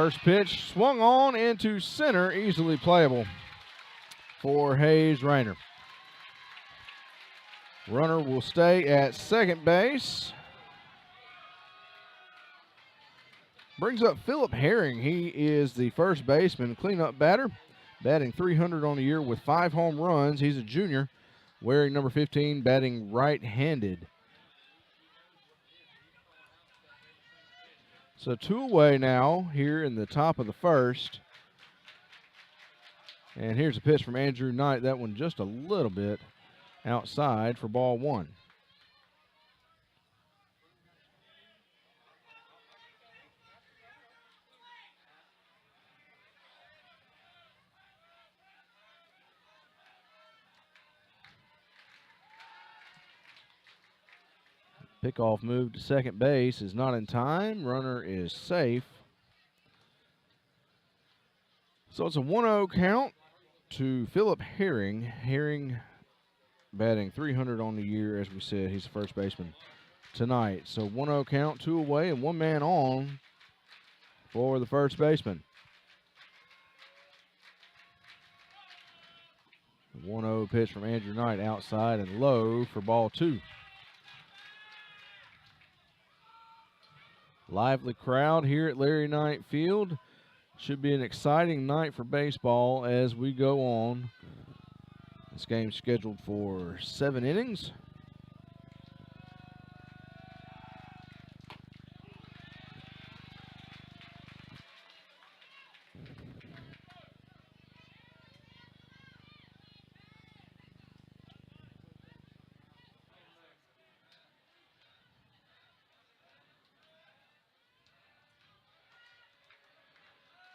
First pitch swung on into center, easily playable for Hayes Rayner. Runner will stay at second base. Brings up Philip Herring. He is the first baseman, cleanup batter, batting .300 on the year with 5 home runs. He's a junior, wearing number 15, batting right-handed. So 2 away now here in the top of the first. And here's a pitch from Andrew Knight. That one just a little bit outside for ball 1. Pickoff move to second base is not in time. Runner is safe. So it's a 1-0 count to Philip Herring. Herring batting .300 on the year, as we said. He's the first baseman tonight. So 1-0 count, 2 away, and 1 man on for the first baseman. 1-0 pitch from Andrew Knight outside and low for ball 2. Lively crowd here at Larry Knight Field. Should be an exciting night for baseball as we go on. This game's scheduled for 7 innings.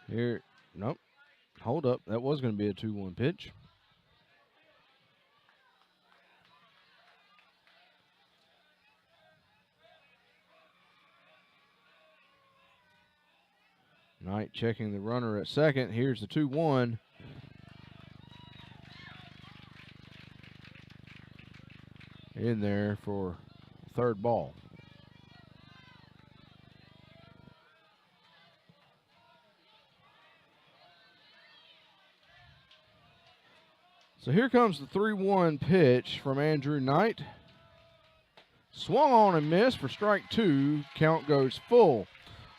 Here, nope, hold up. That was going to be a 2-1 pitch. Knight checking the runner at second. Here's the 2-1. In there for third ball. So here comes the 3-1 pitch from Andrew Knight. Swung on and missed for strike 2. Count goes full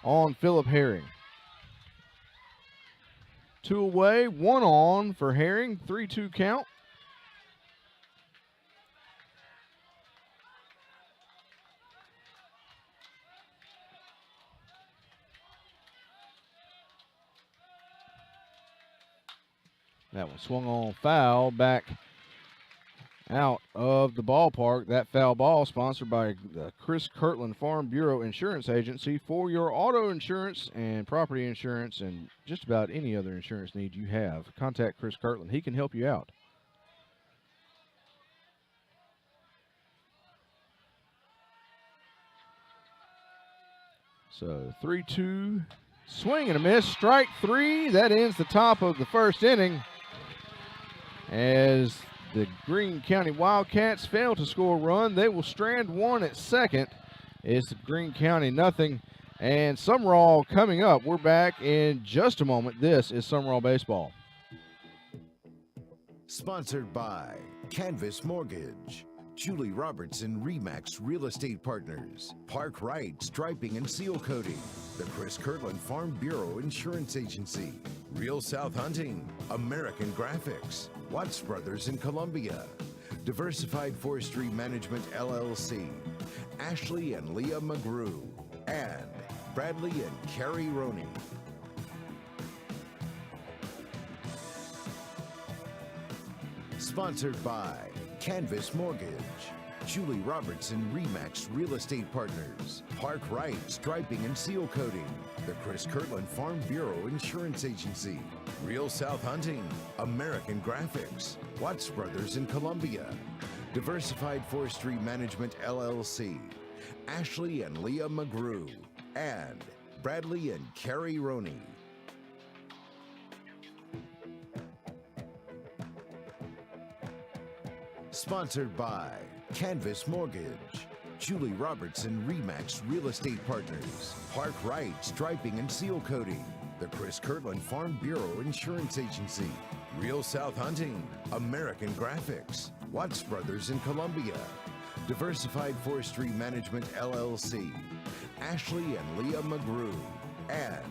on Philip Herring. 2 away, 1 on for Herring. 3-2 count. That one swung on foul, back out of the ballpark. That foul ball sponsored by the Chris Kirtland Farm Bureau Insurance Agency for your auto insurance and property insurance and just about any other insurance need you have. Contact Chris Kirtland. He can help you out. So 3-2, swing and a miss, strike 3. That ends the top of the first inning, as the Greene County Wildcats fail to score a run. They will strand 1 at second. It's Greene County nothing. And Sumrall coming up. We're back in just a moment. This is Sumrall Baseball. Sponsored by Canvas Mortgage, Julie Robertson RE/MAX Real Estate Partners, Park Right Striping and Seal Coating, the Chris Kirtland Farm Bureau Insurance Agency, Real South Hunting, American Graphics, Watts Brothers in Columbia, Diversified Forestry Management LLC, Ashley and Leah McGrew, and Bradley and Carrie Roney. Sponsored by Canvas Mortgage, Julie Robertson RE/MAX Real Estate Partners, Park Right Striping and Seal Coating, the Chris Kirtland Farm Bureau Insurance Agency, Real South Hunting, American Graphics, Watts Brothers in Columbia, Diversified Forestry Management LLC, Ashley and Leah McGrew, and Bradley and Carrie Roney. Sponsored by Canvas Mortgage, Julie Robertson RE/MAX Real Estate Partners, Park Right Striping and Seal Coating, the Chris Kirtland Farm Bureau Insurance Agency, Real South Hunting, American Graphics, Watts Brothers in Columbia, Diversified Forestry Management LLC, Ashley and Leah McGrew, and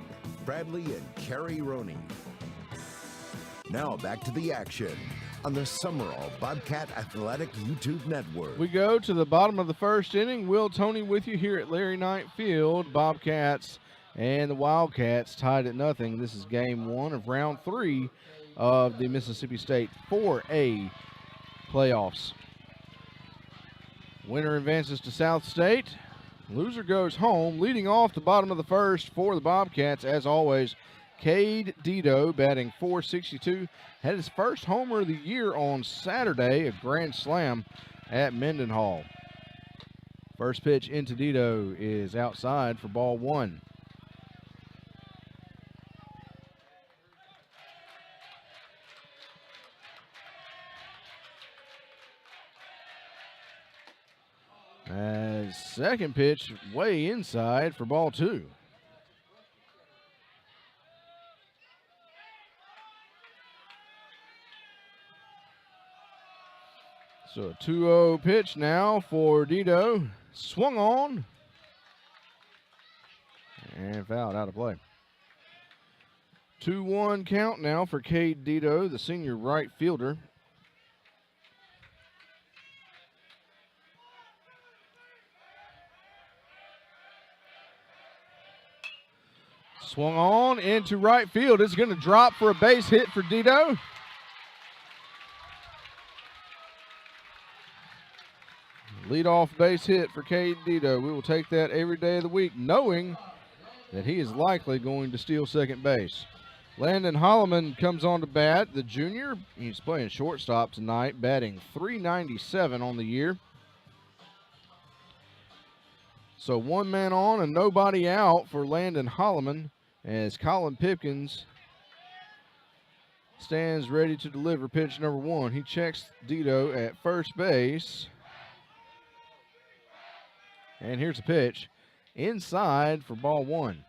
Bradley and Carrie Roney. Now back to the action on the Sumrall Bobcat Athletic YouTube Network. We go to the bottom of the first inning. Will Tony with you here at Larry Knight Field. Bobcats and the Wildcats tied at nothing. This is game 1 of round 3 of the Mississippi State 4A playoffs. Winner advances to South State. Loser goes home. Leading off the bottom of the first for the Bobcats, as always, Cade Dito, batting .462, had his first homer of the year on Saturday, a grand slam at Mendenhall. First pitch into Dito is outside for ball 1. As second pitch way inside for ball 2. So a 2-0 pitch now for Dito. Swung on. And fouled, out of play. 2-1 count now for Cade Dito, the senior right fielder. Swung on into right field. It's going to drop for a base hit for Dito. Leadoff base hit for Cade Dito. We will take that every day of the week, knowing that he is likely going to steal second base. Landon Holloman comes on to bat, the junior. He's playing shortstop tonight, batting .397 on the year. So 1 man on and nobody out for Landon Holloman, as Colin Pipkins stands ready to deliver pitch number 1. He checks Dito at first base. And here's a pitch inside for ball 1.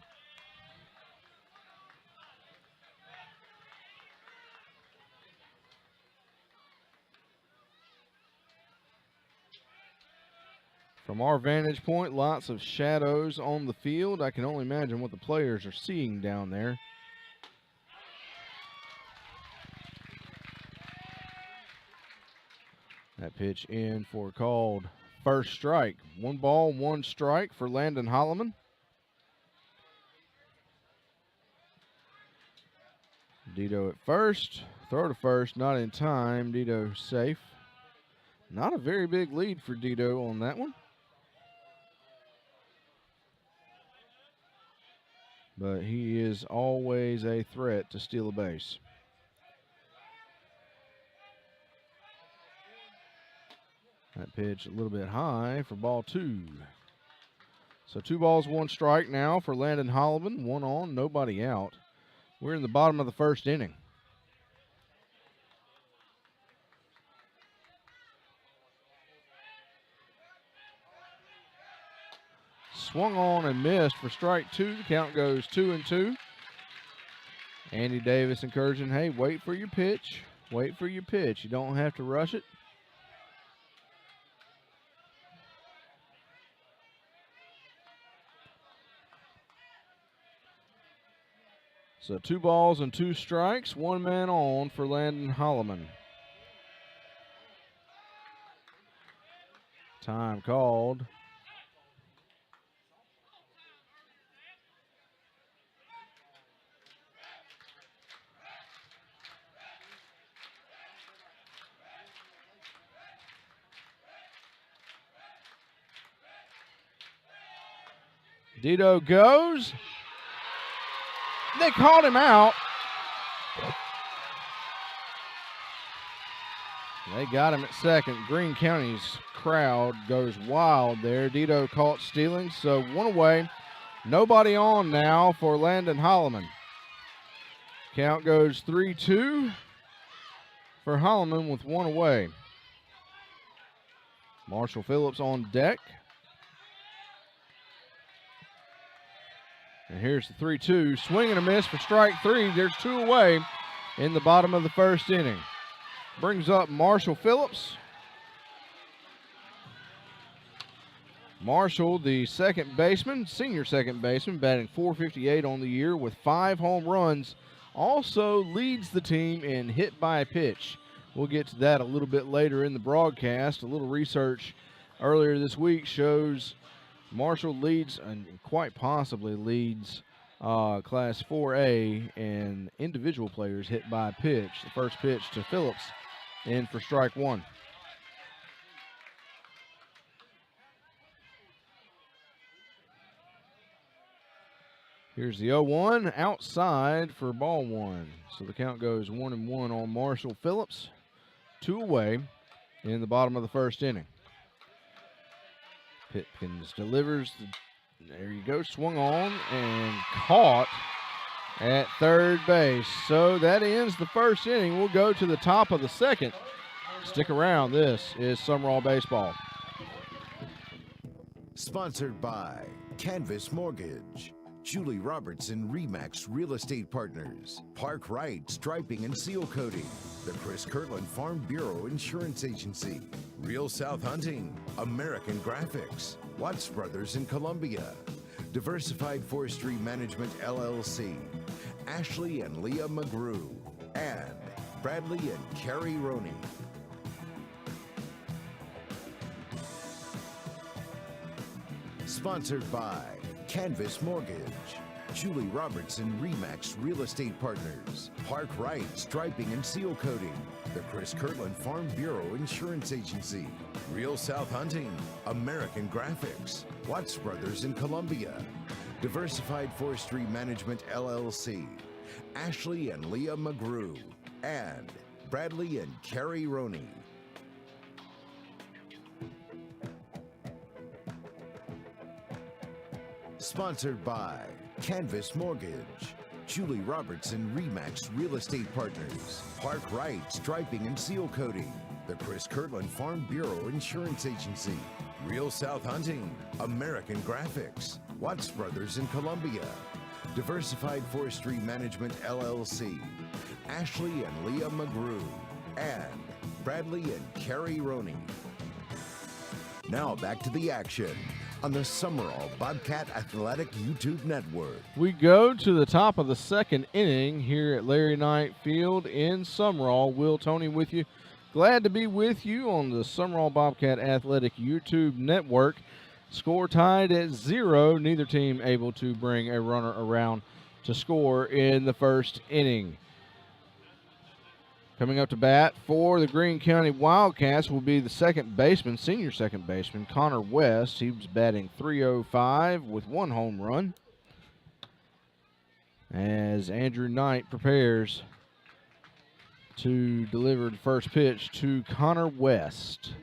From our vantage point, lots of shadows on the field. I can only imagine what the players are seeing down there. That pitch in for called first strike. 1 ball, 1 strike for Landon Holloman. Dito at first. Throw to first, not in time. Dito safe. Not a very big lead for Dito on that one. But he is always a threat to steal a base. That pitch a little bit high for ball 2. So 2 balls, 1 strike now for Landon Holloman. 1 on, nobody out. We're in the bottom of the first inning. Swung on and missed for strike 2. The count goes 2-2. Andy Davis encouraging, hey, wait for your pitch. Wait for your pitch. You don't have to rush it. So 2 balls and 2 strikes, 1 man on for Landon Holloman. Time called. Dito goes. They called him out. They got him at second. Greene County's crowd goes wild there. Dito caught stealing, so 1 away. Nobody on now for Landon Holloman. Count goes 3-2 for Holloman with 1 away. Marshall Phillips on deck. And here's the 3-2. Swing and a miss for strike three. There's two away in the bottom of the first inning. Brings up Marshall Phillips. Marshall, the second baseman, senior second baseman, batting .458 on the year with 5 home runs. Also leads the team in hit by pitch. We'll get to that a little bit later in the broadcast. A little research earlier this week shows Marshall leads, and quite possibly leads, Class 4A in individual players hit by pitch. The first pitch to Phillips in for strike one. Here's the 0-1 outside for ball one. So the count goes 1-1 on Marshall Phillips. 2 away in the bottom of the first inning. Pitkins delivers. There you go. Swung on and caught at third base. So that ends the first inning. We'll go to the top of the second. Stick around. This is Sumrall Baseball. Sponsored by Canvas Mortgage, Julie Robertson Remax Real Estate Partners, Park Right Striping and Seal Coating, the Chris Kirtland Farm Bureau Insurance Agency, Real South Hunting, American Graphics, Watts Brothers in Columbia, Diversified Forestry Management LLC, Ashley and Leah McGrew, and Bradley and Carrie Roney. Sponsored by Canvas Mortgage, Julie Robertson Remax Real Estate Partners, Park Right Striping and Seal Coating, the Chris Kirtland Farm Bureau Insurance Agency, Real South Hunting, American Graphics, Watts Brothers in Columbia, Diversified Forestry Management LLC, Ashley and Leah McGrew, and Bradley and Carrie Roney. Sponsored by Canvas Mortgage, Julie Robertson Remax Real Estate Partners, Park Right Striping and Seal Coating, the Chris Kirtland Farm Bureau Insurance Agency, Real South Hunting, American Graphics, Watts Brothers in Columbia, Diversified Forestry Management LLC, Ashley and Leah McGrew, and Bradley and Carrie Roney. Now back to the action on the Sumrall Bobcat Athletic YouTube Network. We go to the top of the second inning here at Larry Knight Field in Sumrall. Will Tony with you. Glad to be with you on the Sumrall Bobcat Athletic YouTube Network. Score tied at 0. Neither team able to bring a runner around to score in the first inning. Coming up to bat for the Greene County Wildcats will be the second baseman, senior second baseman, Connor West. He was batting .305 with 1 home run. As Andrew Knight prepares to deliver the first pitch to Connor West.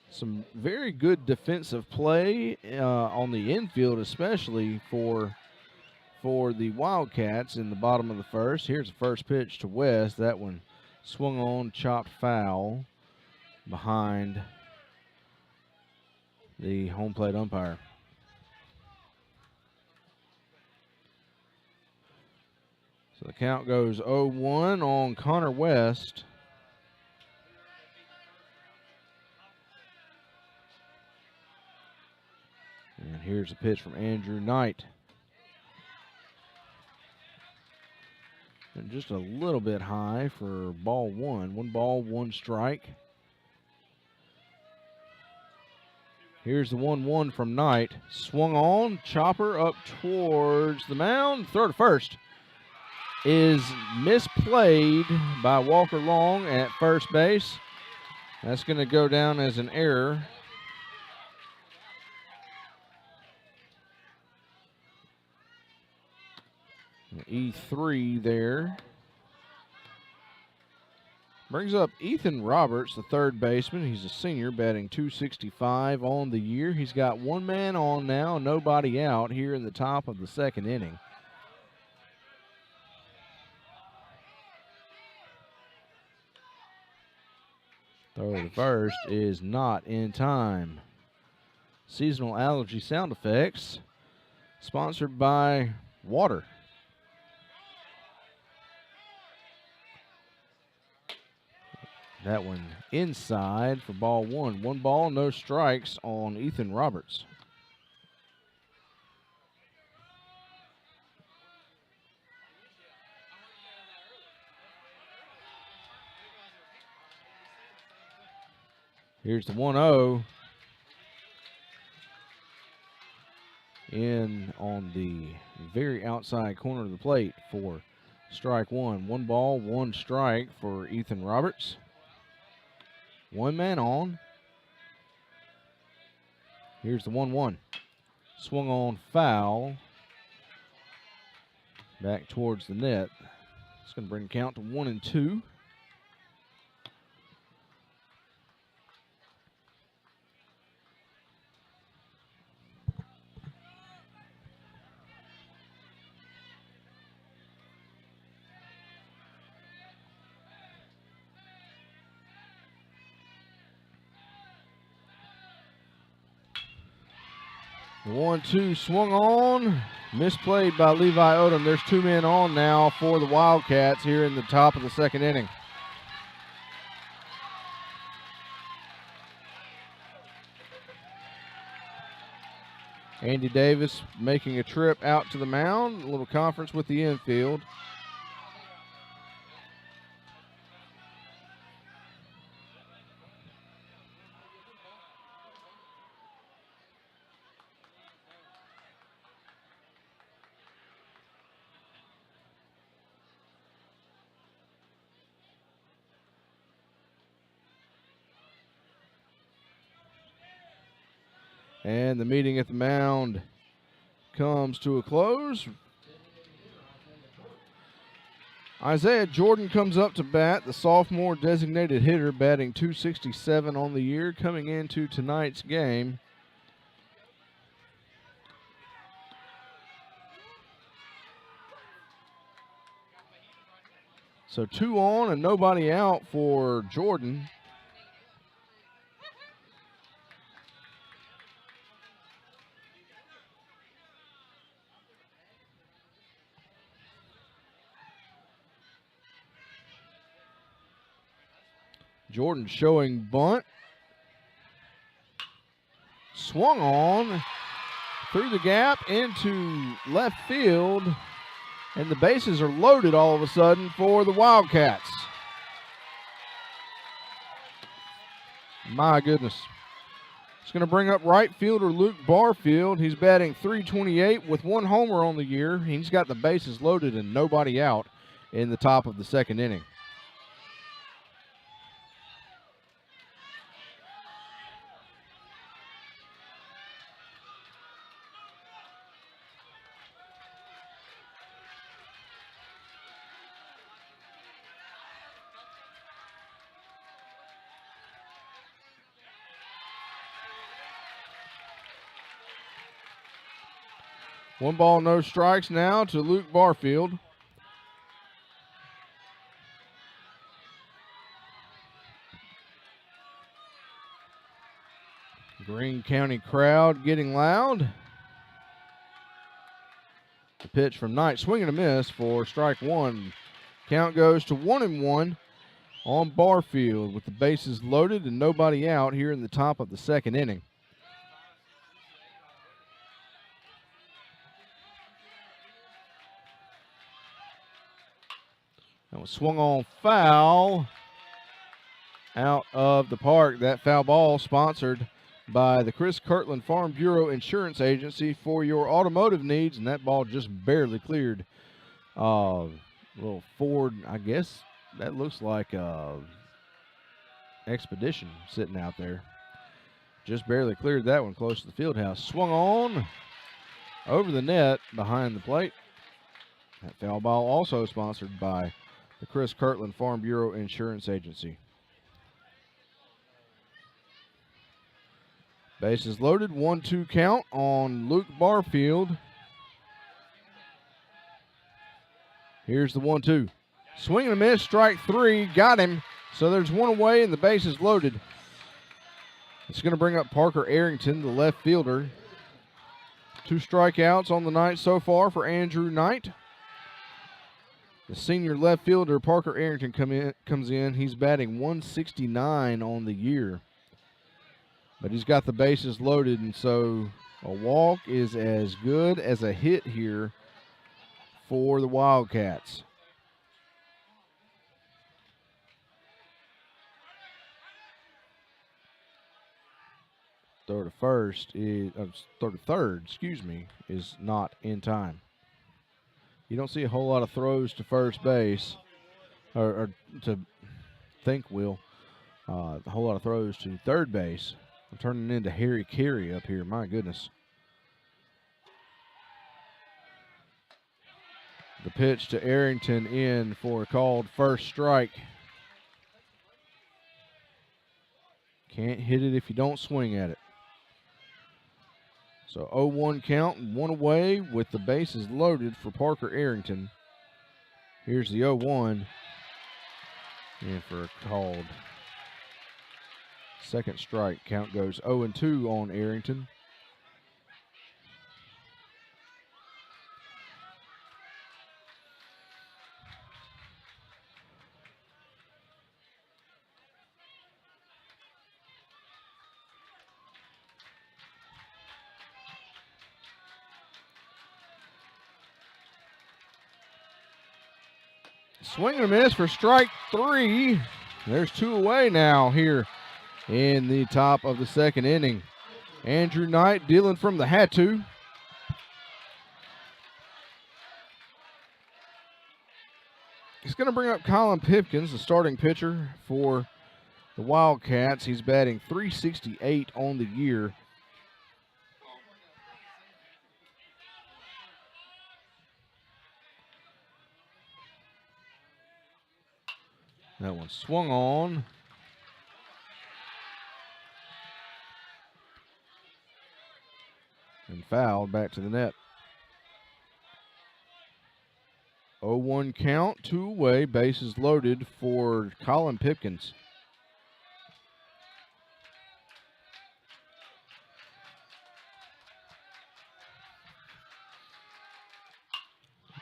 Some very good defensive play on the infield, especially for the Wildcats in the bottom of the first. Here's the first pitch to West. That one swung on, chopped foul behind the home plate umpire. So the count goes 0-1 on Connor West. And here's a pitch from Andrew Knight. And just a little bit high for ball one. 1 ball, 1 strike. Here's the 1-1 from Knight. Swung on, chopper up towards the mound. Throw to first is misplayed by Walker Long at first base. That's going to go down as an error. E3 there. Brings up Ethan Roberts, the third baseman. He's a senior, batting .265 on the year. He's got 1 man on now, nobody out here in the top of the second inning. Throw to first is not in time. Seasonal allergy sound effects sponsored by Water. That one inside for ball one. 1 ball, no strikes on Ethan Roberts. Here's the 1-0. In on the very outside corner of the plate for strike one. 1 ball, 1 strike for Ethan Roberts. 1 man on. Here's the 1-1. Swung on foul. Back towards the net. It's going to bring the count to 1-2. The 1-2 swung on, misplayed by Levi Odom. There's 2 men on now for the Wildcats here in the top of the second inning. Andy Davis making a trip out to the mound, a little conference with the infield. And the meeting at the mound comes to a close. Isaiah Jordan comes up to bat, the sophomore designated hitter, batting .267 on the year, coming into tonight's game. So 2 on and nobody out for Jordan. Jordan showing bunt. Swung on through the gap into left field. And the bases are loaded all of a sudden for the Wildcats. My goodness. It's going to bring up right fielder Luke Barfield. He's batting .328 with 1 homer on the year. He's got the bases loaded and nobody out in the top of the second inning. One ball, no strikes now to Luke Barfield. Greene County crowd getting loud. The pitch from Knight, swing and a miss for strike one. Count goes to 1-1 on Barfield with the bases loaded and nobody out here in the top of the second inning. That was swung on foul out of the park. That foul ball sponsored by the Chris Kirtland Farm Bureau Insurance Agency for your automotive needs, and that ball just barely cleared. Little Ford, I guess that looks like Expedition sitting out there. Just barely cleared that one close to the field house. Swung on over the net behind the plate. That foul ball also sponsored by the Chris Kirtland Farm Bureau Insurance Agency. Bases loaded, 1-2 count on Luke Barfield. Here's the 1-2. Swing and a miss, strike three, got him. So there's one away and the bases loaded. It's going to bring up Parker Arrington, the left fielder, 2 strikeouts on the night so far for Andrew Knight. The senior left fielder, Parker Arrington, comes in. He's batting 169 on the year. But he's got the bases loaded, and so a walk is as good as a hit here for the Wildcats. Throw to third, is not in time. You don't see a whole lot of throws to first base, or to think, Will. A whole lot of throws to third base. I'm turning into Harry Carey up here. My goodness. The pitch to Arrington in for a called first strike. Can't hit it if you don't swing at it. So 0-1 count, 1 away with the bases loaded for Parker Arrington. Here's the 0-1. And for a called second strike. Count goes 0-2 on Arrington. Swing and a miss for strike 3. There's 2 away now here in the top of the second inning. Andrew Knight dealing from the hat-to. He's going to bring up Colin Pipkins, the starting pitcher for the Wildcats. He's batting .368 on the year. That one swung on. And fouled back to the net. 0-1 count, 2 away, bases loaded for Colin Pipkins.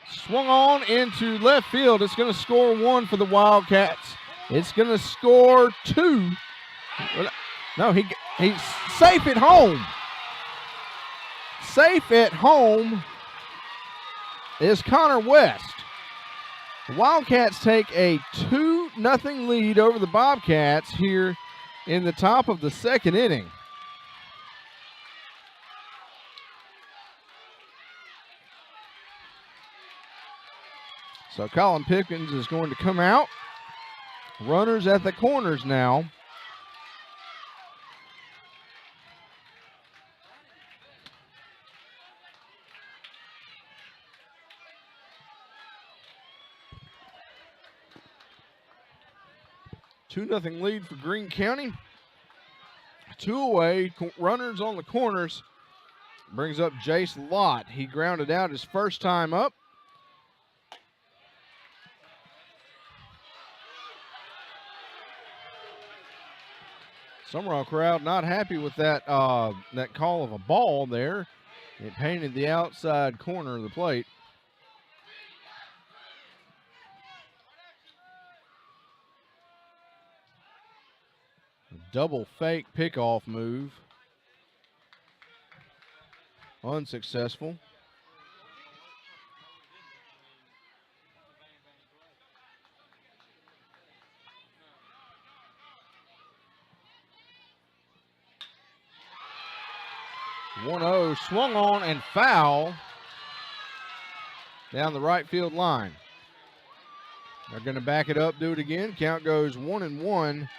Swung on into left field. It's going to score 1 for the Wildcats. It's going to score 2. No, he's safe at home. Safe at home is Connor West. The Wildcats take a 2-0 lead over the Bobcats here in the top of the second inning. So Colin Pipkins is going to come out. Runners at the corners now. Two nothing lead for Greene County. 2 away, runners on the corners. Brings up Jace Lott. He grounded out his first time up. Sumrall crowd not happy with that that call of a ball there. It painted the outside corner of the plate. A double fake pickoff move. Unsuccessful. One-0 swung on and foul down the right field line. They're going to back it up, do it again. Count goes 1-1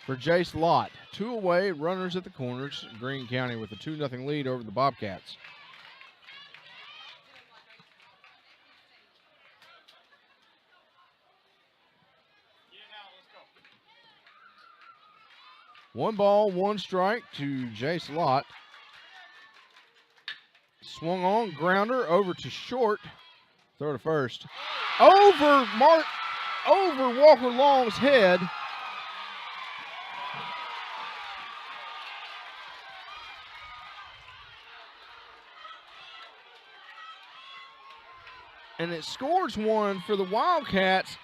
for Jace Lott. 2 away, runners at the corners. Greene County with a 2-0 lead over the Bobcats. One ball, 1 strike to Jace Lott. Swung on, grounder over to short. Throw to first. Over Walker Long's head. and it scores one for the Wildcats,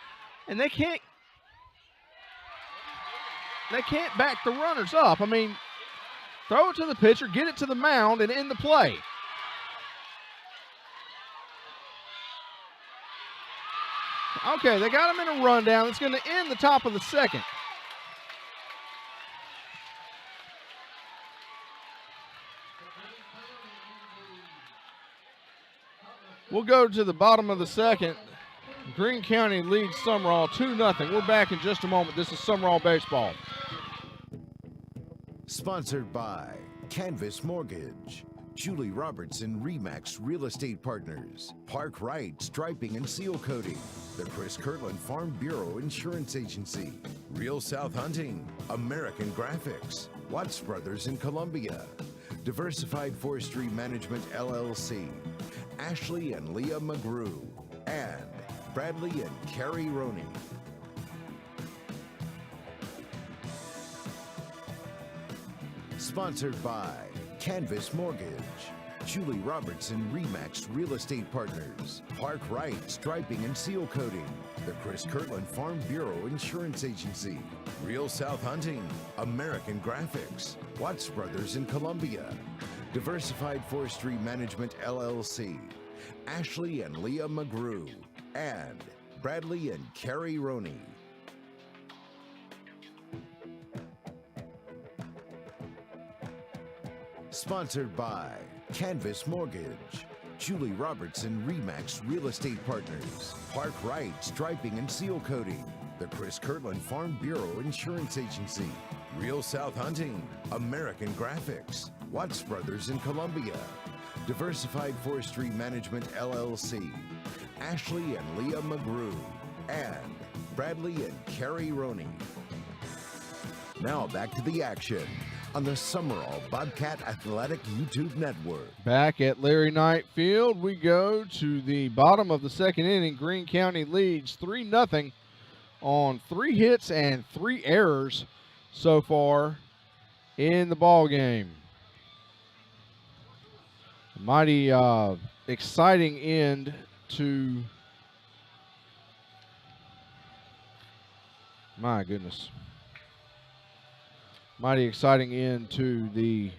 and they can't back the runners up. I mean, throw it to the pitcher, get it to the mound, and end the play. Okay, they got him in a rundown. It's going to end the top of the second. We'll go to the bottom of the second. Greene County leads Sumrall 2-0. We're back in just a moment. This is Sumrall Baseball. Sponsored by Canvas Mortgage, Julie Robertson Remax Real Estate Partners, Park Right Striping and Seal Coating, the Chris Kirtland Farm Bureau Insurance Agency, Real South Hunting, American Graphics, Watts Brothers in Columbia, Diversified Forestry Management LLC, Ashley and Leah McGrew, and Bradley and Carrie Roney. Sponsored by Canvas Mortgage, Julie Robertson Remax Real Estate Partners, Park Right Striping and Seal Coating, the Chris Kirtland Farm Bureau Insurance Agency, Real South Hunting, American Graphics, Watts Brothers in Columbia, Diversified Forestry Management LLC, Ashley and Leah McGrew, and Bradley and Carrie Roney. Sponsored by Canvas Mortgage, Julie Robertson Remax Real Estate Partners, Park Right Striping and Seal Coating, the Chris Kirtland Farm Bureau Insurance Agency, Real South Hunting, American Graphics, Watts Brothers in Columbia, Diversified Forestry Management LLC, Ashley and Leah McGrew, and Bradley and Carrie Roney. Now back to the action on the Sumrall Bobcat Athletic YouTube Network. Back at Larry Knight Field, we go to the bottom of the second inning. Greene County leads 3-0 on 3 hits and 3 errors so far in the ball game. Mighty exciting end to, my goodness, mighty exciting end to the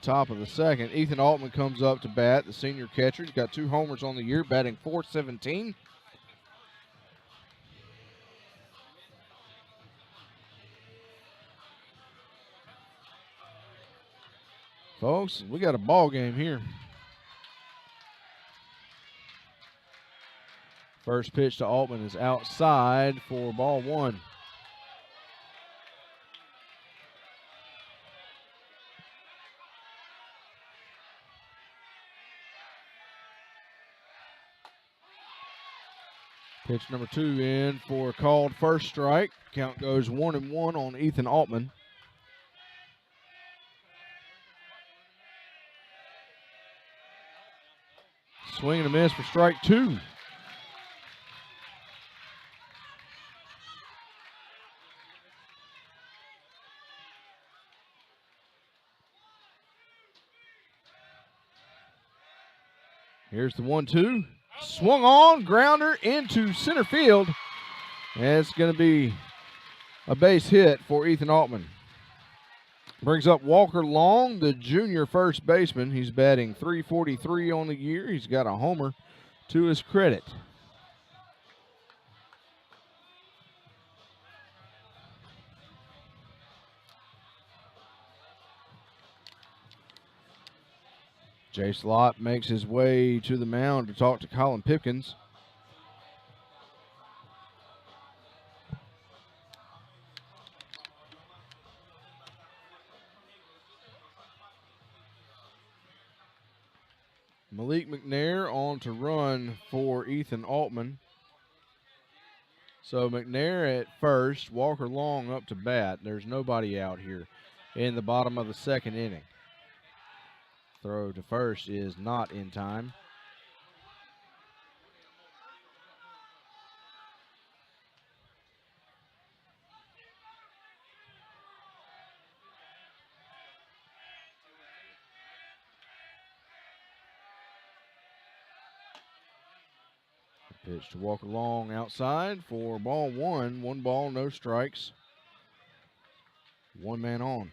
top of the second. Ethan Altman comes up to bat, the senior catcher. He's got 2 homers on the year, batting .417. Folks, we got a ball game here. First pitch to Altman is outside for ball 1. Pitch number 2 in for a called first strike. Count goes 1-1 on Ethan Altman. Swing and a miss for strike 2. Here's the 1-2. Swung on, grounder into center field. And it's going to be a base hit for Ethan Altman. Brings up Walker Long, the junior first baseman. He's batting .343 on the year. He's got a homer to his credit. Jace Lott makes his way to the mound to talk to Colin Pipkins. Malik McNair on to run for Ethan Altman. So McNair at first, Walker Long up to bat. There's nobody out here in the bottom of the second inning. Throw to first is not in time. Pitch to Walker Long outside for ball one. 1 ball, no strikes. 1 man on.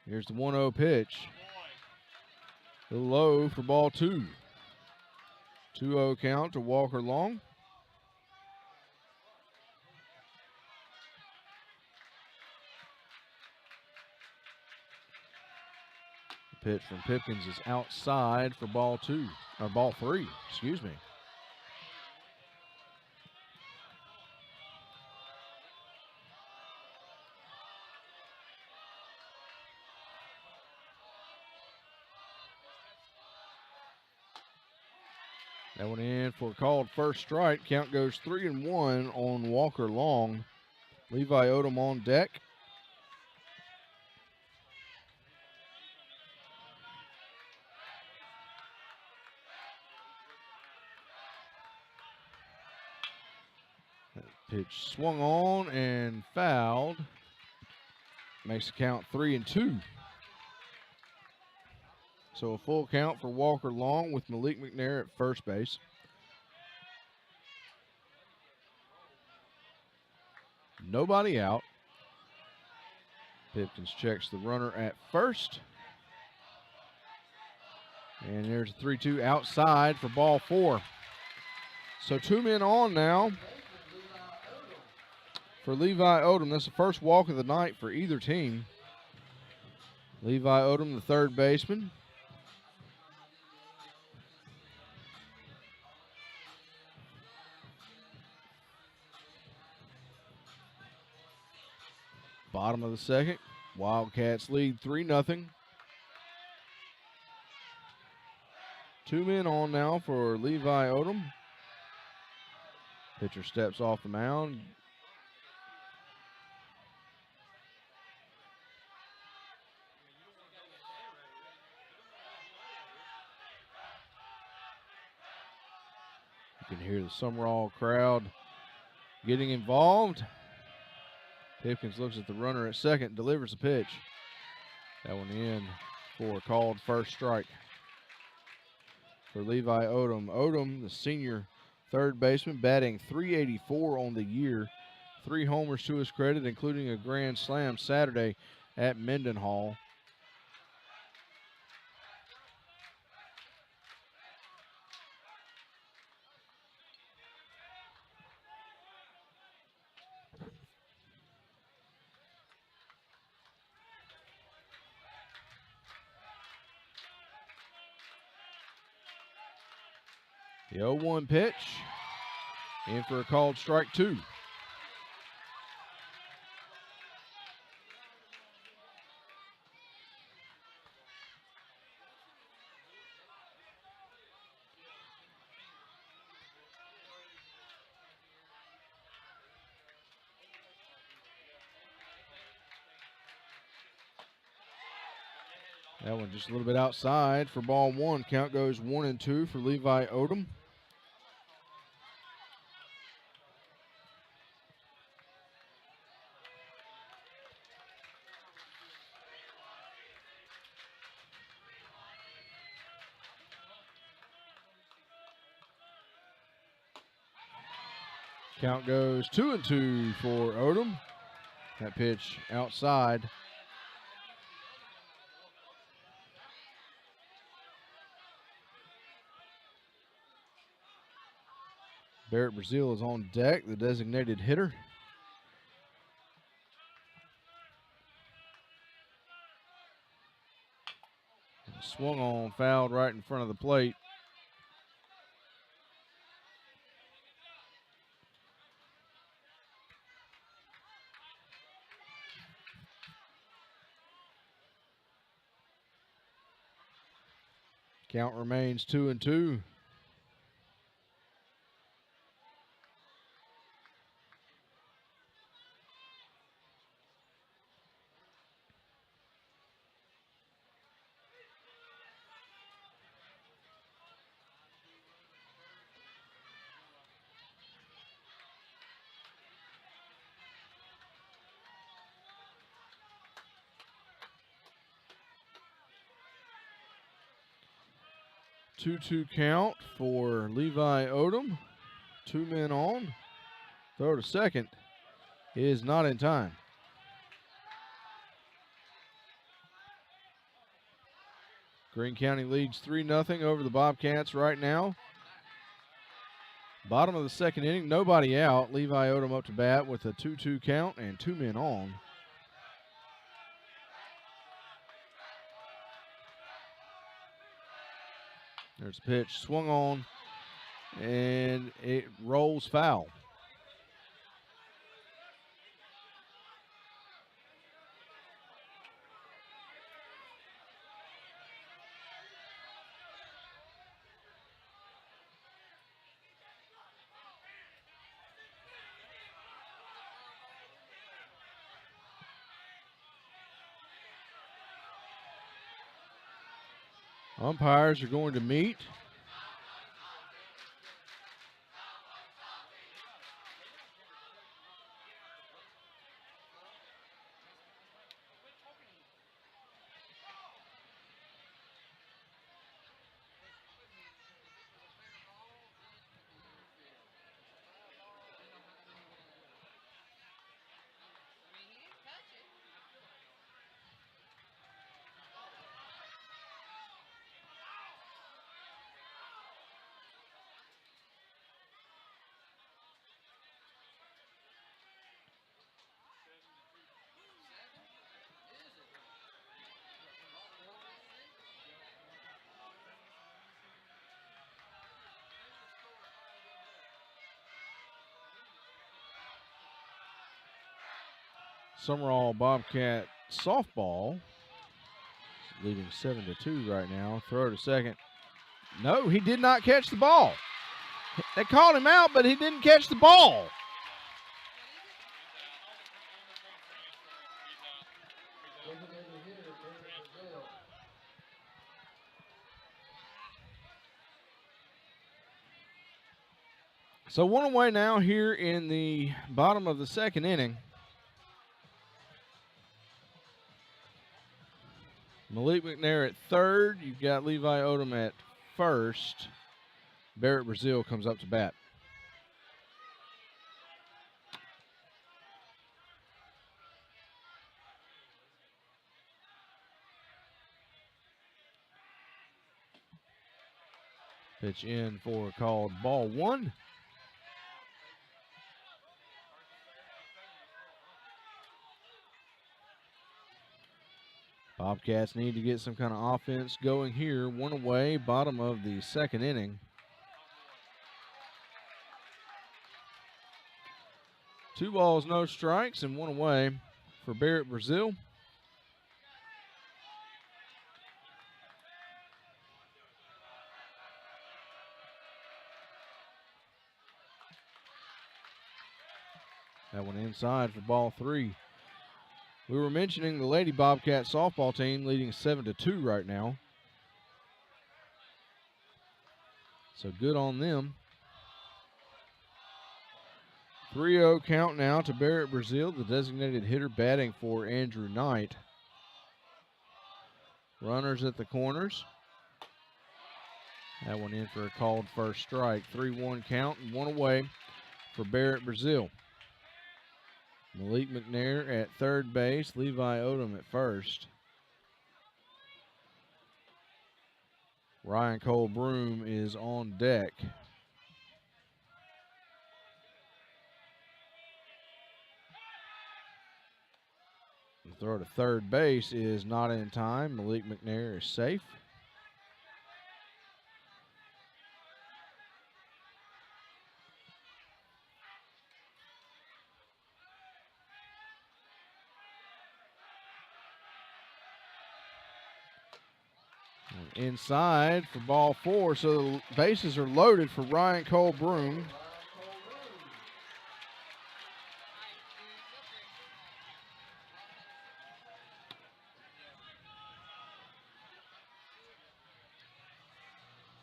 Here's the 1-0 pitch. A little low for ball 2. 2-0 count to Walker Long. The pitch from Pipkins is outside for ball 2, or ball 3, excuse me. That one in for a called first strike. Count goes 3-1 on Walker Long. Levi Odom on deck. That pitch swung on and fouled. Makes the count 3-2. So a full count for Walker Long with Malik McNair at first base. Nobody out. Pipkins checks the runner at first. And there's a 3-2 outside for ball 4. So 2 men on now for Levi Odom. That's the first walk of the night for either team. Levi Odom, the third baseman. Bottom of the second. Wildcats lead 3-0. 2 men on now for Levi Odom. Pitcher steps off the mound. You can hear the Sumrall crowd getting involved. Pipkins looks at the runner at second, delivers a pitch. That one in for a called first strike for Levi Odom. Odom, the senior third baseman, batting .384 on the year. 3 homers to his credit, including a grand slam Saturday at Mendenhall. The 0-1 pitch, in for a called strike 2. That one just a little bit outside for ball 1. Count goes 1-2 for Levi Odom. Count goes 2-2 for Odom. That pitch outside. Barrett Brazil is on deck, the designated hitter. Swung on, fouled right in front of the plate. Count remains 2-2. 2-2 count for Levi Odom. 2 men on. Throw to second is not in time. Greene County leads 3-0 over the Bobcats right now. Bottom of the second inning, nobody out. Levi Odom up to bat with a 2-2 count and 2 men on. There's a pitch, swung on, and it rolls foul. Umpires are going to meet. Sumrall Bobcat softball leading 7-2 right now. Throw to second. No, he did not catch the ball. They called him out, but he didn't catch the ball. So 1 away now here in the bottom of the second inning. Malik McNair at third. You've got Levi Odom at first. Barrett Brazil comes up to bat. Pitch in for a called ball 1. Bobcats need to get some kind of offense going here. 1 away, bottom of the second inning. 2 balls, no strikes, and 1 away for Barrett Brazil. That one inside for ball 3. We were mentioning the Lady Bobcat softball team leading 7-2 right now. So good on them. 3-0 count now to Barrett Brazil, the designated hitter batting for Andrew Knight. Runners at the corners. That one in for a called first strike. 3-1 count and 1 away for Barrett Brazil. Malik McNair at third base, Levi Odom at first. Ryan Cole Broom is on deck. The throw to third base is not in time. Malik McNair is safe. Inside for ball 4, so the bases are loaded for Ryan Cole Broom.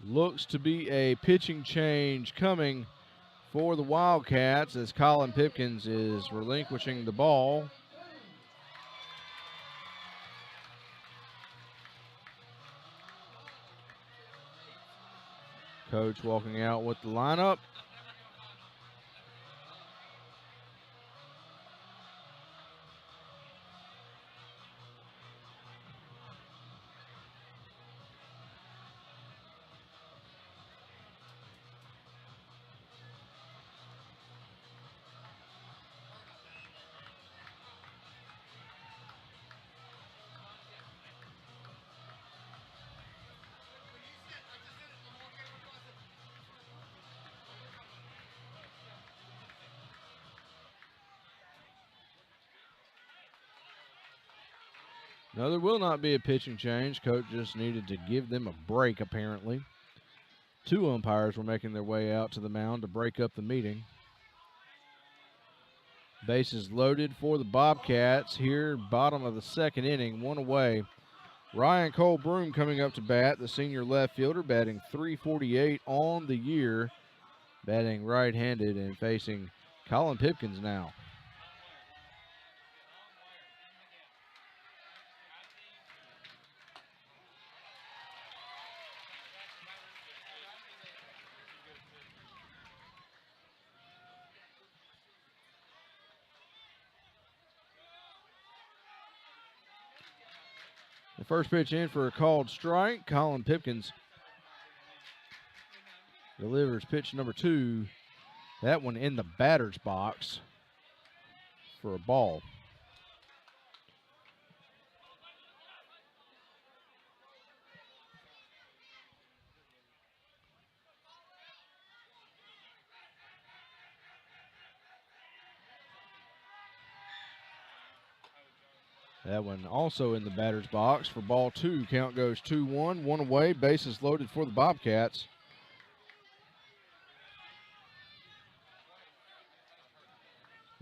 Looks to be a pitching change coming for the Wildcats as Colin Pipkins is relinquishing the ball. Coach walking out with the lineup. No, there will not be a pitching change. Coach just needed to give them a break, apparently. 2 umpires were making their way out to the mound to break up the meeting. Bases loaded for the Bobcats here, bottom of the 2nd inning, 1 away. Ryan Cole Broom coming up to bat, the senior left fielder, batting .348 on the year, batting right-handed and facing Colin Pipkins now. The first pitch in for a called strike. Colin Pipkins delivers pitch number 2. That one in the batter's box for a ball. That one also in the batter's box for ball 2. Count goes 2-1, 1 away. Bases loaded for the Bobcats.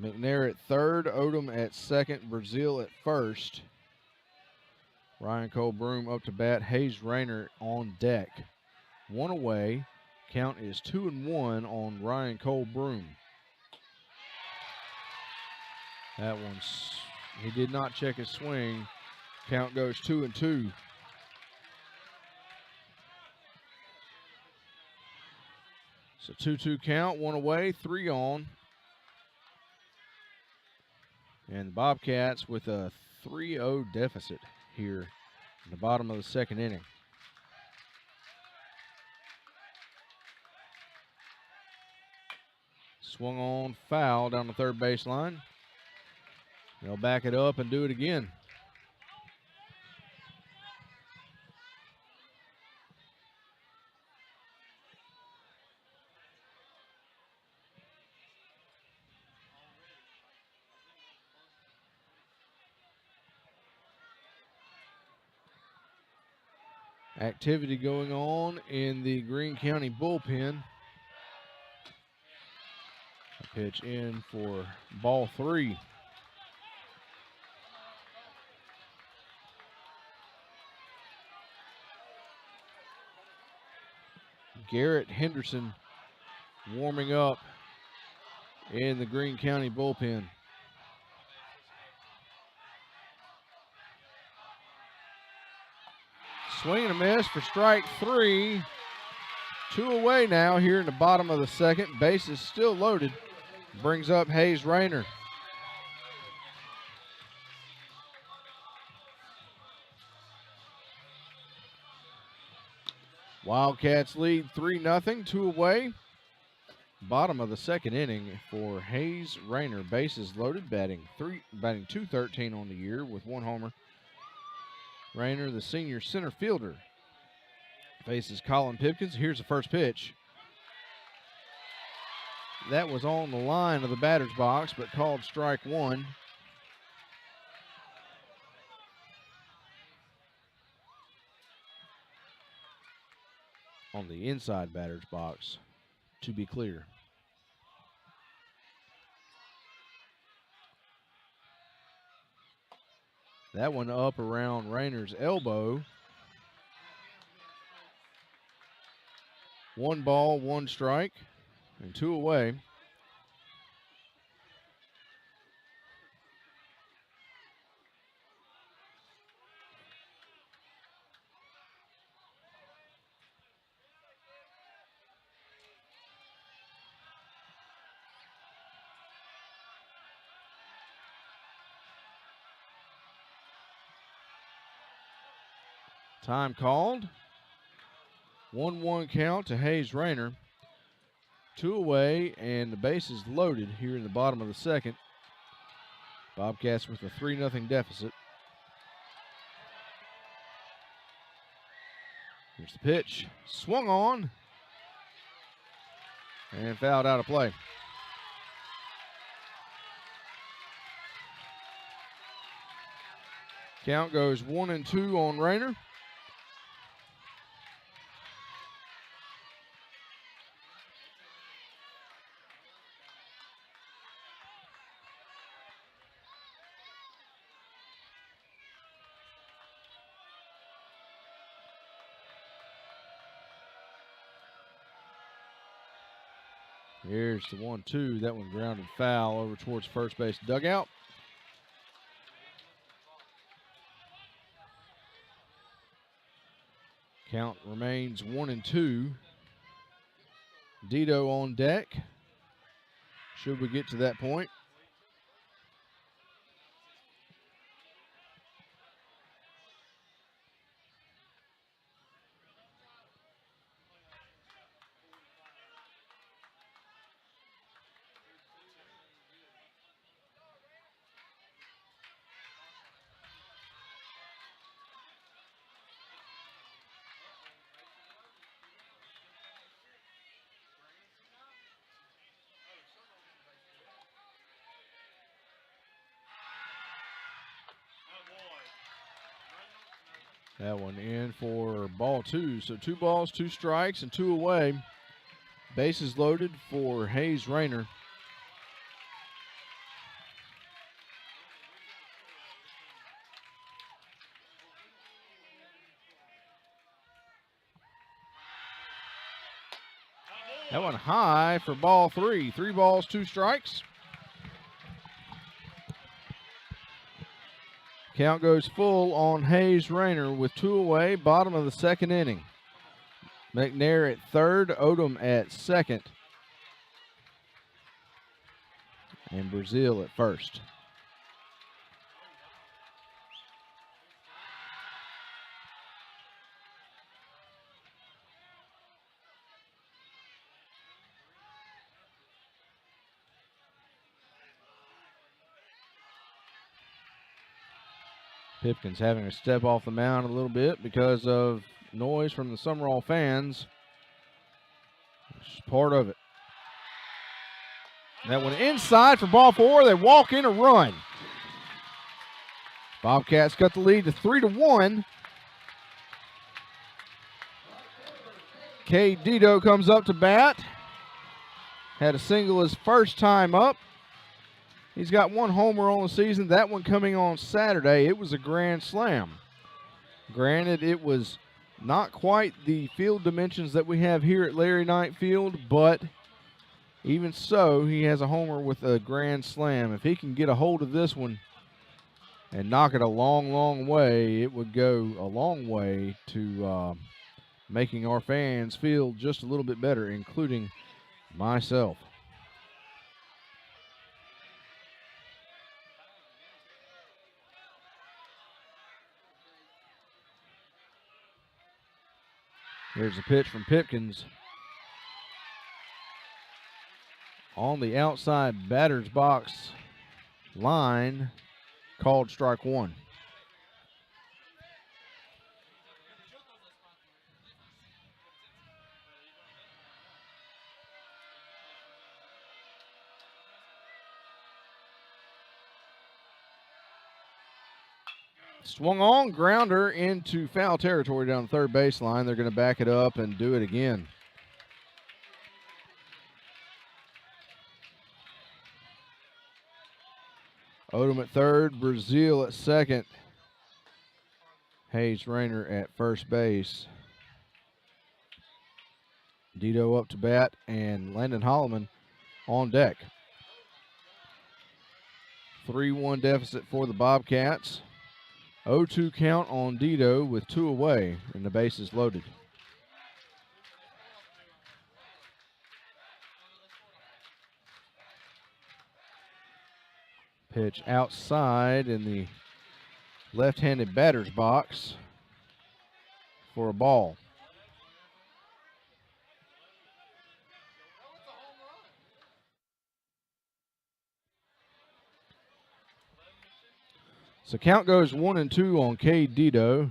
McNair at third, Odom at second, Brazil at first. Ryan Cole Broom up to bat, Hayes Rayner on deck. 1 away. Count is 2-1 on Ryan Cole Broom. That one's, he did not check his swing. Count goes 2-2. So 2-2 count, 1 away, 3 on. And the Bobcats with a 3-0 deficit here in the bottom of the 2nd inning. Swung on, foul down the third baseline. They'll back it up and do it again. Activity going on in the Greene County bullpen. A pitch in for ball 3. Garrett Henderson warming up in the Greene County bullpen. Swing and a miss for strike 3. 2 away now here in the bottom of the 2nd. Bases still loaded. Brings up Hayes Rayner. Wildcats lead 3-0, 2 away. Bottom of the 2nd inning for Hayes Rayner. Bases loaded, batting .213 on the year with 1 homer. Rayner, the senior center fielder, faces Colin Pipkins. Here's the first pitch. That was on the line of the batter's box, but called strike 1. On the inside batter's box, to be clear. That one up around Rayner's elbow. 1 ball, 1 strike, and 2 away. Time called. 1-1 count to Hayes Rayner. 2 away, and the bases loaded here in the bottom of the second. Bobcats with a 3-0 deficit. Here's the pitch. Swung on. And fouled out of play. Count goes 1-2 on Rayner. Here's the 1-2. That one grounded foul over towards first base dugout. Count remains 1-2. Dito on deck. Should we get to that point? That one in for ball 2. So 2 balls, 2 strikes, and 2 away. Bases loaded for Hayes Rayner. That one high for ball 3. 3 balls, 2 strikes. Count goes full on Hayes Rayner with 2 away, bottom of the second inning. McNair at third, Odom at second, and Brazil at first. Pipkins having to step off the mound a little bit because of noise from the Sumrall fans. It's part of it. That one inside for ball 4. They walk in a run. Bobcats cut the lead to 3-1. Cade Dito comes up to bat. Had a single his first time up. He's got 1 homer on the season, that one coming on Saturday. It was a grand slam. Granted, it was not quite the field dimensions that we have here at Larry Knight Field, but even so, he has a homer with a grand slam. If he can get a hold of this one and knock it a long, long way, it would go a long way to making our fans feel just a little bit better, including myself. Here's a pitch from Pipkins. On the outside batter's box line, called strike 1. Swung on, grounder into foul territory down the third baseline. They're going to back it up and do it again. Odom at third, Brazil at second. Hayes Rayner at first base. Dito up to bat, and Landon Holloman on deck. 3-1 deficit for the Bobcats. 0-2 count on Dito with 2 away, and the bases loaded. Pitch outside in the left-handed batter's box. for a ball. So count goes 1-2 on Cade Dito.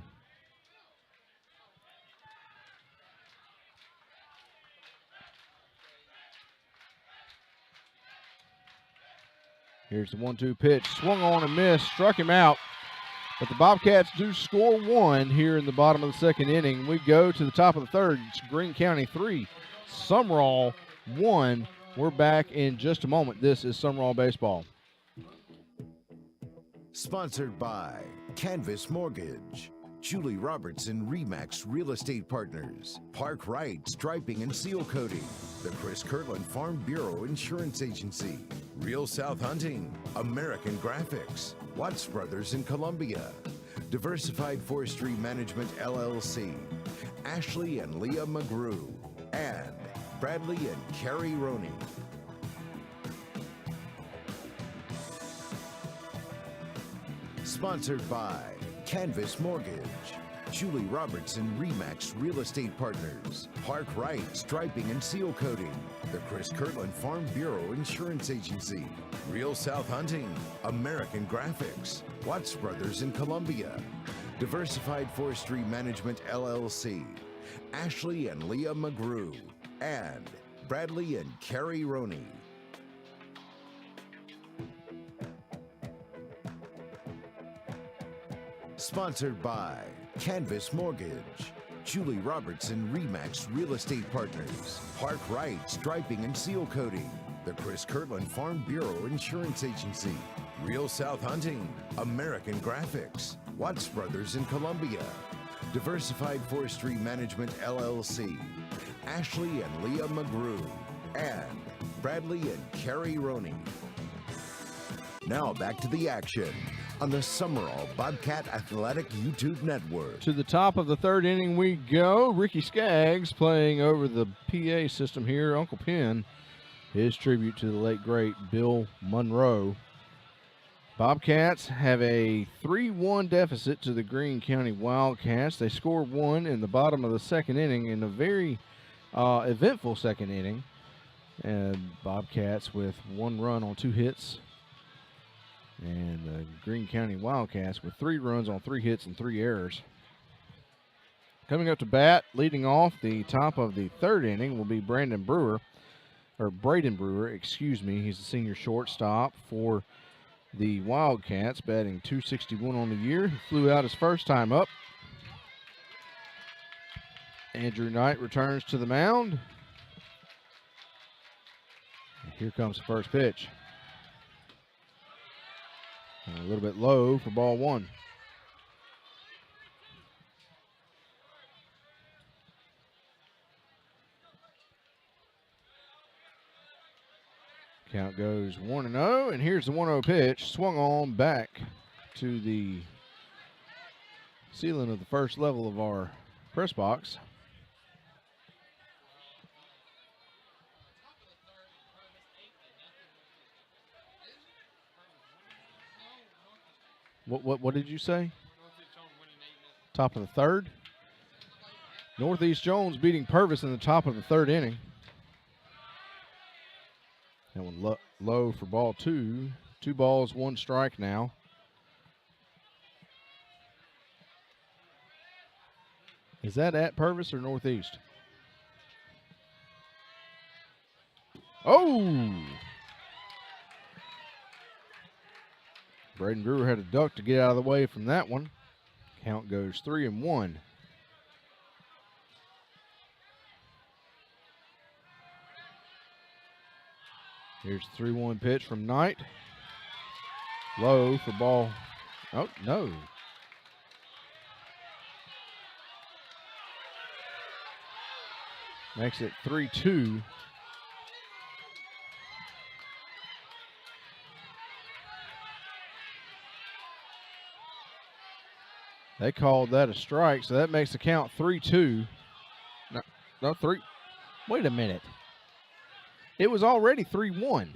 Here's the 1-2 pitch. Swung on and missed, struck him out. But the Bobcats do score one here in the bottom of the second inning. We go to the top of the third. It's Greene County 3, Sumrall 1. We're back in just a moment. This is Sumrall Baseball. Sponsored by Canvas Mortgage, Julie Robertson Remax Real Estate Partners, Park Wright Striping and Seal Coating, the Chris Kirtland Farm Bureau Insurance Agency, Real South Hunting, American Graphics, Watts Brothers in Columbia, Diversified Forestry Management LLC, Ashley and Leah McGrew, and Bradley and Carrie Roney. Sponsored by Canvas Mortgage, Julie Robertson Remax Real Estate Partners, Park Wright Striping and Seal Coating, the Chris Kirtland Farm Bureau Insurance Agency, Real South Hunting, American Graphics, Watts Brothers in Columbia, Diversified Forestry Management LLC, Ashley and Leah McGrew, and Bradley and Carrie Roney. Sponsored by Canvas Mortgage, Julie Robertson Remax Real Estate Partners, Park Wright Striping and Seal Coating, the Chris Kirtland Farm Bureau Insurance Agency, Real South Hunting, American Graphics, Watts Brothers in Columbia, Diversified Forestry Management LLC, Ashley and Leah McGrew, and Bradley and Carrie Roney. Now back to the action on the Sumrall Bobcat Athletic YouTube Network. To the top of the third inning we go. Ricky Skaggs playing over the PA system here. Uncle Penn, his tribute to the late, great Bill Monroe. Bobcats have a 3-1 deficit to the Greene County Wildcats. They scored one in the bottom of the second inning in a very eventful second inning. And Bobcats with 1 run on 2 hits. And the Greene County Wildcats with 3 runs on 3 hits and 3 errors. Coming up to bat, leading off the top of the third inning will be Braden Brewer, excuse me. He's the senior shortstop for the Wildcats, batting .261 on the year. He flew out his first time up. Andrew Knight returns to the mound. And here comes the first pitch. And a little bit low for ball 1. Count goes 1-0, and here's the 1-0 pitch. Swung on back to the ceiling of the first level of our press box. What did you say? Top of the third? Northeast Jones beating Purvis in the top of the third inning. That one low for ball 2. 2 balls, 1 strike now. Is that at Purvis or Northeast? Oh! Braden Brewer had a duck to get out of the way from that one. Count goes 3-1. Here's the 3-1 pitch from Knight. Low for ball. Oh, no. Makes it 3-2. They called that a strike, so that makes the count 3-2. No, 3. Wait a minute. It was already 3-1.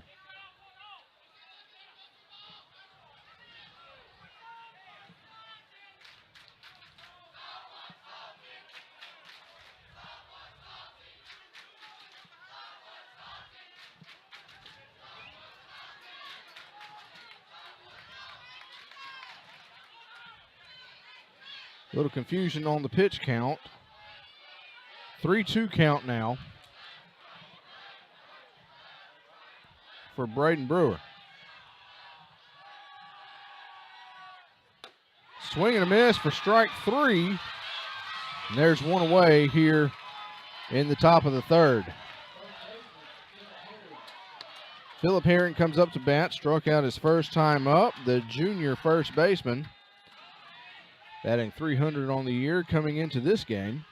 A little confusion on the pitch count. 3-2 count now for Braden Brewer. Swing and a miss for strike 3. And there's one away here in the top of the third. Philip Herring comes up to bat, struck out his first time up. The junior first baseman, batting .300 on the year coming into this game.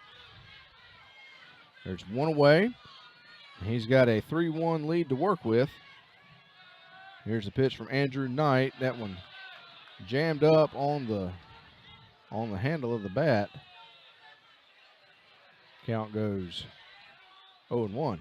There's one away. He's got a 3-1 lead to work with. Here's a pitch from Andrew Knight. That one jammed up on the handle of the bat. Count goes 0-1.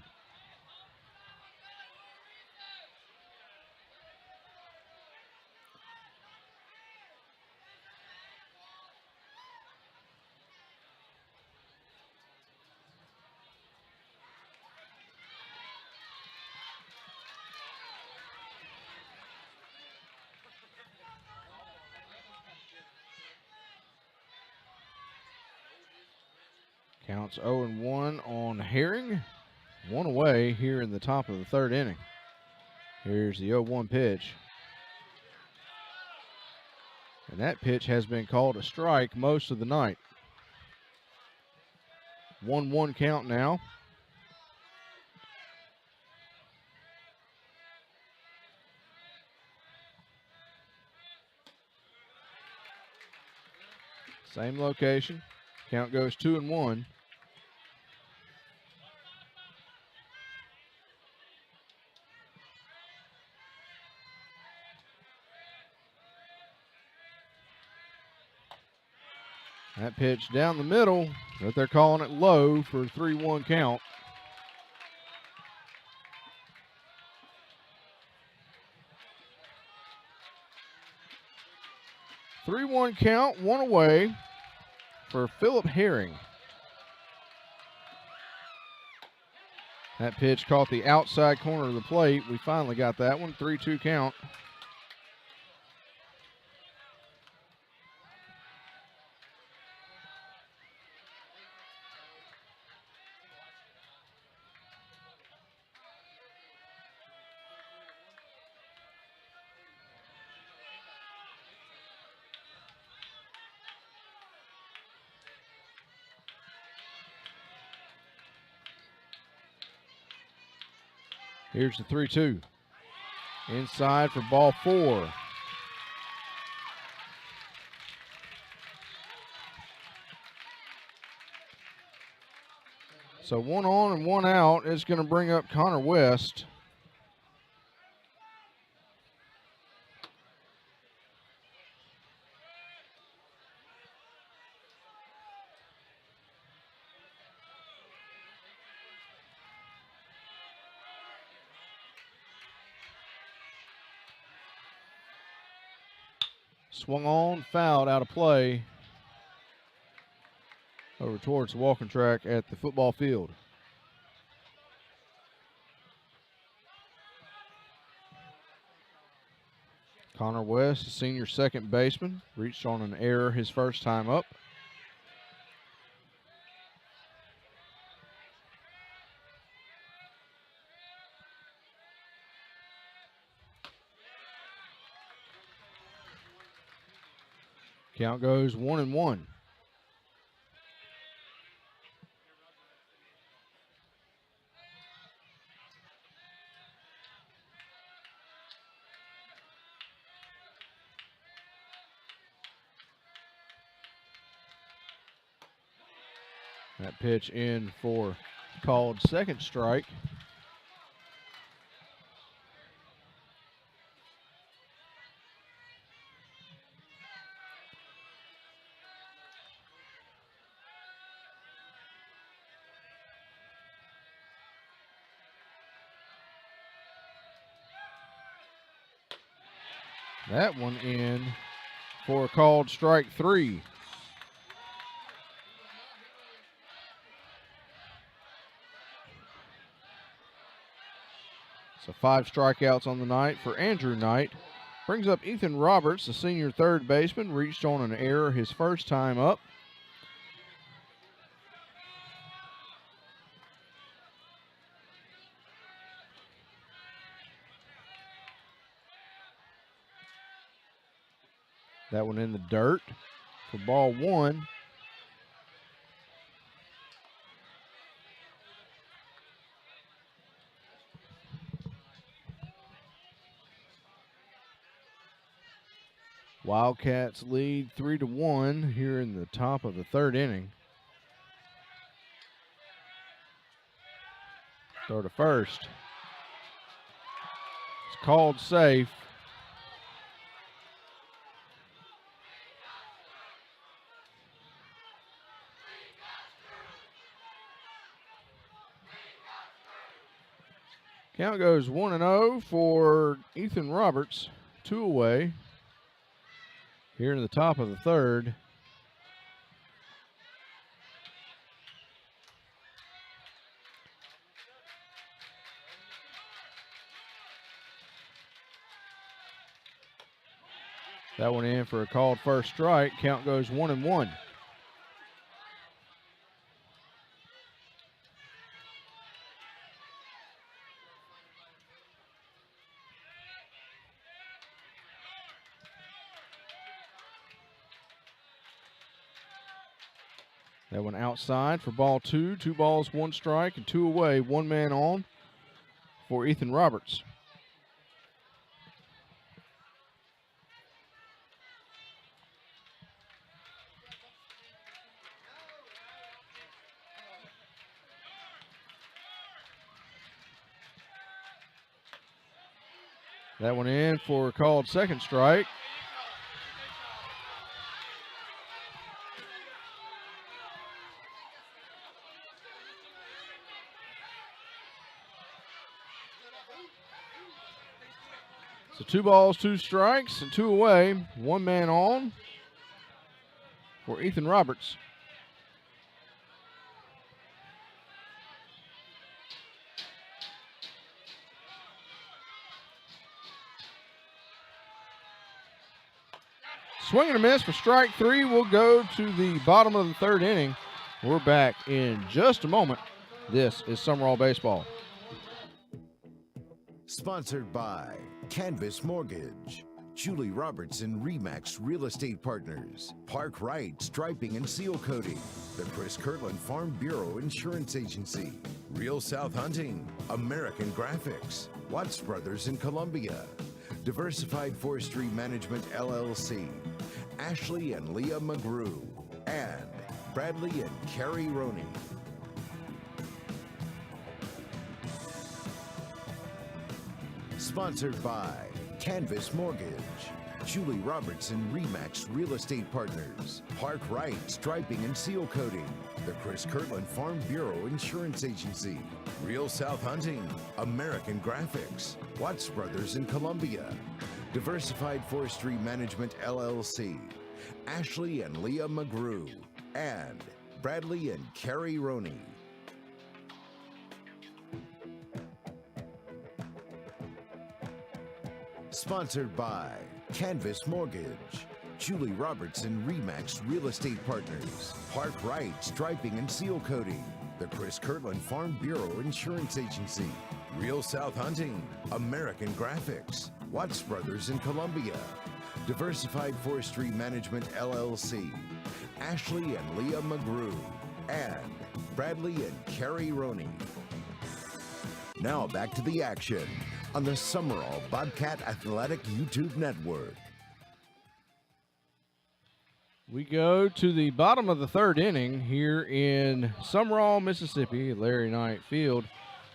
Counts 0-1 on Herring. One away here in the top of the third inning. Here's the 0-1 pitch. And that pitch has been called a strike most of the night. 1-1 count now. Same location. Count goes 2-1. That pitch down the middle, but they're calling it low for a 3-1 count. Three-one count, one away for Philip Herring. That pitch caught the outside corner of the plate. We finally got that one. 3-2 count. Here's the 3-2. Inside for ball 4. So one on and one out is going to bring up Connor West. Swung on, fouled, out of play. Over towards the walking track at the football field. Connor West, the senior second baseman, reached on an error his first time up. Count goes 1-1. That pitch in for called second strike. That one in for a called strike 3. So 5 strikeouts on the night for Andrew Knight. Brings up Ethan Roberts, the senior third baseman, reached on an error his first time up. That one in the dirt for ball one. Wildcats lead 3-1 here in the top of the third inning. Throw to first. It's called safe. Count goes 1-0 for Ethan Roberts. 2 away here in the top of the third. That one in for a called first strike. Count goes 1-1. That one outside for ball two. 2 balls, 1 strike, and 2 away. 1 man on for Ethan Roberts. That one in for a called second strike. So 2 balls, 2 strikes, and 2 away. 1 man on for Ethan Roberts. Swing and a miss for strike 3. We'll go to the bottom of the third inning. We're back in just a moment. This is Sumrall Baseball. Sponsored by Canvas Mortgage, Julie Robertson Remax Real Estate Partners, Park Right Striping and Seal Coating, the Chris Kirtland Farm Bureau Insurance Agency, Real South Hunting, American Graphics, Watts Brothers in Columbia, Diversified Forestry Management LLC, Ashley and Leah McGrew, and Bradley and Carrie Roney. Sponsored by Canvas Mortgage, Julie Robertson Remax Real Estate Partners, Park Right Striping and Seal Coating, the Chris Kirtland Farm Bureau Insurance Agency, Real South Hunting, American Graphics, Watts Brothers in Columbia, Diversified Forestry Management LLC, Ashley and Leah McGrew, and Bradley and Carrie Roney. Sponsored by Canvas Mortgage, Julie Robertson Remax Real Estate Partners, Park Right Striping and Seal Coating, the Chris Kirtland Farm Bureau Insurance Agency, Real South Hunting, American Graphics, Watts Brothers in Columbia, Diversified Forestry Management LLC, Ashley and Leah McGrew, and Bradley and Carrie Roney. Now back to the action on the Sumrall Bobcat Athletic YouTube Network. We go to the bottom of the third inning here in Sumrall, Mississippi, at Larry Knight Field.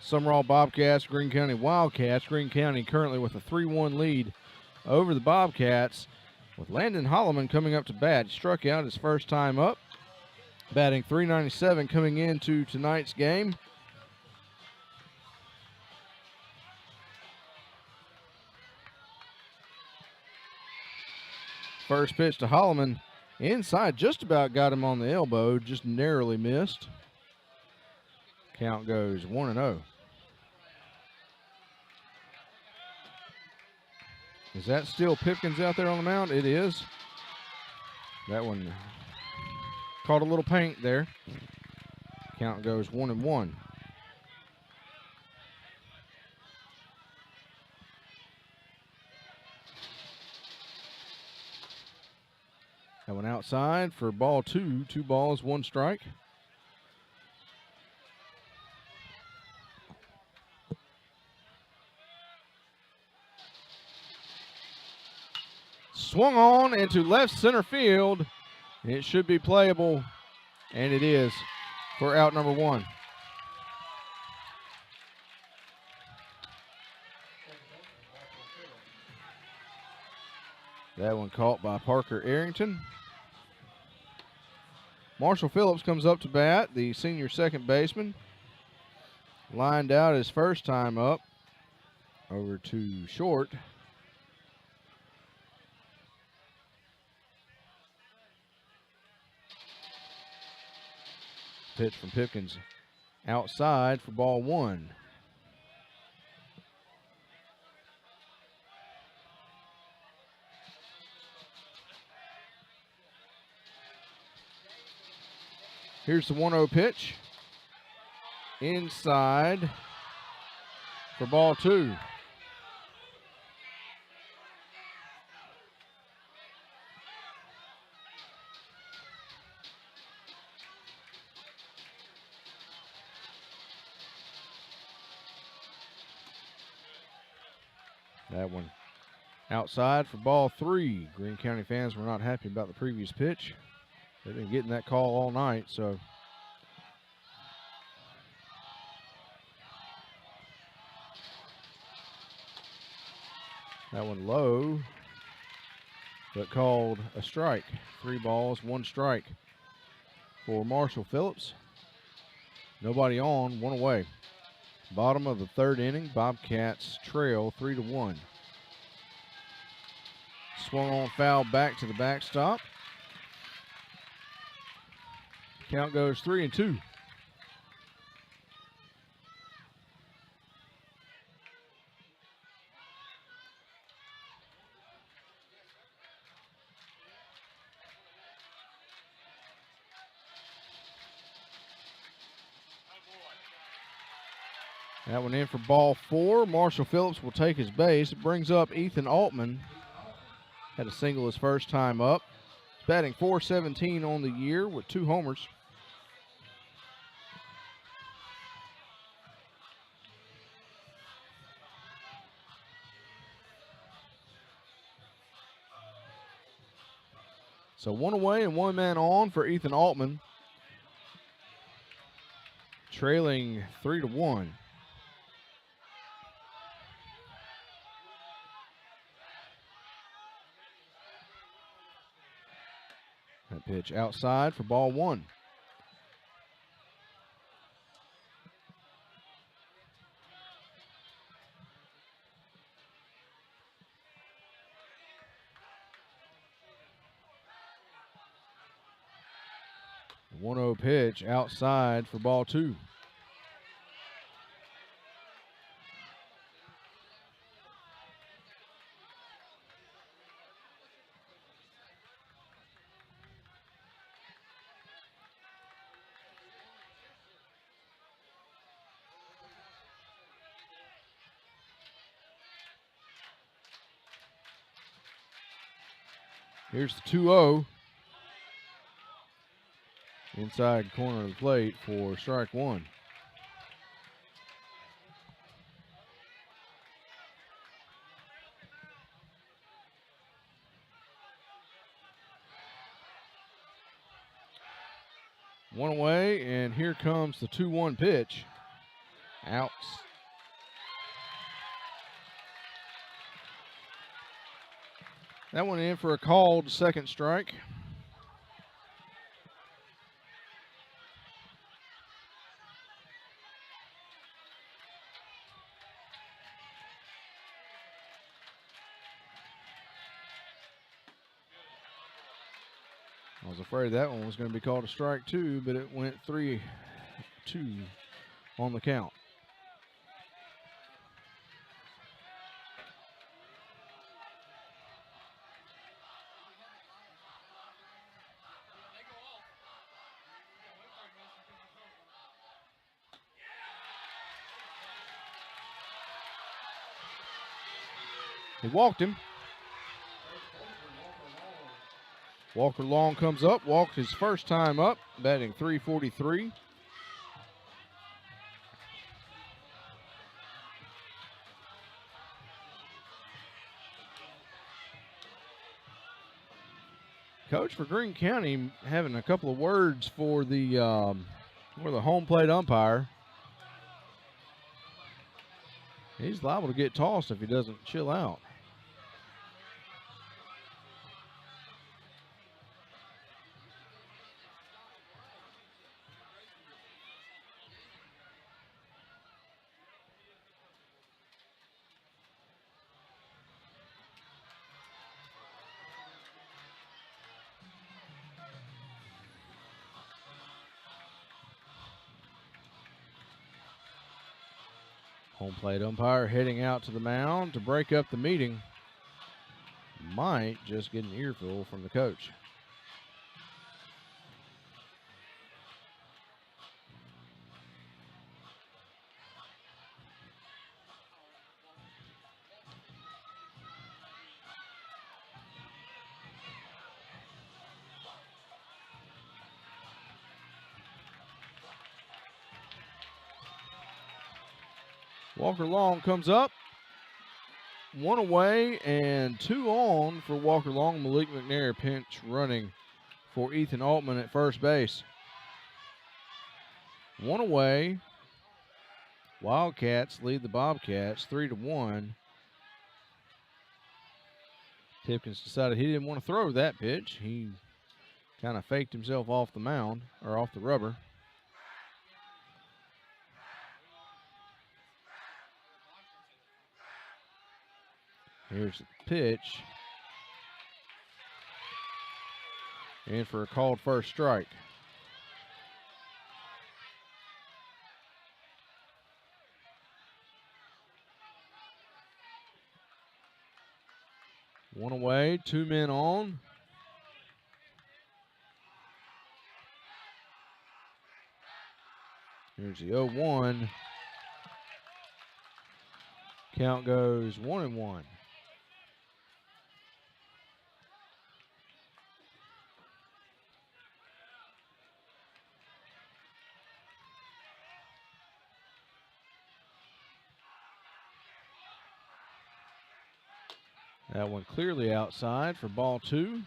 Sumrall Bobcats, Greene County Wildcats. Greene County currently with a 3-1 lead over the Bobcats, with Landon Holloman coming up to bat. He struck out his first time up, batting .397 coming into tonight's game. First pitch to Holloman, inside, just about got him on the elbow, just narrowly missed. Count goes 1-0. Is that still Pipkins out there on the mound? It is. That one caught a little paint there. Count goes 1-1. That one outside for ball two. 2 balls, 1 strike. Swung on into left center field. It should be playable, and it is for out number 1. That one caught by Parker Arrington. Marshall Phillips comes up to bat, the senior second baseman. Lined out his first time up. Over to short. Pitch from Pipkins outside for ball 1. Here's the 1-0 pitch. Inside for ball 2. That one outside for ball 3. Greene County fans were not happy about the previous pitch. They've been getting that call all night, so. That one low, but called a strike. 3 balls, 1 strike for Marshall Phillips. Nobody on, 1 away. Bottom of the 3rd inning, Bobcats trail 3-1. Swung on foul back to the backstop. Count goes 3-2. That one in for ball 4. Marshall Phillips will take his base. It brings up Ethan Altman. Had a single his first time up. He's batting .417 on the year with 2 homers. So 1 away and 1 man on for Ethan Altman. Trailing 3-1. That pitch outside for ball 1. The 1-0 pitch outside for ball 2. Here's the 2-0. Inside corner of the plate for strike 1. One away, and here comes the 2-1 pitch. Outs. That one in for a called second strike. I was afraid that one was going to be called a strike 2, but it went 3-2 on the count. He walked him. Walker Long comes up, walked his first time up, batting .343. Coach for Greene County having a couple of words for the home plate umpire. He's liable to get tossed if he doesn't chill out. Home plate umpire heading out to the mound to break up the meeting. Might just get an earful from the coach. Walker Long comes up. 1 away and 2 on for Walker Long. Malik McNair pinch running for Ethan Altman at first base. 1 away. Wildcats lead the Bobcats 3-1. Pipkins decided he didn't want to throw that pitch. He kind of faked himself off the mound, or off the rubber. Here's the pitch. In for a called first strike. One away, 2 men on. Here's the 0-1. Count goes 1-1. That one clearly outside for ball 2.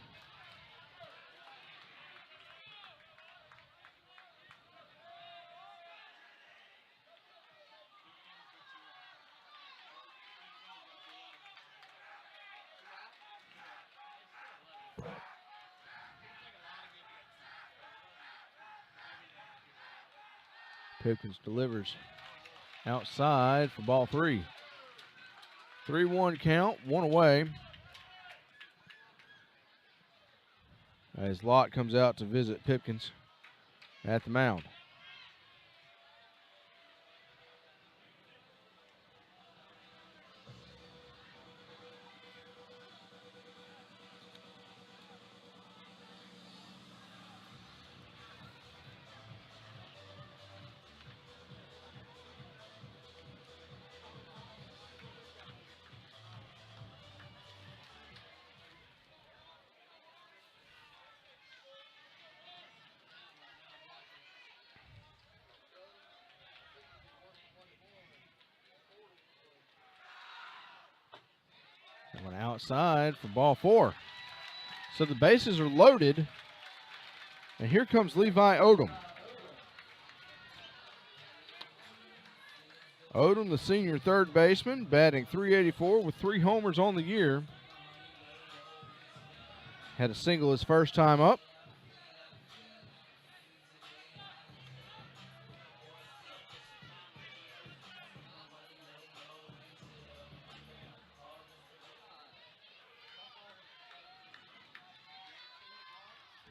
Pipkins delivers outside for ball 3. 3-1 count, 1 away. As Lott comes out to visit Pipkins at the mound. One outside for ball 4. So the bases are loaded. And here comes Levi Odom. Odom, the senior third baseman, batting .384 with 3 homers on the year. Had a single his first time up.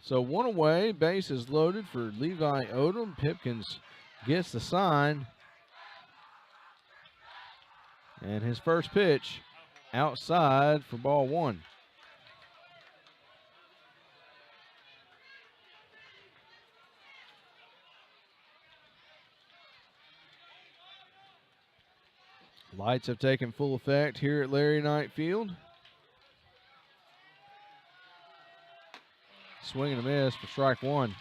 So 1 away, base is loaded for Levi Odom. Pipkins gets the sign. And his first pitch outside for ball 1. Lights have taken full effect here at Larry Knight Field. Swing and a miss for strike one.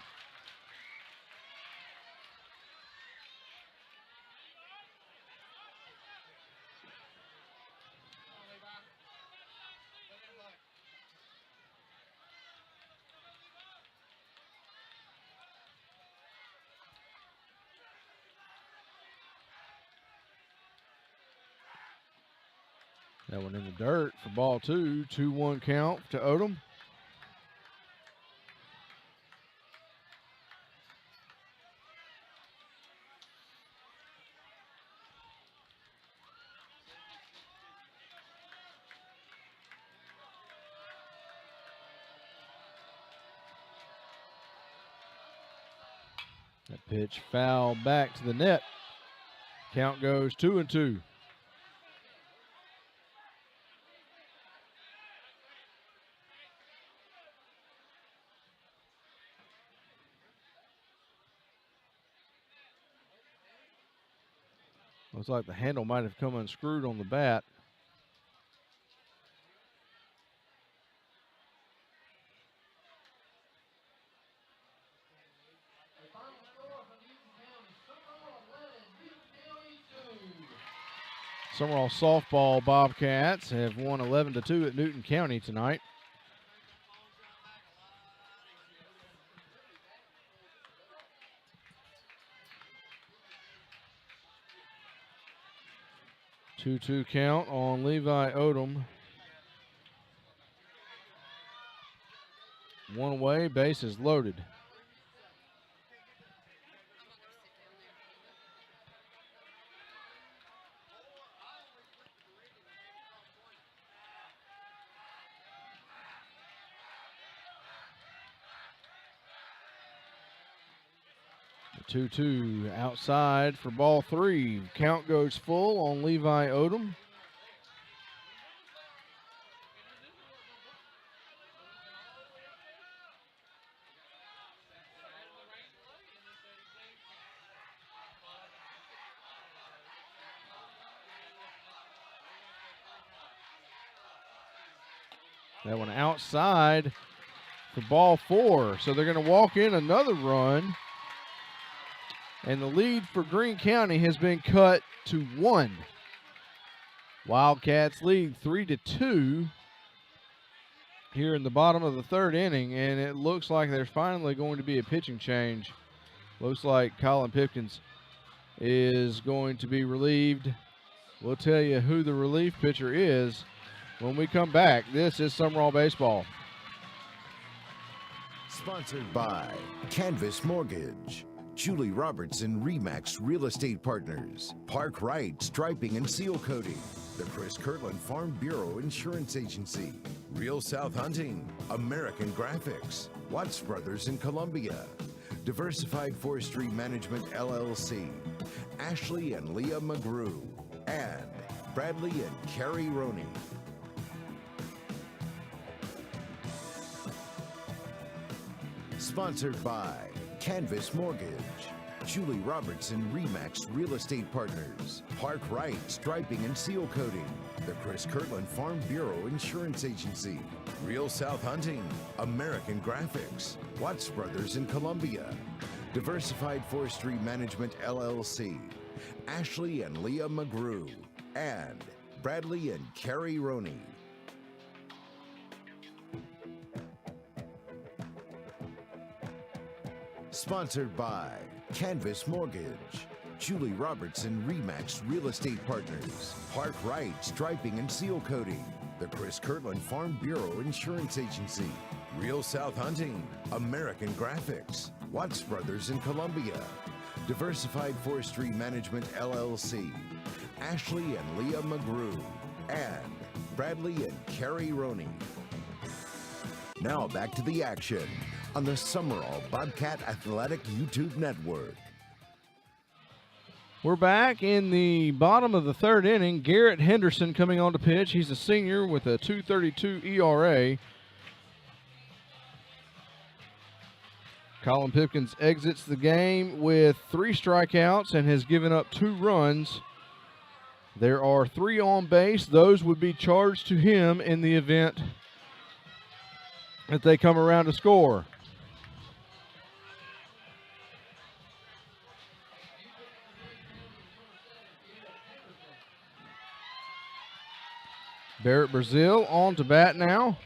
That one in the dirt for ball two. 2-1 count to Odom. That pitch foul back to the net. Count goes 2-2. Looks like the handle might have come unscrewed on the bat. Sumrall softball Bobcats have won 11-2 at Newton County tonight. Two count on Levi Odom. One away, base is loaded. The 2-2 outside for ball three. Count goes full on Levi Odom. That one outside for ball four. So they're going to walk in another run. And the lead for Greene County has been cut to 1. Wildcats lead 3-2 here in the bottom of the third inning. And it looks like there's finally going to be a pitching change. Looks like Colin Pipkins is going to be relieved. We'll tell you who the relief pitcher is when we come back. This is Sumrall Baseball. Sponsored by Canvas Mortgage, Julie Robertson Remax Real Estate Partners, Park Wright Striping and Seal Coating, the Chris Kirtland Farm Bureau Insurance Agency, Real South Hunting, American Graphics, Watts Brothers in Columbia, Diversified Forestry Management LLC, Ashley and Leah McGrew, and Bradley and Carrie Roney. Sponsored by Canvas Mortgage, Julie Robertson Remax Real Estate Partners, Park Wright Striping and Seal Coating, the Chris Kirtland Farm Bureau Insurance Agency, Real South Hunting, American Graphics, Watts Brothers in Columbia, Diversified Forestry Management LLC, Ashley and Leah McGrew, and Bradley and Carrie Roney. Sponsored by Canvas Mortgage, Julie Robertson Remax Real Estate Partners, Park Wright Striping and Seal Coating, the Chris Kirtland Farm Bureau Insurance Agency, Real South Hunting, American Graphics, Watts Brothers in Columbia, Diversified Forestry Management LLC, Ashley and Leah McGrew, and Bradley and Carrie Roney. Now back to the action on the Sumrall Bobcat Athletic YouTube Network. We're back in the bottom of the third inning. Garrett Henderson coming on to pitch. He's a senior with a 2.32 ERA. Colin Pipkins exits the game with 3 strikeouts and has given up 2 runs. There are 3 on base. Those would be charged to him in the event that they come around to score. Barrett Brazil on to bat now.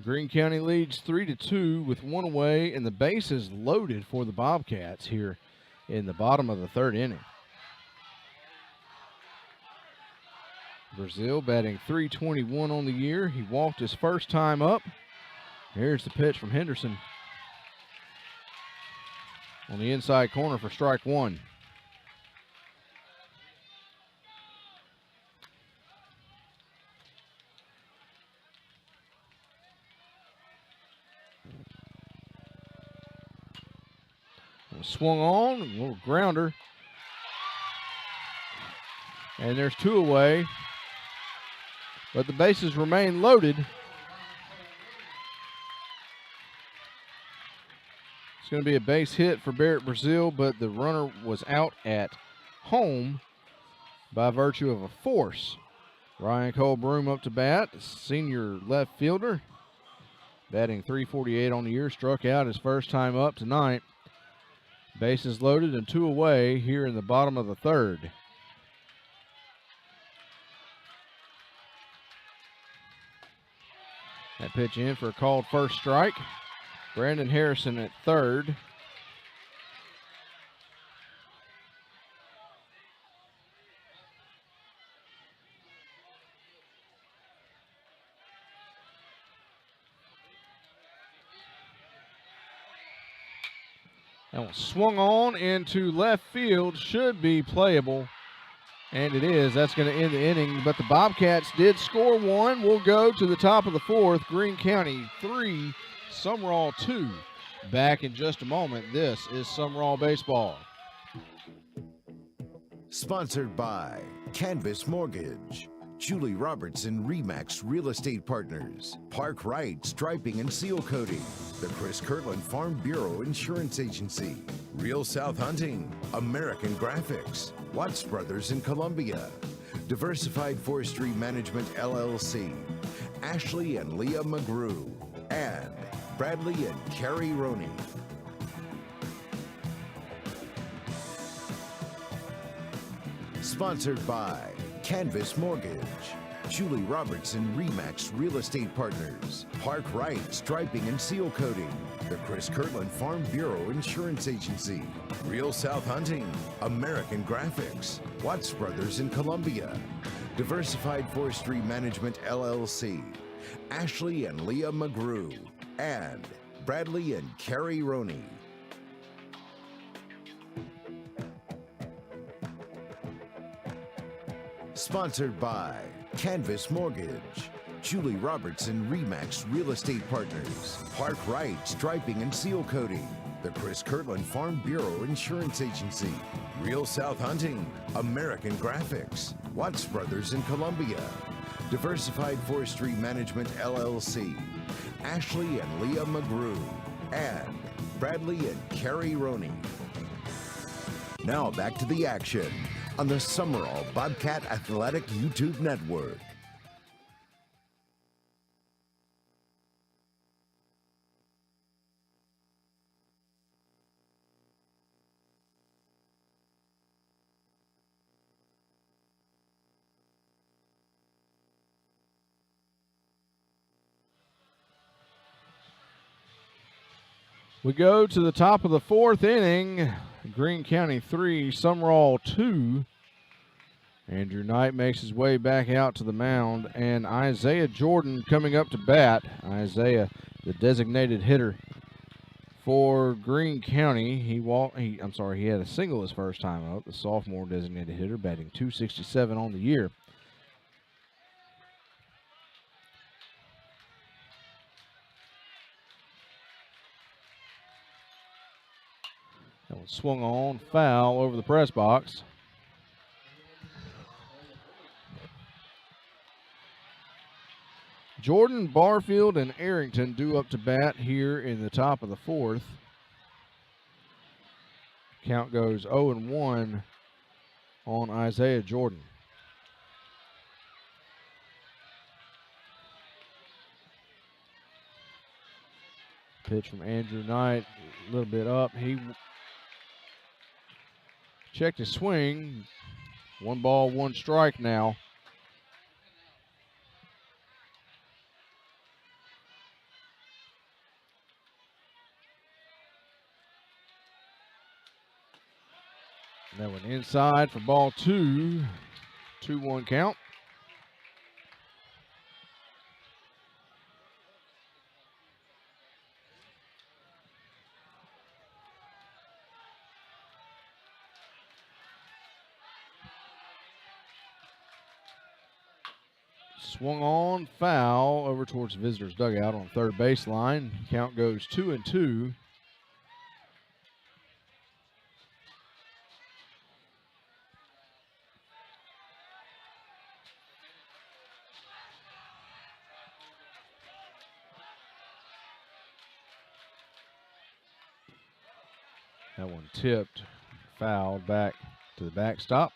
Greene County leads 3-2 with one away, and the base is loaded for the Bobcats here in the bottom of the third inning. Brazil batting .321 on the year. He walked his first time up. Here's the pitch from Henderson on the inside corner for strike one. Swung on, a little grounder. And there's two away. But the bases remain loaded. It's going to be a base hit for Barrett Brazil, but the runner was out at home by virtue of a force. Ryan Cole-Broom up to bat, senior left fielder. Batting .348 on the year, struck out his first time up tonight. Bases loaded and two away here in the bottom of the third. That pitch in for a called first strike. Brandon Harrison at third. That one swung on into left field, should be playable, and it is. That's going to end the inning, but the Bobcats did score one. We'll go to the top of the fourth. Greene County 3, Sumrall 2. Back in just a moment. This is Sumrall Baseball. Sponsored by Canvas Mortgage, Julie Robertson Remax Real Estate Partners, Park Wright Striping and Seal Coating, the Chris Kirtland Farm Bureau Insurance Agency, Real South Hunting, American Graphics, Watts Brothers in Columbia, Diversified Forestry Management LLC, Ashley and Leah McGrew, and Bradley and Carrie Roney. Sponsored by Canvas Mortgage, Julie Robertson Remax Real Estate Partners, Park Wright Striping and Seal Coating, the Chris Kirtland Farm Bureau Insurance Agency, Real South Hunting, American Graphics, Watts Brothers in Columbia, Diversified Forestry Management LLC, Ashley and Leah McGrew, and Bradley and Carrie Roney. Sponsored by Canvas Mortgage, Julie Robertson Remax Real Estate Partners, Park Wright Striping and Seal Coating, the Chris Kirtland Farm Bureau Insurance Agency, Real South Hunting, American Graphics, Watts Brothers in Columbia, Diversified Forestry Management LLC, Ashley and Leah McGrew, and Bradley and Carrie Roney. Now back to the action on the Sumrall Bobcat Athletic YouTube Network. We go to the top of the fourth inning. Greene County 3, Sumrall 2. Andrew Knight makes his way back out to the mound, and Isaiah Jordan coming up to bat. Isaiah, the designated hitter for Greene County. He had a single his first time up. The sophomore designated hitter, batting .267 on the year. That one swung on, foul over the press box. Jordan, Barfield, and Arrington due up to bat here in the top of the fourth. Count goes 0-1 on Isaiah Jordan. Pitch from Andrew Knight, a little bit up. He checked his swing. 1 ball, 1 strike now. That went inside for ball 2. 2-1 count. Swung on, foul over towards the visitors' dugout on third baseline. Count goes 2-2. That one tipped, fouled back to the backstop.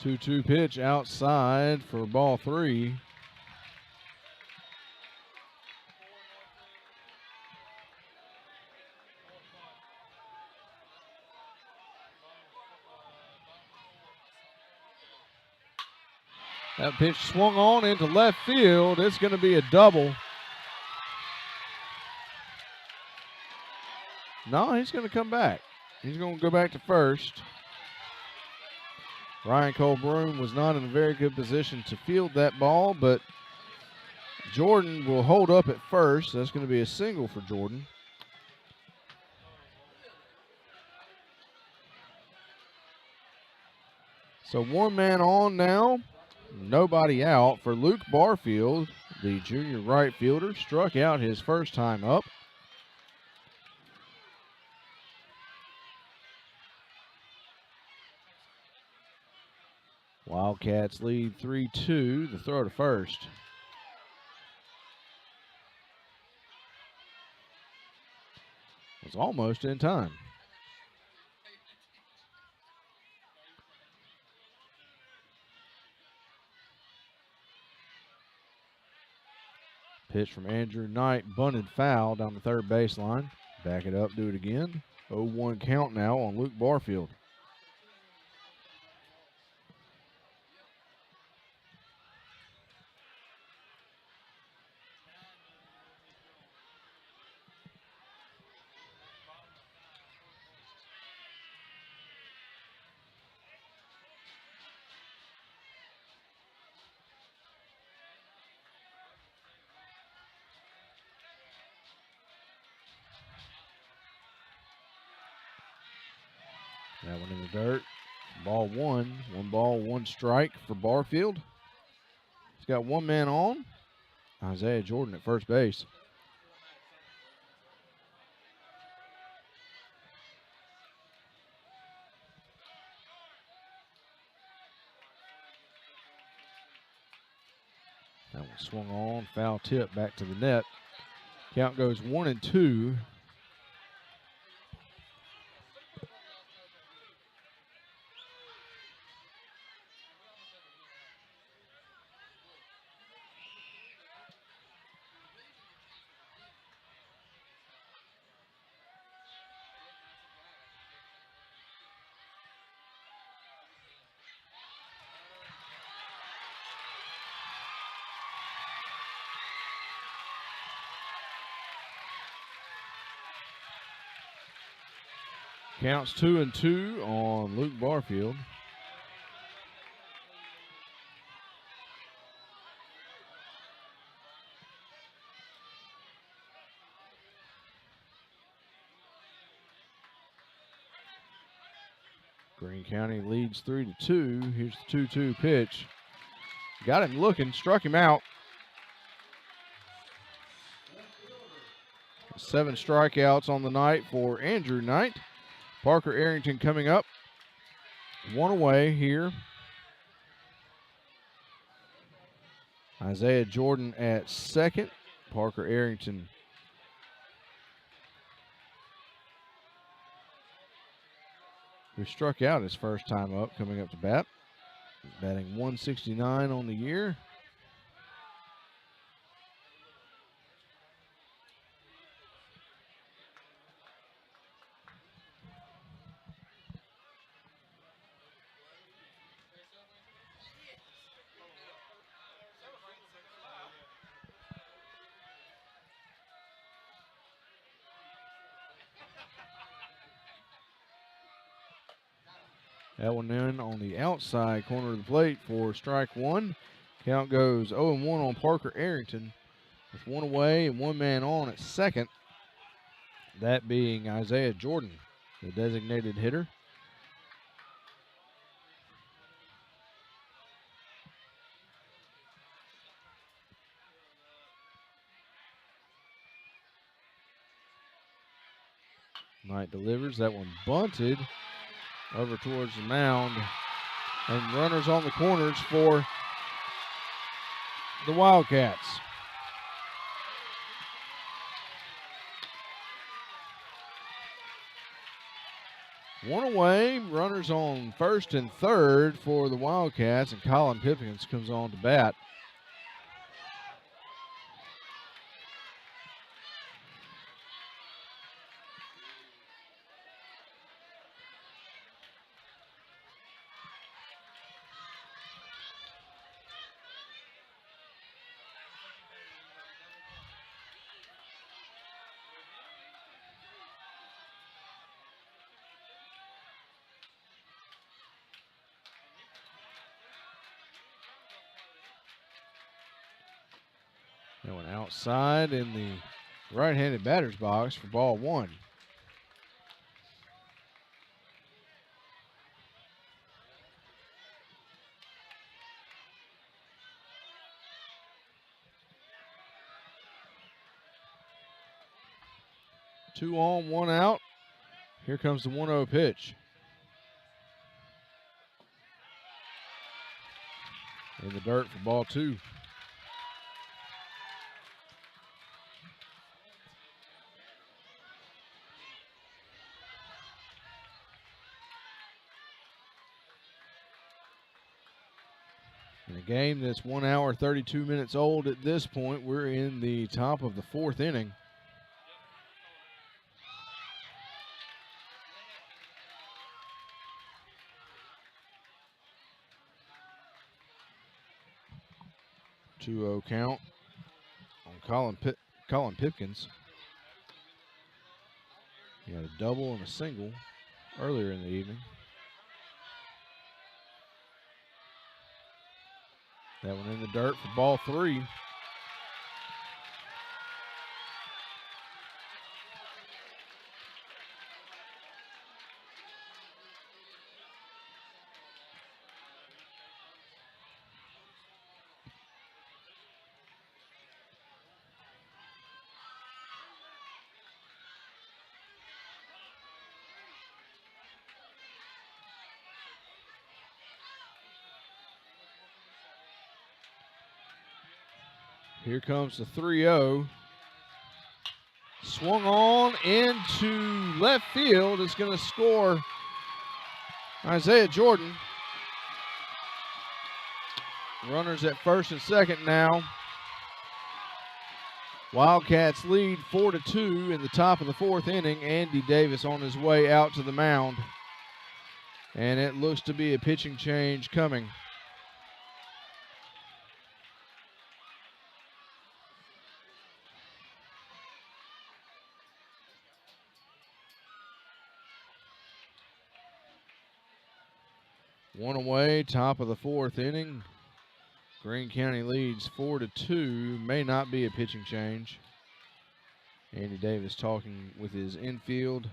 Two-two pitch outside for ball 3. That pitch swung on into left field. It's going to be a double. No, he's going to come back. He's going to go back to first. Ryan Colbroom was not in a very good position to field that ball, but Jordan will hold up at first. That's going to be a single for Jordan. So 1 man on now. Nobody out for Luke Barfield, the junior right fielder. Struck out his first time up. Wildcats lead 3-2. The throw to first. Was almost in time. Pitch from Andrew Knight, bunted foul down the third baseline. Back it up, do it again. 0-1 count now on Luke Barfield. That one in the dirt. Ball 1. 1 ball, 1 strike for Barfield. He's got 1 man on. Isaiah Jordan at first base. That one swung on, foul tip back to the net. Count goes 1-2. Counts 2-2 on Luke Barfield. Greene County leads 3-2. Here's the 2-2 pitch. Got him looking, struck him out. 7 strikeouts on the night for Andrew Knight. Parker Arrington coming up. 1 away here. Isaiah Jordan at second. Parker Arrington who struck out his first time up, coming up to bat. He's batting 169 on the year. That one in on the outside corner of the plate for strike one. Count goes 0-1 on Parker Arrington with one away and one man on at second. That being Isaiah Jordan, the designated hitter. Knight delivers. That one bunted over towards the mound. And runners on the corners for the Wildcats. One away, runners on first and third for the Wildcats, and Colin Pippins comes on to bat. That one outside in the right-handed batter's box for ball one. Two on, one out. Here comes the 1-0 pitch. In the dirt for ball two. In a game that's 1 hour, 32 minutes old at this point, we're in the top of the fourth inning. Two-0 count on Colin Pipkins. He had a double and a single earlier in the evening. That one in the dirt for ball three. Here comes the 3-0. Swung on into left field. It's going to score Isaiah Jordan. Runners at first and second now. Wildcats lead 4-2 in the top of the fourth inning. Andy Davis on his way out to the mound. And it looks to be a pitching change coming. One away, top of the fourth inning. Greene County leads 4-2. May not be a pitching change. Andy Davis talking with his infield.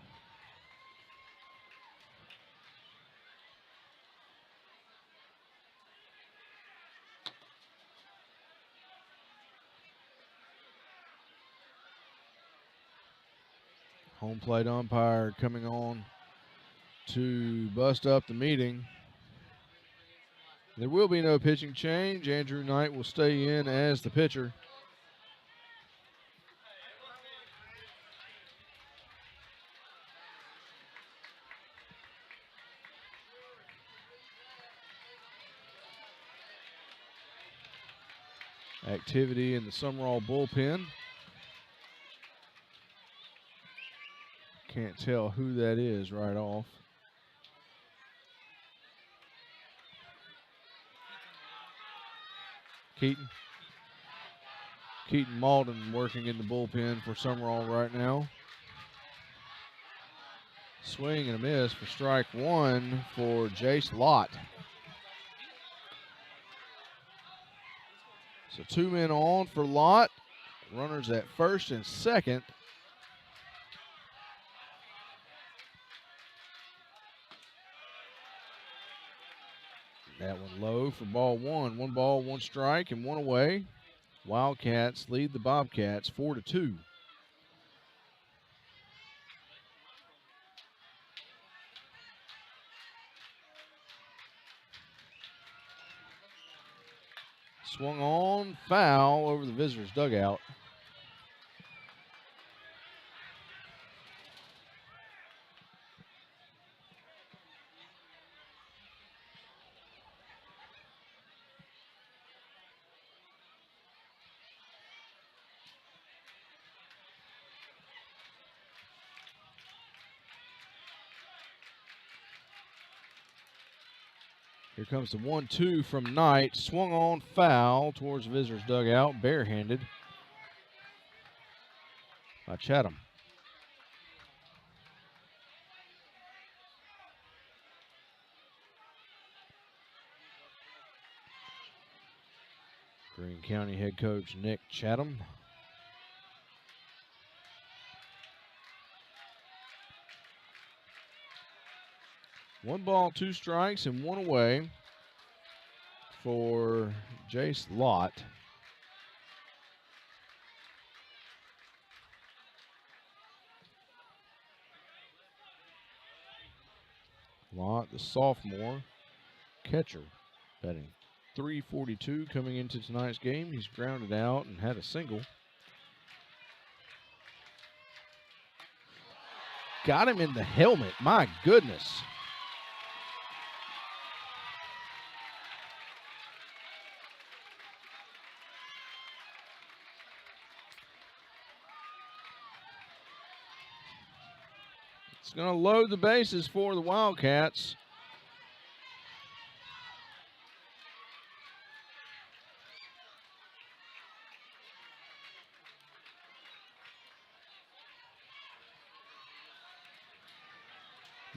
Home plate umpire coming on to bust up the meeting. There will be no pitching change. Andrew Knight will stay in as the pitcher. activity in the Sumrall bullpen. Can't tell who that is right off. Keaton Malden working in the bullpen for Sumrall right now. Swing and a miss for strike one for Jace Lott. So 2 men on for Lott. Runners at first and second. That one low for ball one. 1 ball, 1 strike, and 1 away. Wildcats lead the Bobcats 4-2. Swung on, foul over the visitors' dugout. Here comes the 1-2 from Knight. Swung on, foul towards the visitors' dugout, barehanded by Chatham. Greene County head coach Nick Chatham. One ball, 2 strikes, and 1 away for Jace Lott. Lott, the sophomore catcher, batting .342 coming into tonight's game. He's grounded out and had a single. Got him in the helmet. My goodness. It's going to load the bases for the Wildcats.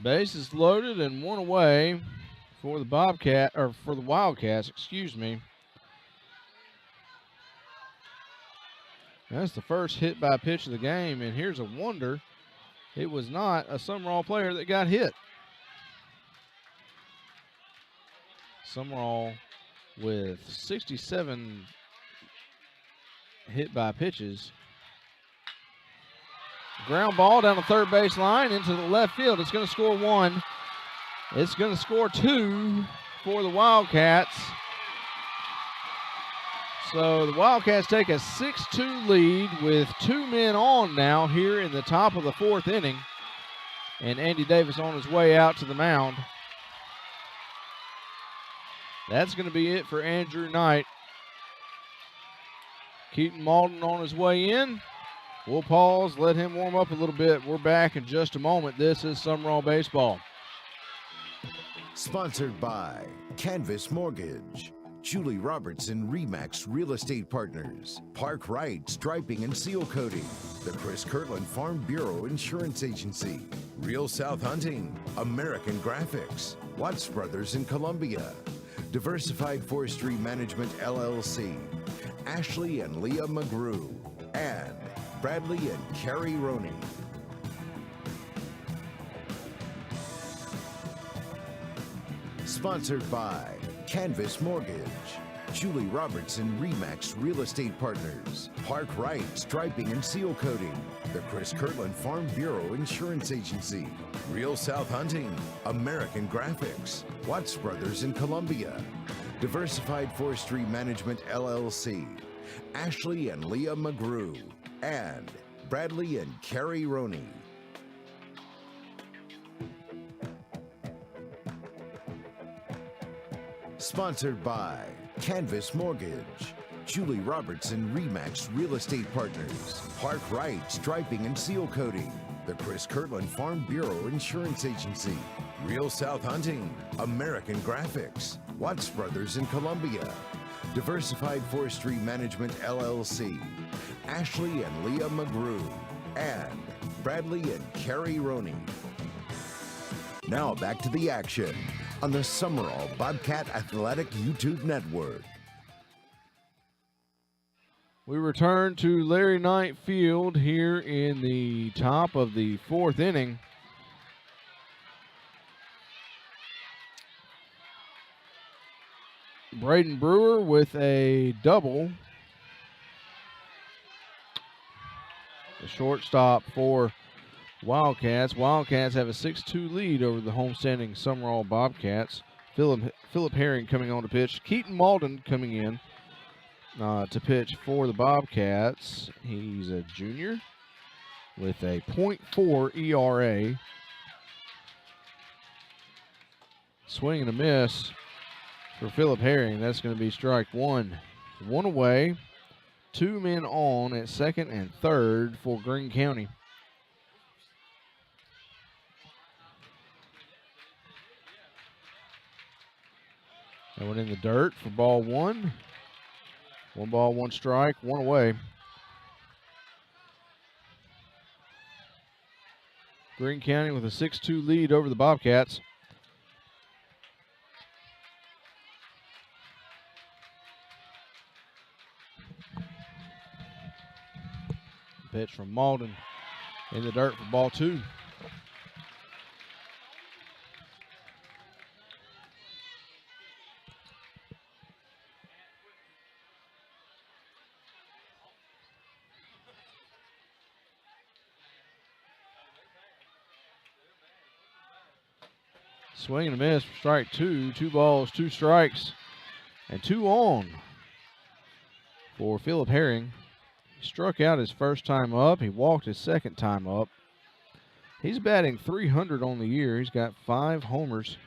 Bases loaded and 1 away for the Wildcats, excuse me. That's the first hit by pitch of the game, and here's a wonder. It was not a Sumrall player that got hit. Sumrall with 67 hit by pitches. Ground ball down the third base line into the left field. It's going to score 1. It's going to score 2 for the Wildcats. So the Wildcats take a 6-2 lead with 2 men on now here in the top of the 4th inning. And Andy Davis on his way out to the mound. That's going to be it for Andrew Knight. Keaton Malden on his way in. We'll pause, let him warm up a little bit. We're back in just a moment. This is Sumrall Baseball. Sponsored by Canvas Mortgage, Julie Robertson Remax Real Estate Partners, Park Right Striping and Seal Coating, the Chris Kirtland Farm Bureau Insurance Agency, Real South Hunting, American Graphics, Watts Brothers in Columbia, Diversified Forestry Management LLC, Ashley and Leah McGrew, and Bradley and Carrie Roney. Sponsored by Canvas Mortgage, Julie Robertson Remax Real Estate Partners, Park Right Striping and Seal Coating, the Chris Kirtland Farm Bureau Insurance Agency, Real South Hunting, American Graphics, Watts Brothers in Columbia, Diversified Forestry Management LLC, Ashley and Leah McGrew, and Bradley and Carrie Roney. Sponsored by Canvas Mortgage, Julie Roberts and RE/MAX Real Estate Partners, Park Wright Striping and Seal Coating, the Chris Kirtland Farm Bureau Insurance Agency, Real South Hunting, American Graphics, Watts Brothers in Columbia, Diversified Forestry Management LLC, Ashley and Leah McGrew, and Bradley and Carrie Roney. Now back to the action on the Sumrall Bobcat Athletic YouTube Network. We return to Larry Knight Field here in the top of the fourth inning. Braden Brewer with a double. The shortstop for Wildcats. Wildcats have a 6-2 lead over the homestanding Sumrall Bobcats. Philip Herring coming on to pitch. Keaton Malden coming in to pitch for the Bobcats. He's a junior with a .4 ERA. Swing and a miss for Philip Herring. That's going to be strike one. One away. Two men on at second and third for Greene County. That went in the dirt for ball one. One ball, one strike, one away. Greene County with a 6-2 lead over the Bobcats. Pitch from Malden in the dirt for ball two. Swing and a miss for strike two. 2 balls, 2 strikes, and 2 on for Philip Herring. He struck out his first time up. He walked his second time up. He's batting .300 on the year. He's got 5 homers.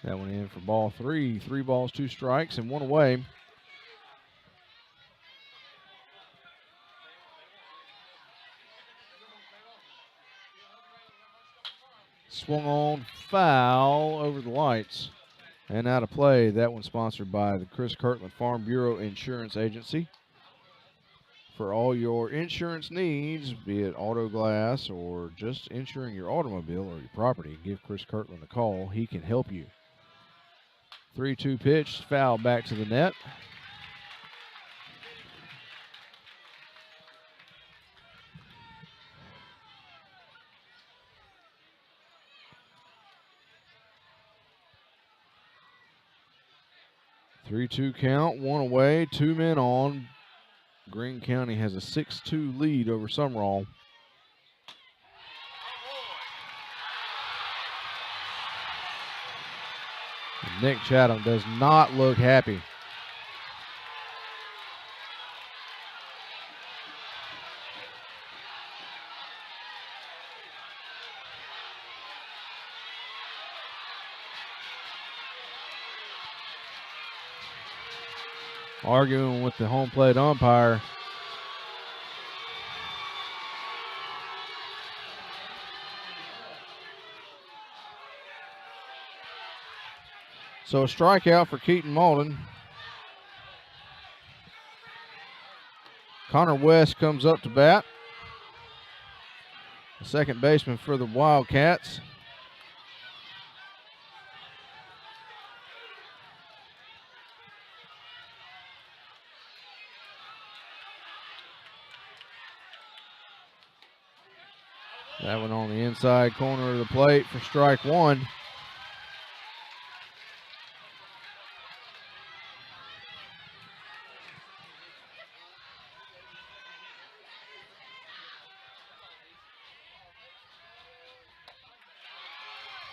That went in for ball 3. 3 balls, 2 strikes, and 1 away. Swung on, foul over the lights and out of play. That one sponsored by the Chris Kirtland Farm Bureau Insurance Agency. For all your insurance needs, be it auto glass or just insuring your automobile or your property, give Chris Kirtland a call. He can help you. 3-2 pitch, foul back to the net. Three-two count, 1 away, 2 men on. Greene County has a 6-2 lead over Sumrall. And Nick Chatham does not look happy. Arguing with the home plate umpire. So a strikeout for Keaton Malden. Connor West comes up to bat. The second baseman for the Wildcats. That one on the inside corner of the plate for strike one.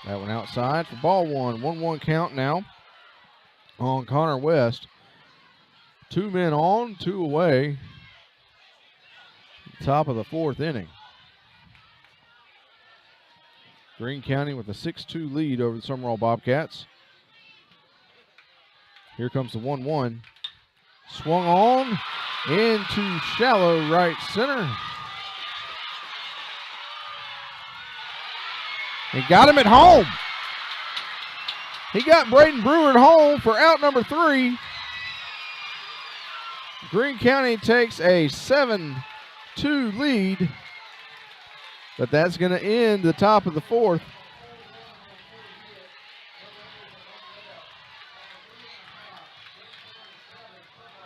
That one outside for ball one. 1-1 count now on Connor West. 2 men on, 2 away. Top of the fourth inning. Greene County with a 6-2 lead over the Sumrall Bobcats. Here comes the 1-1. Swung on into shallow right center. He got him at home. He got Braden Brewer at home for out number 3. Greene County takes a 7-2 lead, but that's going to end the top of the 4th.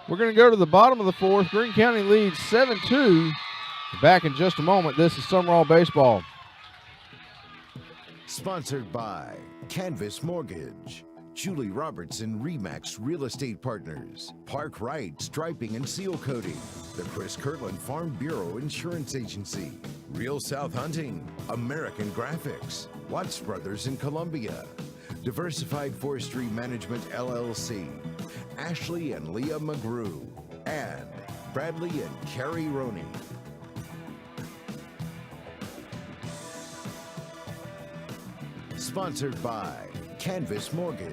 We're going to go to the bottom of the 4th. Greene County leads 7-2. Back in just a moment. This is Sumrall Baseball. Sponsored by Canvas Mortgage, Julie Robertson Remax Real Estate Partners, Park Right Striping and Seal Coating, the Chris Kirtland Farm Bureau Insurance Agency, Real South Hunting, American Graphics, Watts Brothers in Columbia, Diversified Forestry Management LLC, Ashley and Leah McGrew, and Bradley and Carrie Roney. Sponsored by Canvas Mortgage,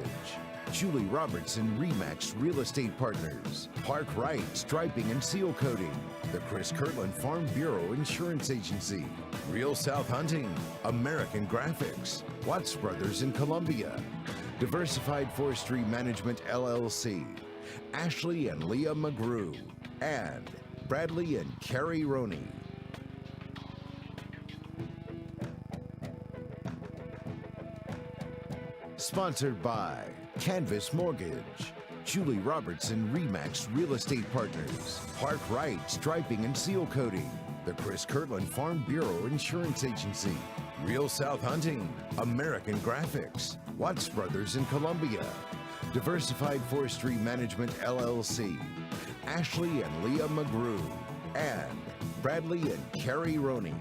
Julie Robertson Remax Real Estate Partners, Park Right Striping and Seal Coating, the Chris Kirtland Farm Bureau Insurance Agency, Real South Hunting, American Graphics, Watts Brothers in Columbia, Diversified Forestry Management LLC, Ashley and Leah McGrew, and Bradley and Carrie Roney. Sponsored by Canvas Mortgage, Julie Robertson Remax Real Estate Partners, Park Right Striping and Seal Coating, the Chris Kirtland Farm Bureau Insurance Agency, Real South Hunting, American Graphics, Watts Brothers in Columbia, Diversified Forestry Management LLC, Ashley and Leah McGrew, and Bradley and Carrie Roney.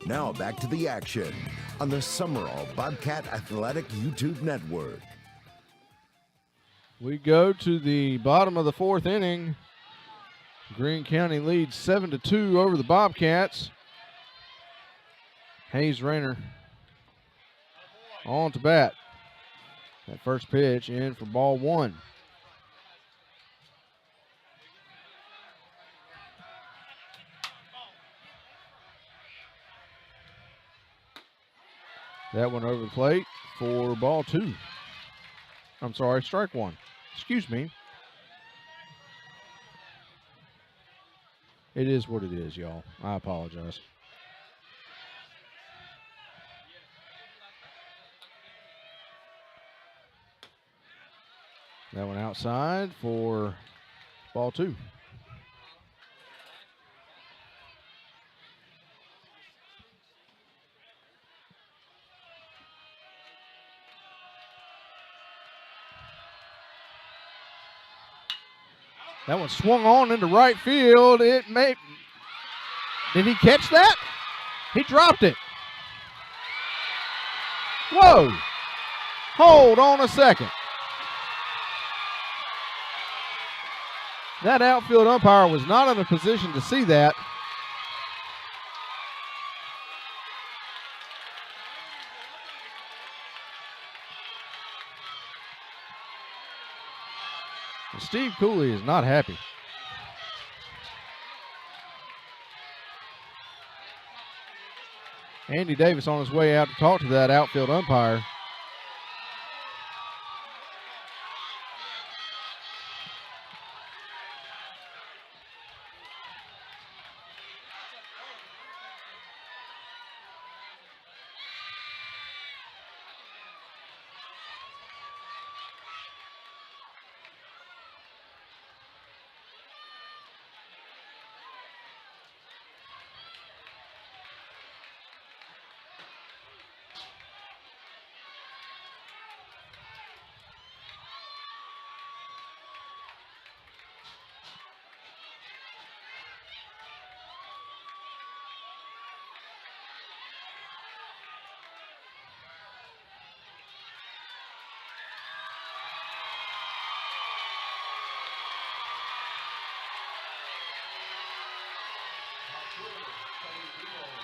Now back to the action on the Sumrall Bobcat Athletic YouTube Network. We go to the bottom of the 4th inning. Greene County leads 7-2 over the Bobcats. Hayes Rayner on to bat. That first pitch in for ball 1. That one over the plate for ball 2. I'm sorry, strike 1. Excuse me. It is what it is, y'all. I apologize. That one outside for ball 2. That one swung on into right field. Did he catch that? He dropped it. Whoa. Hold on a second. That outfield umpire was not in a position to see that. Steve Cooley is not happy. Andy Davis on his way out to talk to that outfield umpire.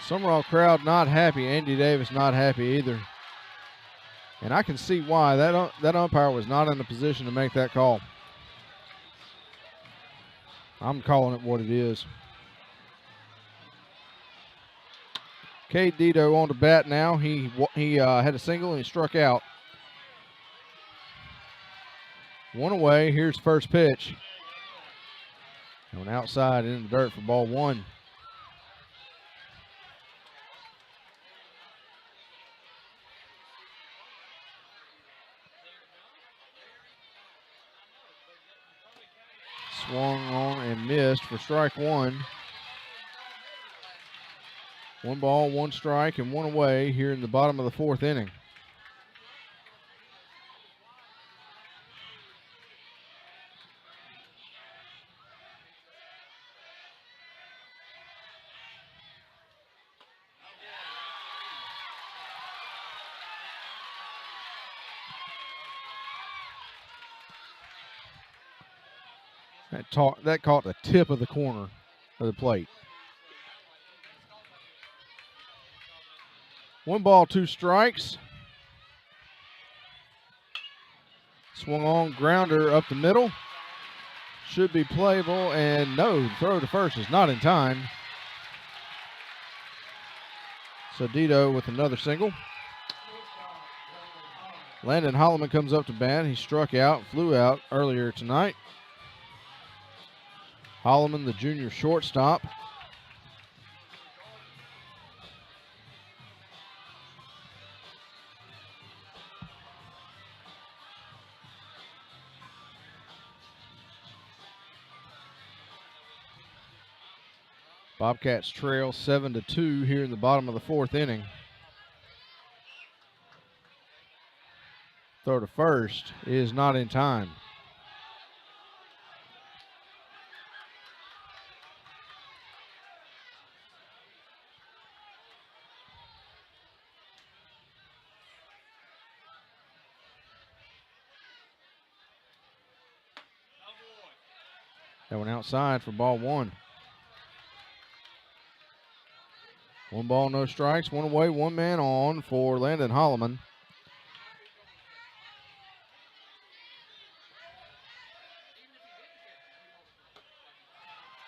Sumrall crowd not happy. Andy Davis not happy either. And I can see why. That umpire was not in a position to make that call. I'm calling it what it is. Cade Dito on to bat now. He had a single and he struck out. One away. Here's first pitch. Going outside in the dirt for ball one. Swung on and missed for strike one. 1 ball, 1 strike, and 1 away here in the bottom of the 4th inning. That caught the tip of the corner of the plate. 1 ball, 2 strikes. Swung on, grounder up the middle. Should be playable, and no, the throw to first is not in time. So Dito with another single. Landon Holloman comes up to bat. He struck out, flew out earlier tonight. Holloman, the junior shortstop. Bobcats trail 7-2 here in the bottom of the 4th inning. Throw to first is not in time. That went outside for ball one. 1 ball, no strikes, 1 away, 1 man on for Landon Holloman.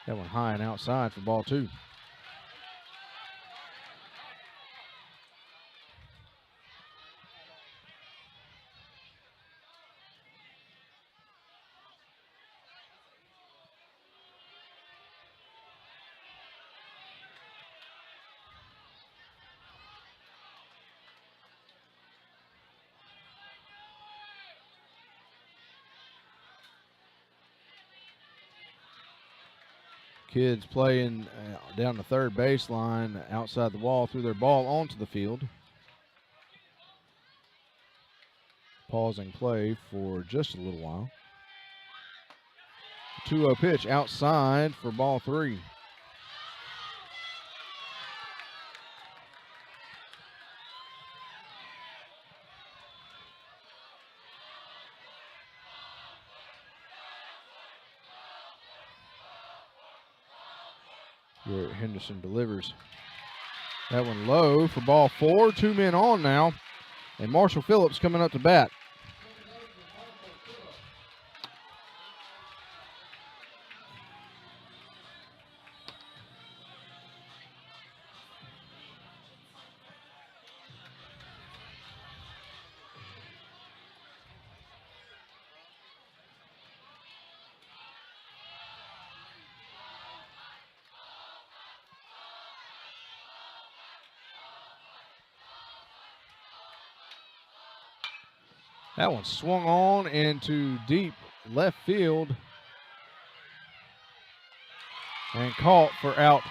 That one high and outside for ball 2. Kids playing down the third baseline outside the wall, threw their ball onto the field. Pausing play for just a little while. 2-0 pitch outside for ball 3. Garrett Henderson delivers. That one low for ball 4. 2 men on now. And Marshall Phillips coming up to bat. That one swung on into deep left field and caught for out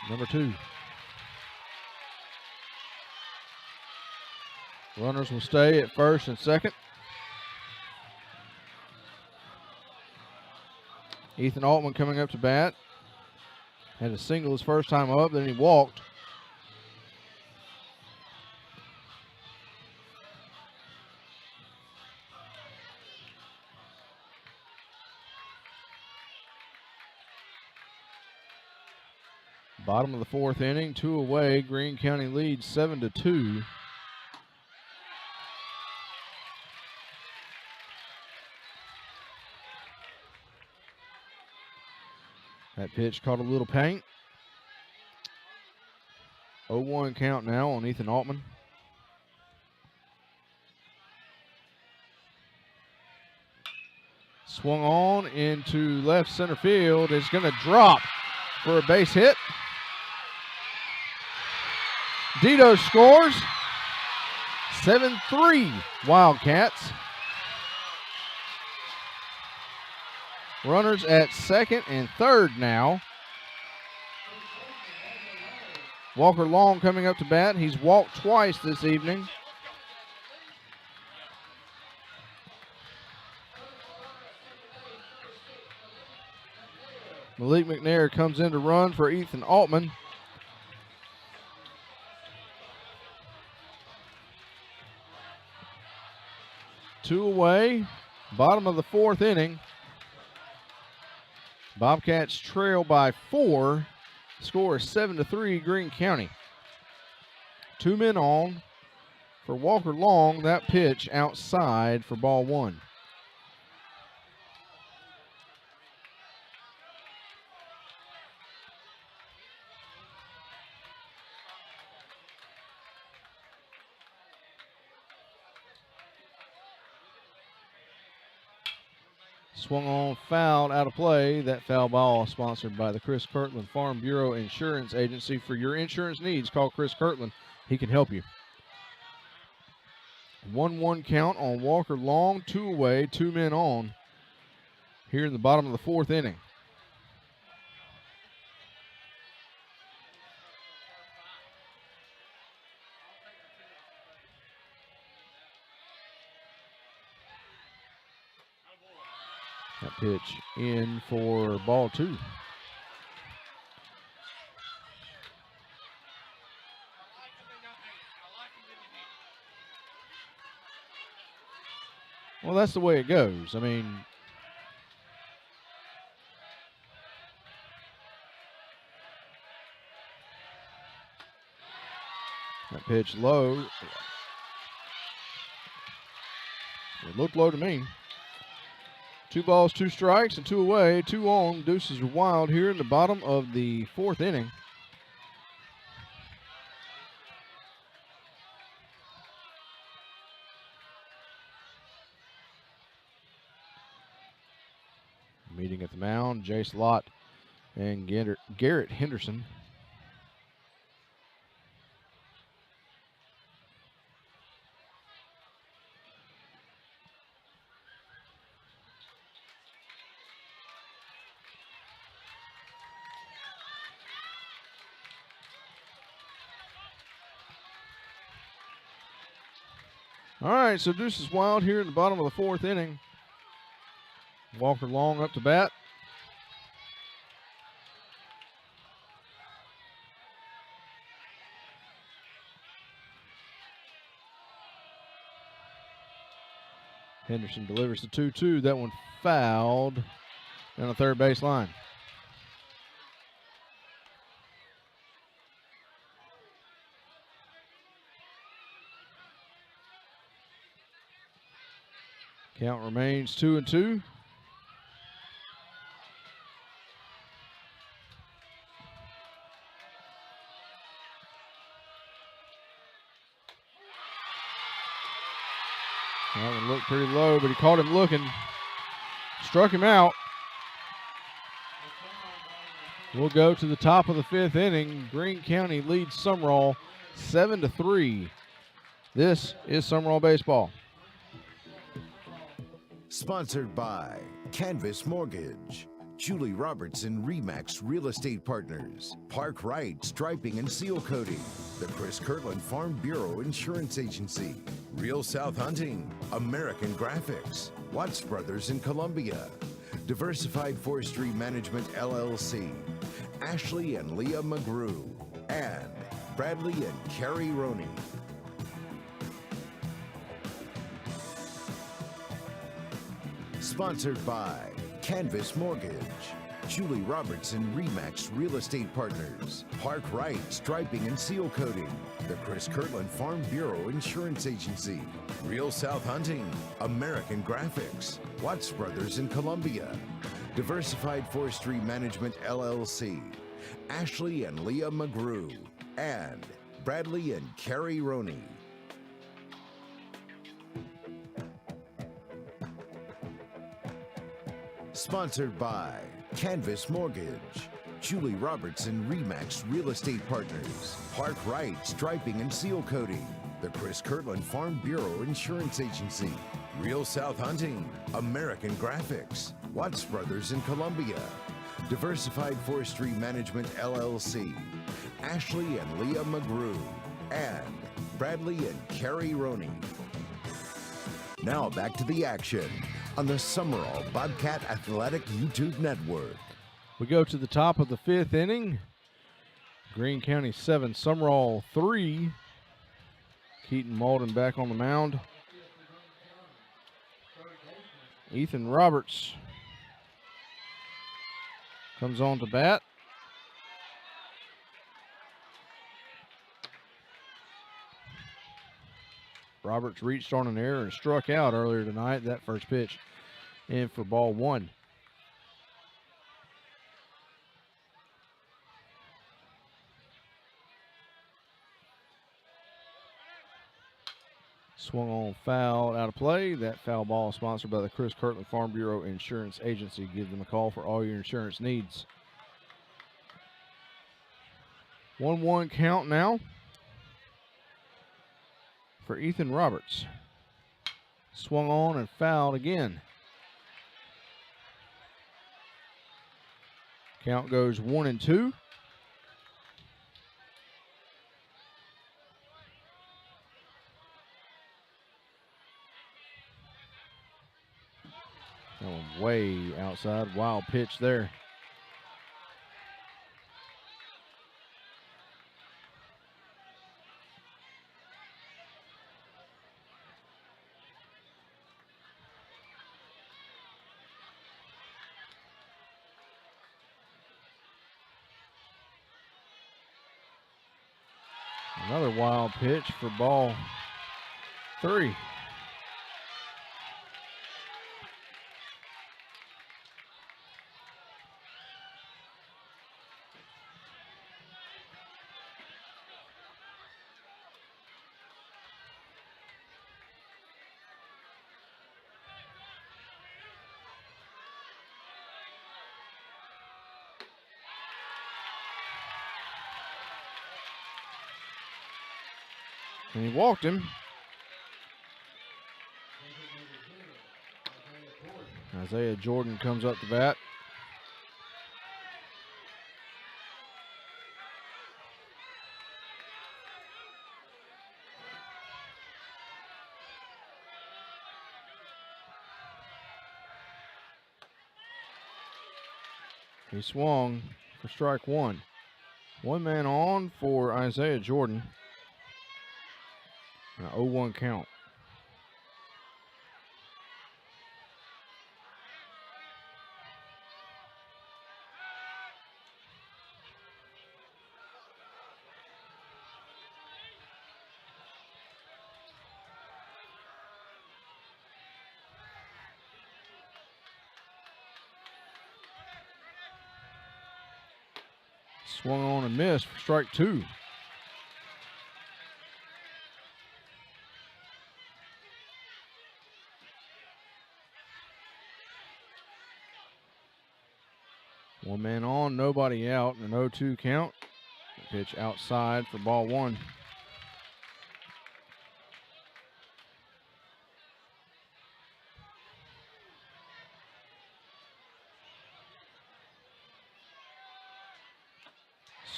number 2. Runners will stay at first and second. Ethan Altman coming up to bat. Had a single his first time up, then he walked. Bottom of the 4th inning, 2 away. Greene County leads 7-2. That pitch caught a little paint. 0-1 count now on Ethan Altman. Swung on into left center field. It's going to drop for a base hit. Dito scores. 7-3 Wildcats. Runners at second and third now. Walker Long coming up to bat. He's walked twice this evening. Malik McNair comes in to run for Ethan Altman. Two away, bottom of the fourth inning. Bobcats trail by 4. Score is 7-3 Greene County. 2 men on for Walker Long. That pitch outside for ball 1. Swung on, fouled, out of play. That foul ball sponsored by the Chris Kirtland Farm Bureau Insurance Agency. For your insurance needs, call Chris Kirtland. He can help you. 1-1 count on Walker Long. 2 away, 2 men on here in the bottom of the fourth inning. That pitch in for ball 2. Well, that's the way it goes. I mean, that pitch low. It looked low to me. 2 balls, 2 strikes, and 2 away, 2 on. Deuces are wild here in the bottom of the fourth inning. Meeting at the mound, Jace Lott and Garrett Henderson. All right, so deuces wild here in the bottom of the fourth inning. Walker Long up to bat. Henderson delivers the 2-2. That one fouled down the third base line. Count remains 2-2. That one looked pretty low, but he caught him looking. Struck him out. We'll go to the top of the fifth inning. Greene County leads Sumrall 7-3. This is Sumrall Baseball. Sponsored by Canvas Mortgage, Julie Robertson RE/MAX Real Estate Partners, Park Wright Striping and Seal Coating, the Chris Kirtland Farm Bureau Insurance Agency, Real South Hunting, American Graphics, Watts Brothers in Columbia, Diversified Forestry Management LLC, Ashley and Leah McGrew, and Bradley and Carrie Roney. Sponsored by Canvas Mortgage, Julie Robertson RE/MAX Real Estate Partners, Park Wright Striping and Seal Coating, the Chris Kirtland Farm Bureau Insurance Agency, Real South Hunting, American Graphics, Watts Brothers in Columbia, Diversified Forestry Management LLC, Ashley and Leah McGrew, and Bradley and Carrie Roney. Sponsored by Canvas Mortgage, Julie Roberts and Remax Real Estate Partners, Park Right Striping and Seal Coating, the Chris Kirtland Farm Bureau Insurance Agency, Real South Hunting, American Graphics, Watts Brothers in Columbia, Diversified Forestry Management LLC, Ashley and Leah McGrew, and Bradley and Carrie Roney. Now back to the action on the Sumrall Bobcat Athletic YouTube Network. We go to the top of the 5th inning. Greene County 7, Sumrall 3. Keaton Malden back on the mound. Ethan Roberts comes on to bat. Roberts reached on an error and struck out earlier tonight. That first pitch in for ball 1. Swung on, foul, out of play. That foul ball sponsored by the Chris Kirtland Farm Bureau Insurance Agency. Give them a call for all your insurance needs. 1-1 count now for Ethan Roberts. Swung on and fouled again. Count goes 1-2. That one way outside. Wild pitch there. Another wild pitch for ball 3. And he walked him. Isaiah Jordan comes up to bat. He swung for strike 1. 1 man on for Isaiah Jordan. An 0-1 count. Swung on and missed for strike 2. One man on, nobody out, an 0-2 count. Pitch outside for ball 1.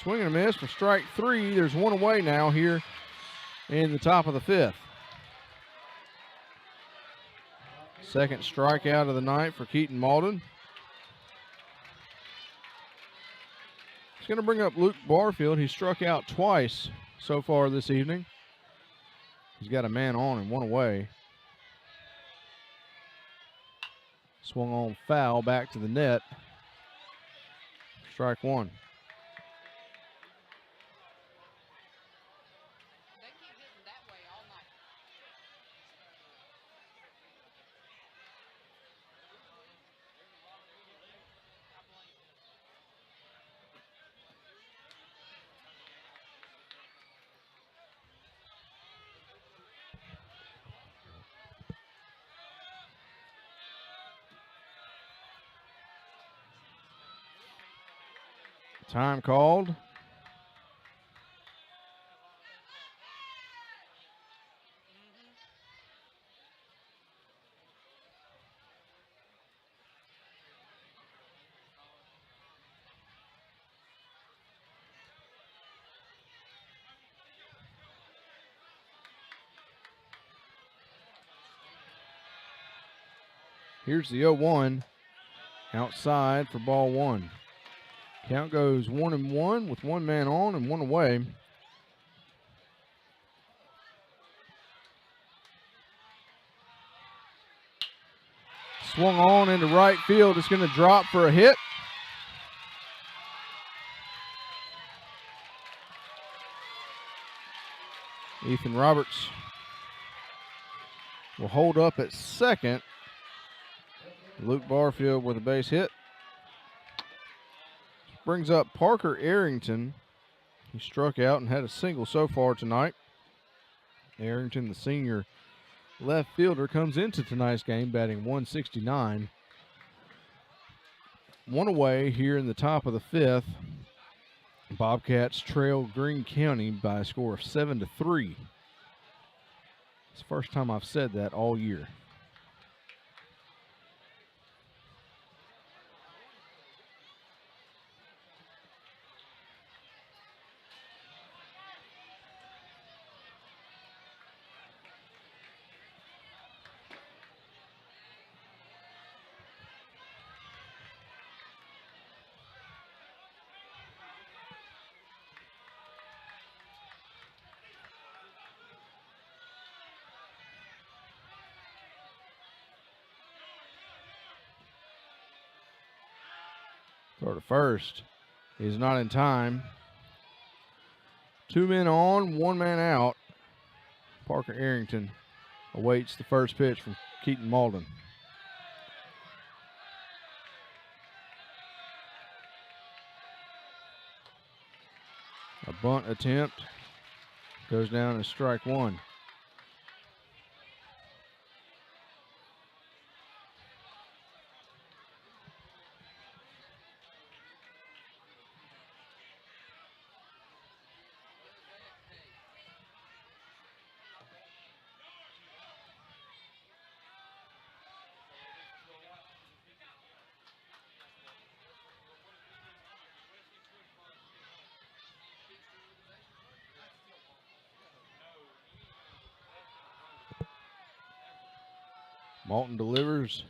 Swing and a miss for strike 3. There's one away now here in the top of the 5th. Second strikeout of the night for Keaton Malden. He's going to bring up Luke Barfield. He struck out twice so far this evening. He's got a man on and one away. Swung on, foul, back to the net. Strike 1. Time called. Here's the 0-1 outside for ball one. Count goes 1-1 with one man on and one away. Swung on into right field. It's going to drop for a hit. Ethan Roberts will hold up at second. Luke Barfield with a base hit. Brings up Parker Arrington. He struck out and had a single so far tonight. Arrington, the senior left fielder, comes into tonight's game batting .169. One away here in the top of the fifth. Bobcats trail Greene County by a score of 7-3. It's the first time I've said that all year. Throw to first is not in time. Two men on, one man out. Parker Arrington awaits the first pitch from Keaton Malden. A bunt attempt goes down as strike one. Malton delivers.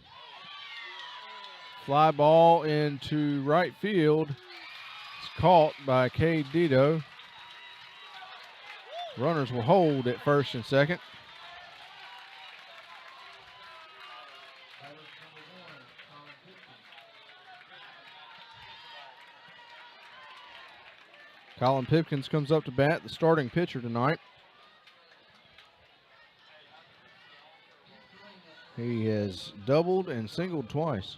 Fly ball into right field. It's caught by Cade Dito. Runners will hold at first and second. Colin Pipkins comes up to bat, the starting pitcher tonight. He has doubled and singled twice.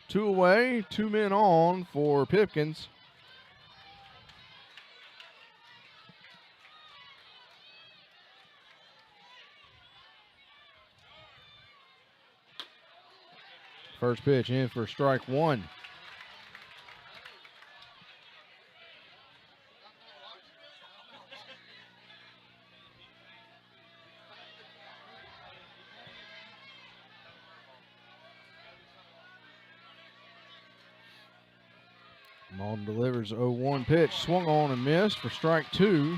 Two away, two men on for Pipkins. First pitch in for strike one. Malden delivers 0-1 pitch, swung on and missed for strike two.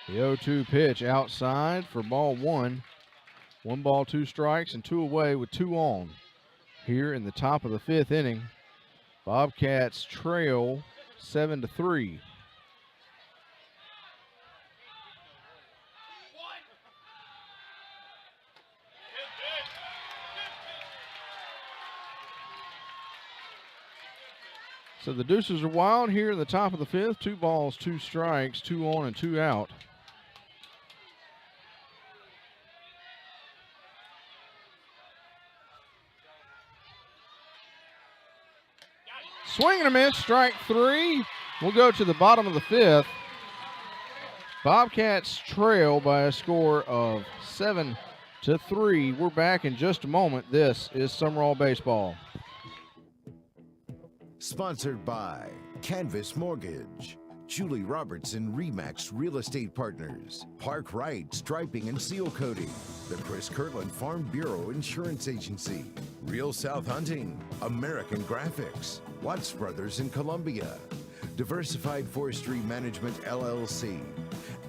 The 0-2 pitch outside for ball one. 1 ball, 2 strikes, and 2 away with 2 on. Here in the top of the fifth inning, Bobcats trail 7-3. So the Deuces are wild here in the top of the fifth. 2 balls, 2 strikes, 2 on and 2 out. Swing and a miss, strike 3. We'll go to the bottom of the 5th. Bobcats trail by a score of 7-3. We're back in just a moment. This is Sumrall Baseball. Sponsored by Canvas Mortgage, Julie Robertson Remax Real Estate Partners, Park Wright Striping and Seal Coating, the Chris Kirtland Farm Bureau Insurance Agency, Real South Hunting, American Graphics, Watts Brothers in Columbia, Diversified Forestry Management LLC,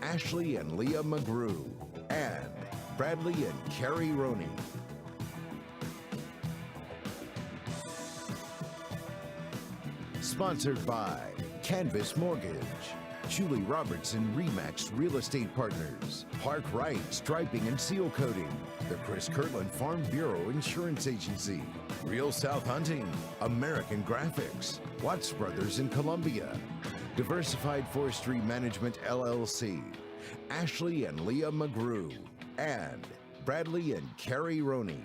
Ashley and Leah McGrew, and Bradley and Carrie Roney. Sponsored by Canvas Mortgage, Julie Robertson Remax Real Estate Partners, Park Wright Striping and Seal Coating, the Chris Kirtland Farm Bureau Insurance Agency, Real South Hunting, American Graphics, Watts Brothers in Columbia, Diversified Forestry Management LLC, Ashley and Leah McGrew, and Bradley and Carrie Roney.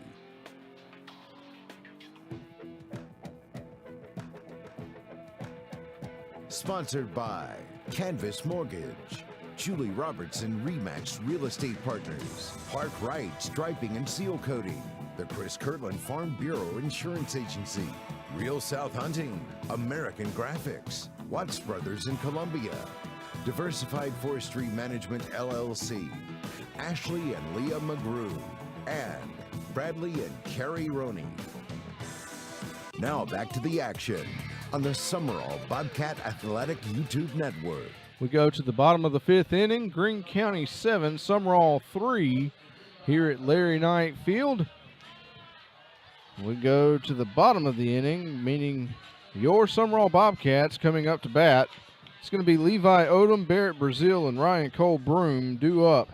Sponsored by Canvas Mortgage, Julie Robertson Remax Real Estate Partners, Park Wright Striping and Seal Coating, the Chris Kirtland Farm Bureau Insurance Agency, Real South Hunting, American Graphics, Watts Brothers in Columbia, Diversified Forestry Management LLC, Ashley and Leah McGrew, and Bradley and Carrie Roney. Now back to the action on the Sumrall Bobcat Athletic YouTube Network. We go to the bottom of the 5th inning. Greene County 7, Sumrall 3 here at Larry Knight Field. We go to the bottom of the inning, meaning your Sumrall Bobcats coming up to bat. It's going to be Levi Odom, Barrett Brazil, and Ryan Cole Broom due up.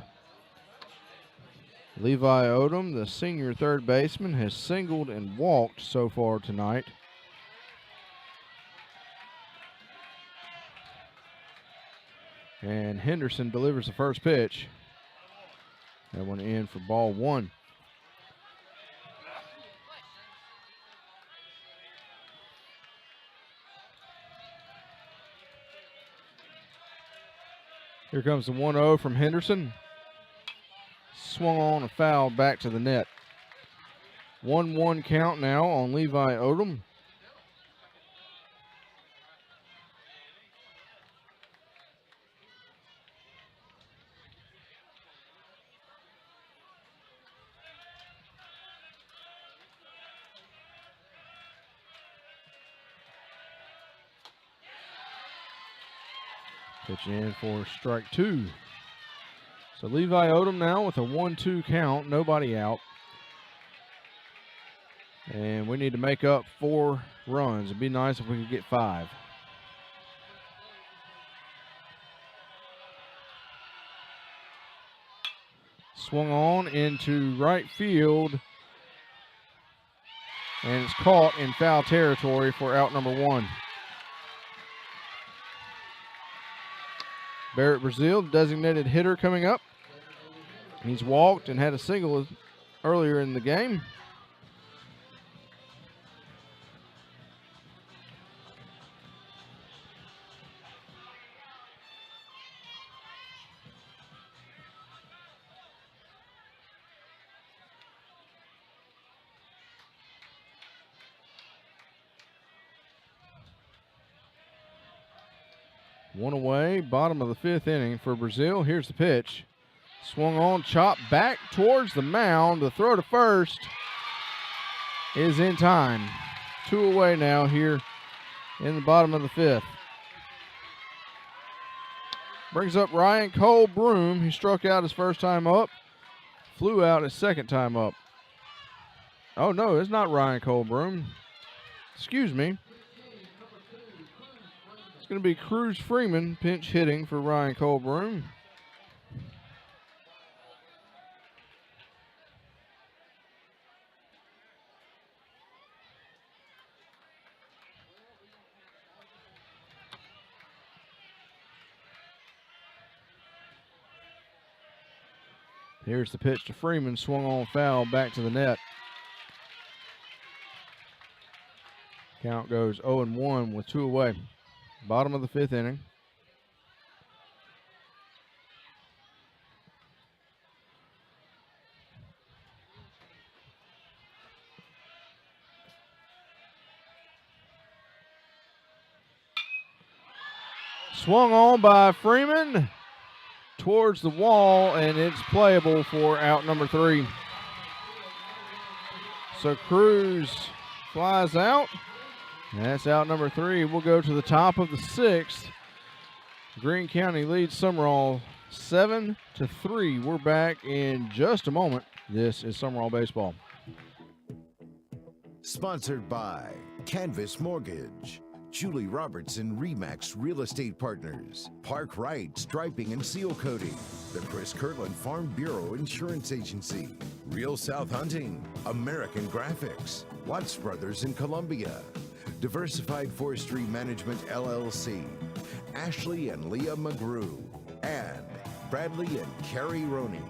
Levi Odom, the senior third baseman, has singled and walked so far tonight. And Henderson delivers the first pitch. That one in for ball 1. Here comes the 1-0 from Henderson. Swung on a foul back to the net. 1-1 count now on Levi Odom. Pitch in for strike 2. So Levi Odom now with a 1-2 count, nobody out. And we need to make up 4 runs. It'd be nice if we could get 5. Swung on into right field. And it's caught in foul territory for out number 1. Barrett Brazil, designated hitter, coming up. He's walked and had a single earlier in the game. One away, bottom of the 5th inning for Brazil. Here's the pitch. Swung on, chopped back towards the mound. The throw to first is in time. 2 away now here in the bottom of the 5th. Brings up Ryan Cole Broom. He struck out his first time up. Flew out his second time up. Oh, no, it's not Ryan Cole Broom. Excuse me. Going to be Cruz Freeman pinch hitting for Ryan Cole Broom. Here's the pitch to Freeman, swung on foul back to the net. Count goes 0-1 with 2 away. Bottom of the 5th inning. Swung on by Freeman towards the wall, and it's playable for out number 3. So Cruz flies out. That's out number 3. We'll go to the top of the 6th. Greene County leads Sumrall 7-3. We're back in just a moment. This is Sumrall Baseball. Sponsored by Canvas Mortgage, Julie Robertson Remax Real Estate Partners, Park Right Striping and Seal Coating, the Chris Kirtland Farm Bureau Insurance Agency, Real South Hunting, American Graphics, Watts Brothers in Columbia, Diversified Forestry Management LLC, Ashley and Leah McGrew, and Bradley and Carrie Roney.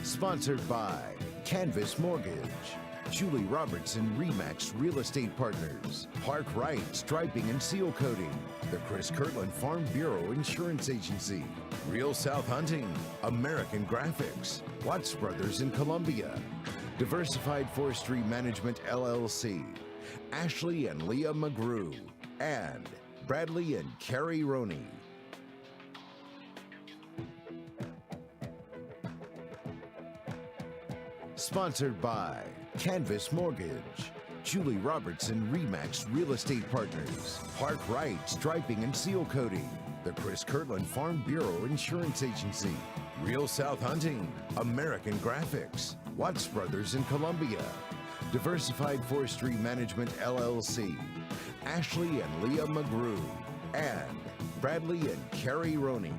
Sponsored by Canvas Mortgage, Julie Robertson Remax Real Estate Partners, Park Right Striping and Seal Coating, the Chris Kirtland Farm Bureau Insurance Agency, Real South Hunting, American Graphics, Watts Brothers in Columbia, Diversified Forestry Management LLC, Ashley and Leah McGrew, and Bradley and Carrie Roney. Sponsored by Canvas Mortgage, Julie Robertson Remax Real Estate Partners, Park Right Striping and Seal Coating, the Chris Kirtland Farm Bureau Insurance Agency, Real South Hunting, American Graphics, Watts Brothers in Columbia, Diversified Forestry Management LLC, Ashley and Leah McGrew, and Bradley and Carrie Roney.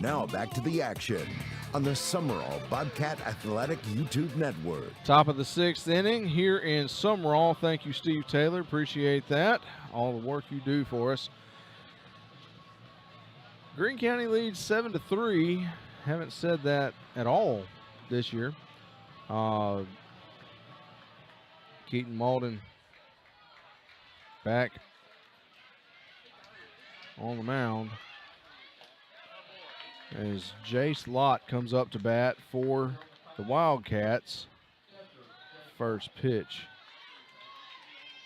Now back to the action on the Sumrall Bobcat Athletic YouTube Network. Top of the 6th inning here in Sumrall. Thank you, Steve Taylor. Appreciate that. All the work you do for us. Greene County leads 7-3. Haven't said that at all this year. Keaton Malden back on the mound as Jace Lott comes up to bat for the Wildcats. First pitch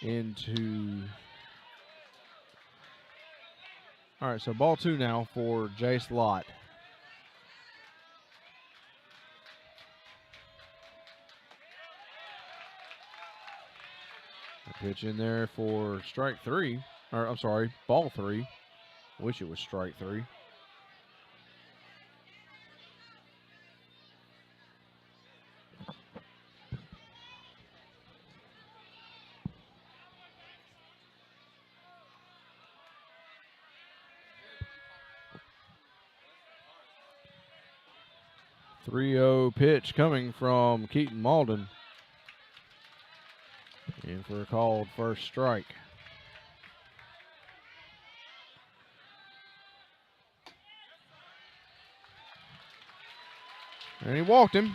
into... All right, so ball 2 now for Jace Lott. A pitch in there for strike 3. Or, I'm sorry, ball 3. Wish it was strike 3. .30 pitch coming from Keaton Malden. In for a called first strike. And he walked him.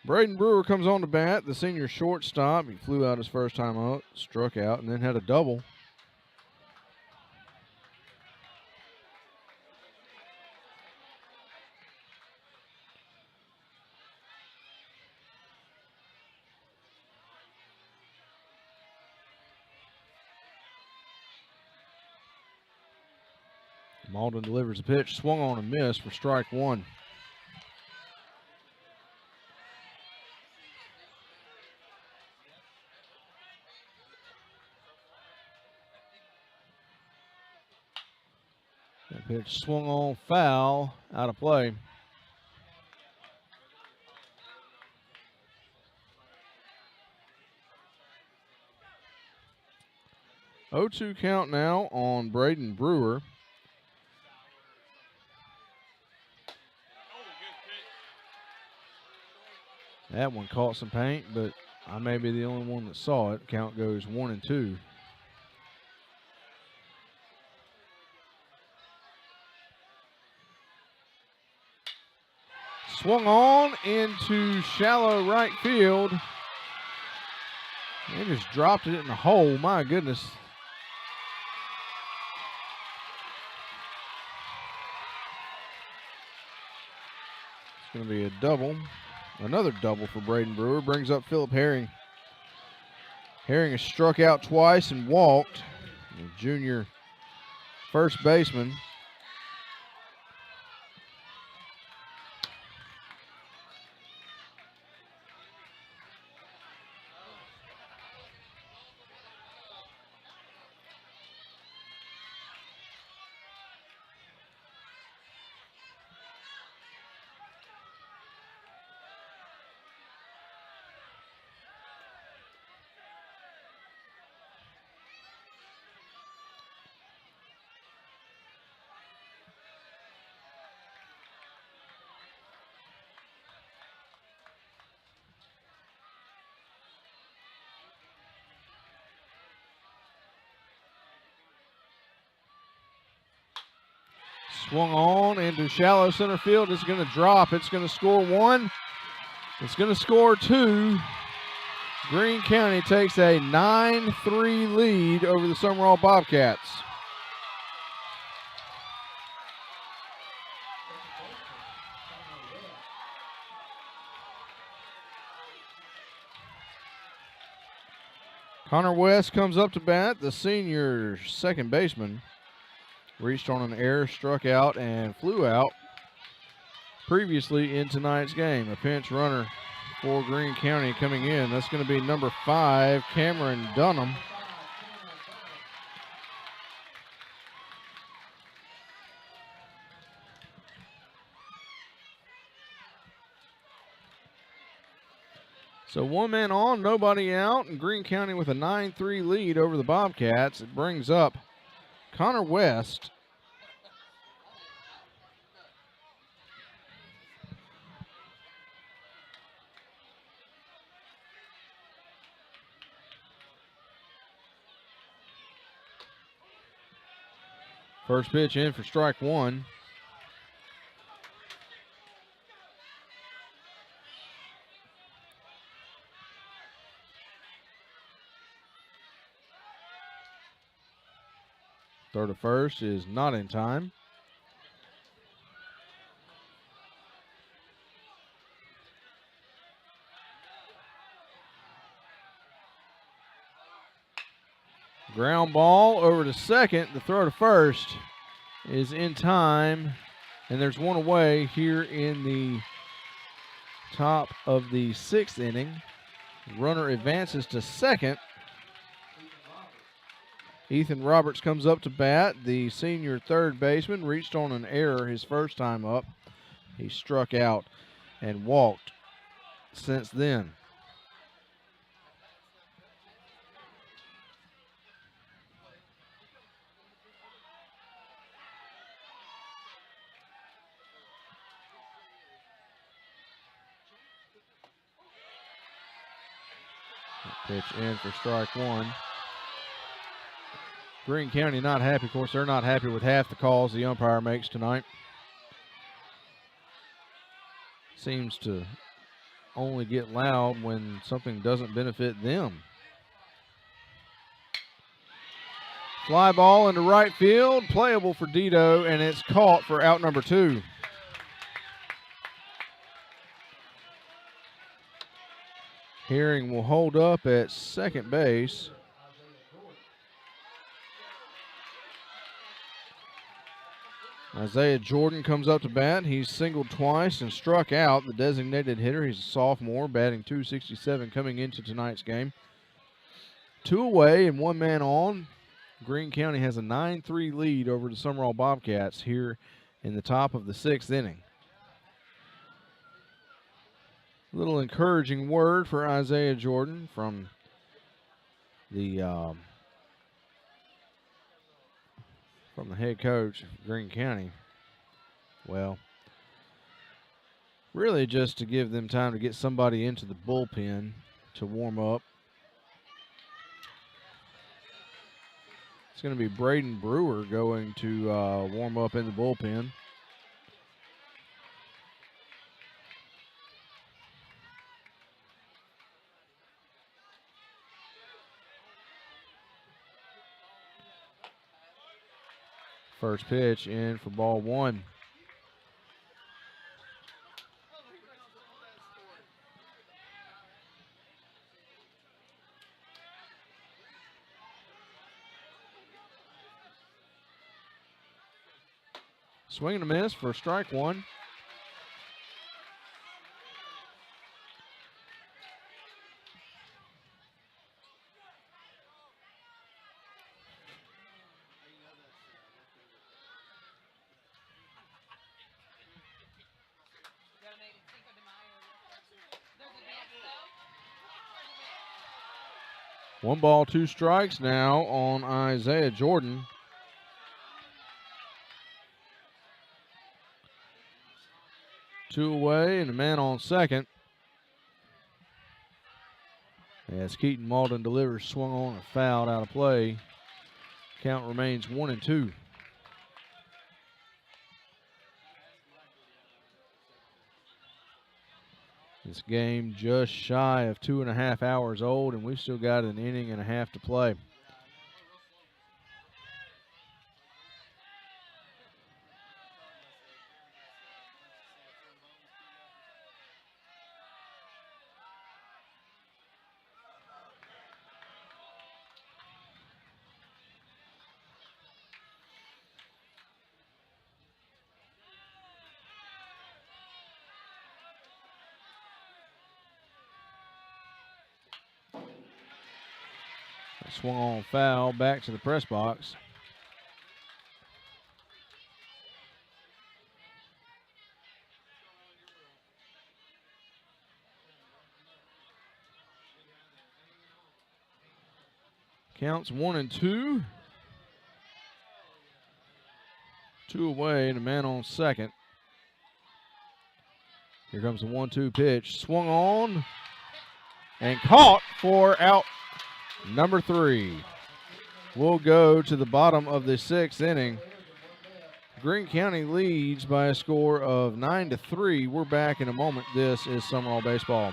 Braden Brewer comes on to bat, the senior shortstop. He flew out his first time out, struck out, and then had a double. Malden delivers a pitch, swung on and missed for strike 1. That pitch swung on, foul, out of play. .0-2 count now on Braden Brewer. That one caught some paint, but I may be the only one that saw it. Count goes 1-2. Swung on into shallow right field. They just dropped it in the hole. My goodness. It's going to be a double. Another double for Braden Brewer. Brings up Phillip Herring. Herring has struck out twice and walked. The junior first baseman. Swung on into shallow center field. It's going to drop. It's going to score one. It's going to score two. Greene County takes a 9-3 lead over the Sumrall Bobcats. Connor West comes up to bat. The senior second baseman reached on an error, struck out, and flew out previously in tonight's game. A pinch runner for Greene County coming in. That's going to be number 5, Cameron Dunham. So one man on, nobody out, and Greene County with a 9-3 lead over the Bobcats. It brings up Connor West. First pitch in for strike one. Throw to first is not in time. Ground ball over to second. The throw to first is in time, and there's one away here in the top of the 6th inning. Runner advances to second. Ethan Roberts comes up to bat. The senior third baseman reached on an error his first time up. He struck out and walked since then. Pitch in for strike one. Greene County not happy. Of course, they're not happy with half the calls the umpire makes tonight. Seems to only get loud when something doesn't benefit them. Fly ball into right field, playable for Dito, and it's caught for out number 2. Herring will hold up at second base. Isaiah Jordan comes up to bat. He's singled twice and struck out. The designated hitter, he's a sophomore, batting .267 coming into tonight's game. 2 away and 1 man on. Greene County has a 9-3 lead over the Sumrall Bobcats here in the top of the 6th inning. A little encouraging word for Isaiah Jordan from the head coach of Greene County. Well, really just to give them time to get somebody into the bullpen to warm up. It's going to be Braden Brewer going to warm up in the bullpen. First pitch in for ball one. Swing and a miss for strike one. One ball, two strikes now on Isaiah Jordan. Two away and a man on second. As Keaton Malden delivers, swung on and fouled out of play. Count remains 1-2. This game just shy of 2.5 hours old, and we've still got an inning and a half to play. Swung on foul, back to the press box. Counts 1-2. Two away and a man on second. Here comes the 1-2 pitch. Swung on and caught for out number 3. We'll go to the bottom of the 6th inning. Greene County leads by a score of 9-3. We're back in a moment. This is Sumrall Baseball.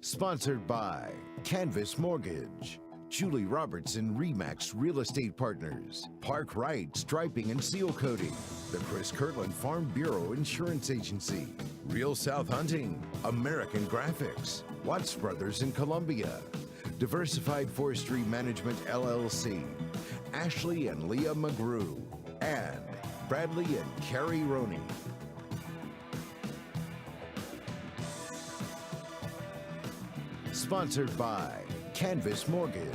Sponsored by Canvas Mortgage, Julie Robertson RE/MAX Real Estate Partners, Park Right Striping and Seal Coating, the Chris Kirtland Farm Bureau Insurance Agency, Real South Hunting, American Graphics, Watts Brothers in Columbia, Diversified Forestry Management LLC, Ashley and Leah McGrew, and Bradley and Carrie Roney. Sponsored by Canvas Mortgage,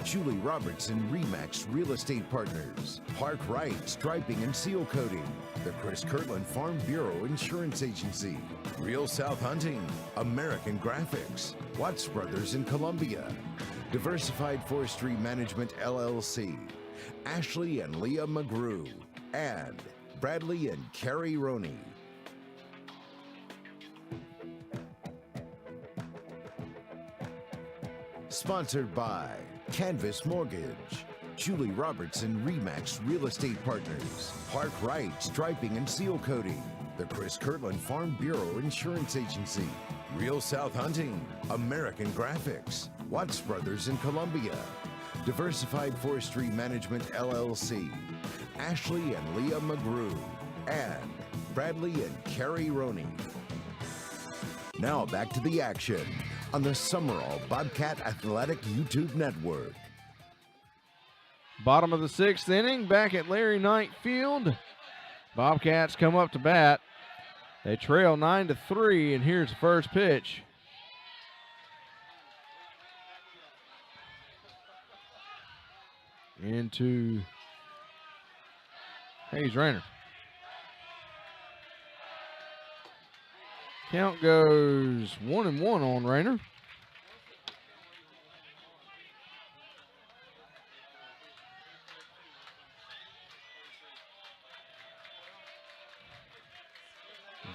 Julie Robertson RE/MAX Real Estate Partners, Park Right Striping and Seal Coating, the Chris Kirtland Farm Bureau Insurance Agency, Real South Hunting, American Graphics, Watts Brothers in Columbia, Diversified Forestry Management LLC, Ashley and Leah McGrew, and Bradley and Carrie Roney. Sponsored by Canvas Mortgage, Julie Robertson RE/MAX Real Estate Partners, Park Right Striping and Seal Coating, the Chris Kirtland Farm Bureau Insurance Agency, Real South Hunting, American Graphics, Watts Brothers in Columbia, Diversified Forestry Management LLC, Ashley and Leah McGrew, and Bradley and Carrie Roney. Now back to the action on the Sumrall Bobcat Athletic YouTube Network. Bottom of the 6th inning, back at Larry Knight Field. Bobcats come up to bat. They trail 9-3, and here's the first pitch. Into Hayes Rayner. Count goes 1-1 on Rayner.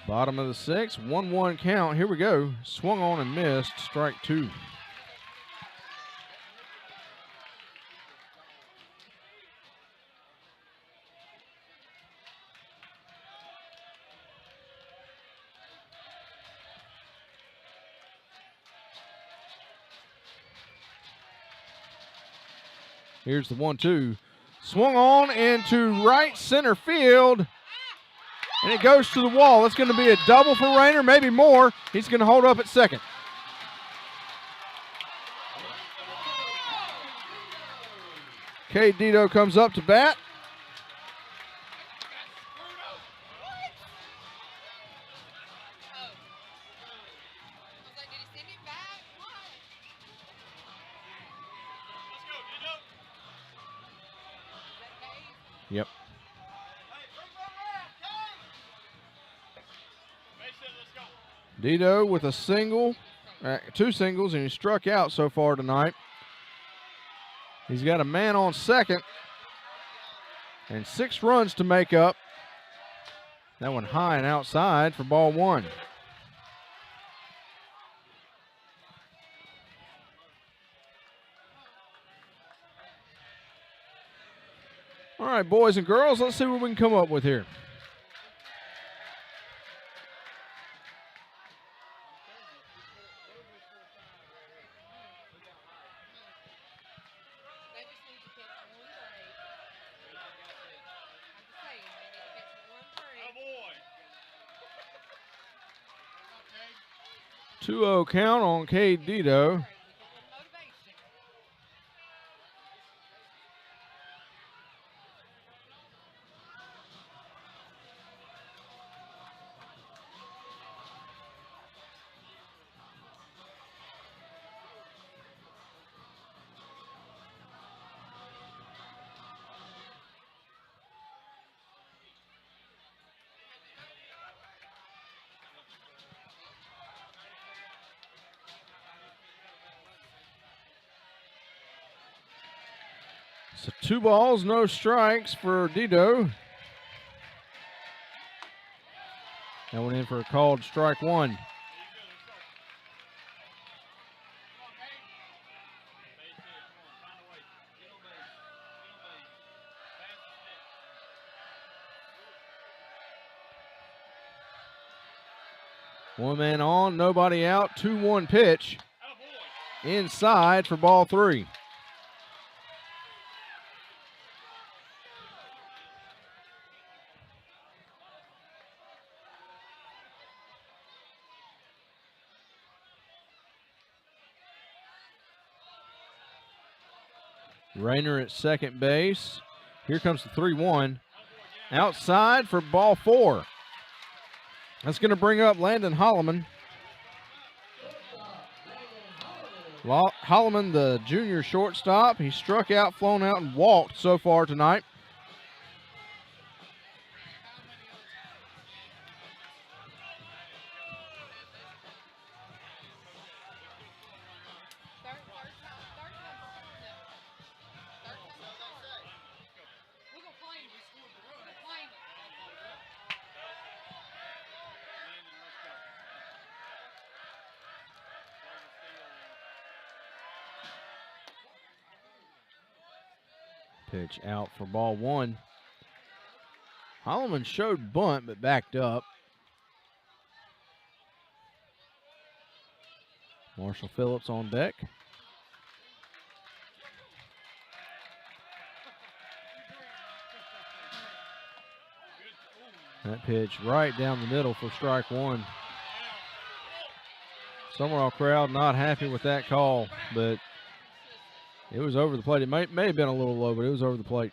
Bottom of the 6th, 1-1 count. Here we go. Swung on and missed. Strike 2. Here's the 1-2. Swung on into right center field. And it goes to the wall. It's going to be a double for Rayner, maybe more. He's going to hold up at second. Cade Dito comes up to bat. Yep. Dito with a single, two singles, and he struck out so far tonight. He's got a man on second and 6 runs to make up. That one high and outside for ball 1. All right, boys and girls, let's see what we can come up with here. Two-0 count on Cade Dito. So 2 balls, no strikes for Dito. That went in for a called strike 1. One man on, nobody out, 2-1 pitch. Inside for ball 3. Rayner at second base. Here comes the 3-1. Outside for ball 4. That's going to bring up Landon Holloman. Holloman, the junior shortstop. He struck out, flown out, and walked so far tonight. Pitch out for ball 1. Holloman showed bunt but backed up. Marshall Phillips on deck. That pitch right down the middle for strike 1. Sumrall crowd not happy with that call, but it was over the plate. It may have been a little low, but it was over the plate.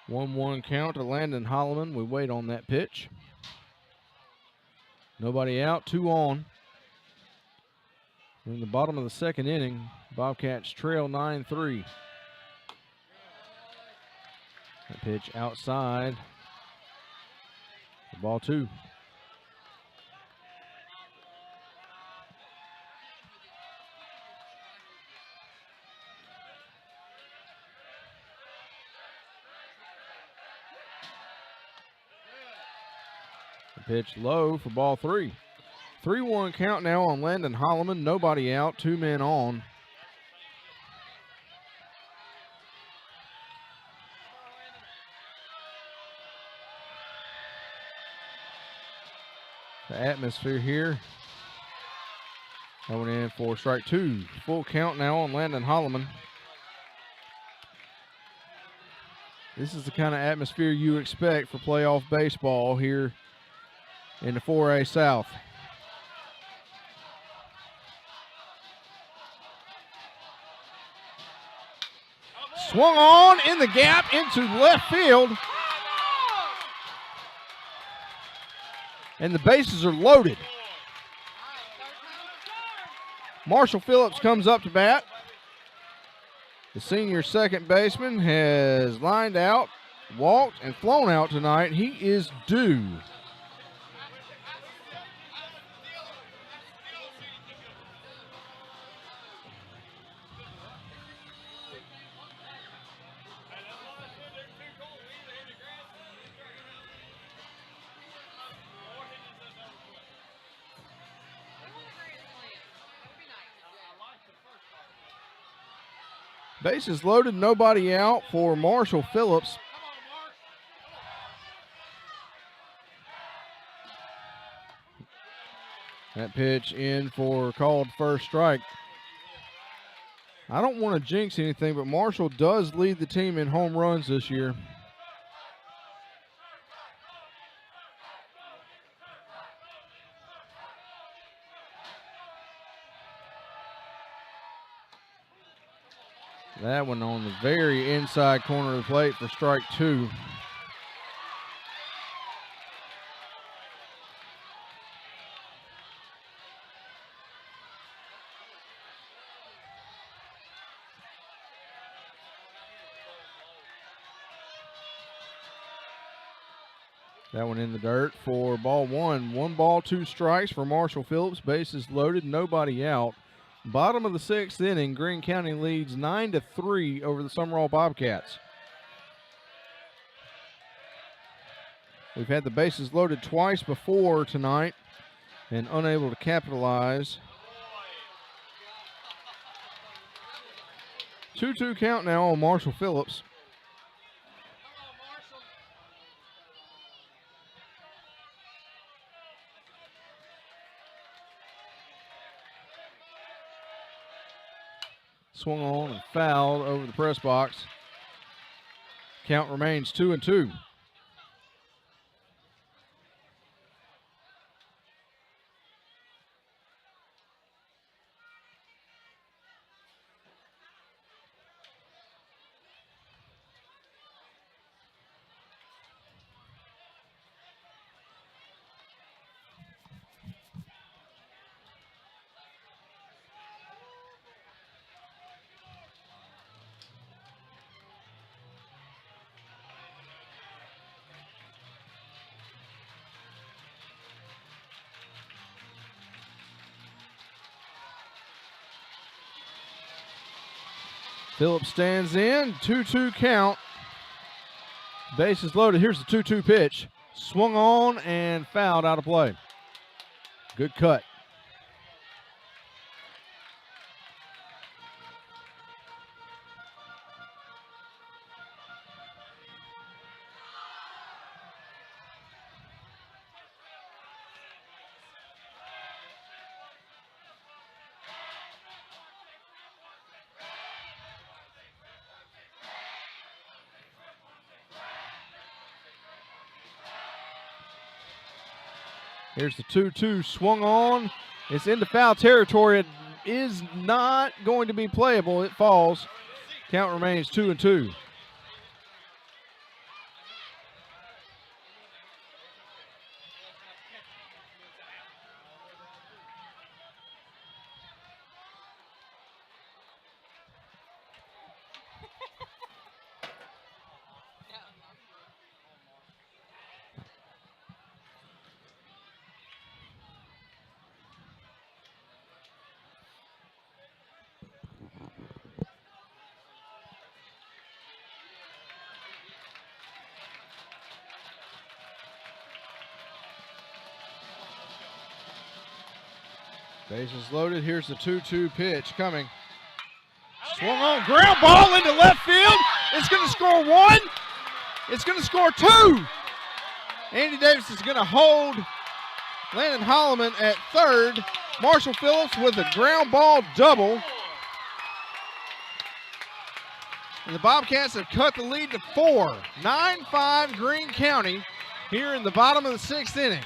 One count to Landon Holloman. We wait on that pitch. Nobody out, 2 on. We're in the bottom of the second inning. Bobcats trail 9-3. That pitch outside. Ball 2. The pitch low for ball 3. 3-1 count now on Landon Holloman. Nobody out, 2 men on. The atmosphere here. Going in for strike two. Full count now on Landon Holloman. This is the kind of atmosphere you expect for playoff baseball here in the 4A South. Swung on in the gap into left field. And the bases are loaded. Marshall Phillips comes up to bat. The senior second baseman has lined out, walked, and flown out tonight. He is due. Bases loaded, nobody out for Marshall Phillips. That pitch in for called first strike. I don't want to jinx anything, but Marshall does lead the team in home runs this year. That one on the very inside corner of the plate for strike two. That one in the dirt for ball one. 1 ball, 2 strikes for Marshall Phillips. Bases loaded, nobody out. Bottom of the 6th inning, Greene County leads 9-3 over the Sumrall Bobcats. We've had the bases loaded twice before tonight and unable to capitalize. 2-2 count now on Marshall Phillips. Swung on and fouled over the press box. Count remains 2-2. Phillips stands in, 2-2 count. Bases loaded. Here's the 2-2 pitch. Swung on and fouled out of play. Good cut. Here's the 2-2 swung on. It's into foul territory. It is not going to be playable. It falls. Count remains 2-2. Bases loaded. Here's the 2-2 pitch coming. Swung on, ground ball into left field. It's going to score 1. It's going to score 2. Andy Davis is going to hold Landon Holloman at third. Marshall Phillips with a ground ball double. And the Bobcats have cut the lead to 4. 9-5 Greene County here in the bottom of the 6th inning.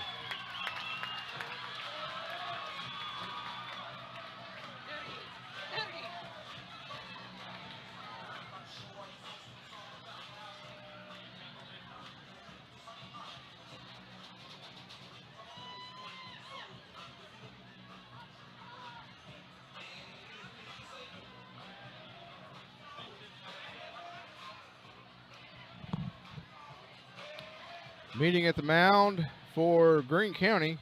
Meeting at the mound for Greene County.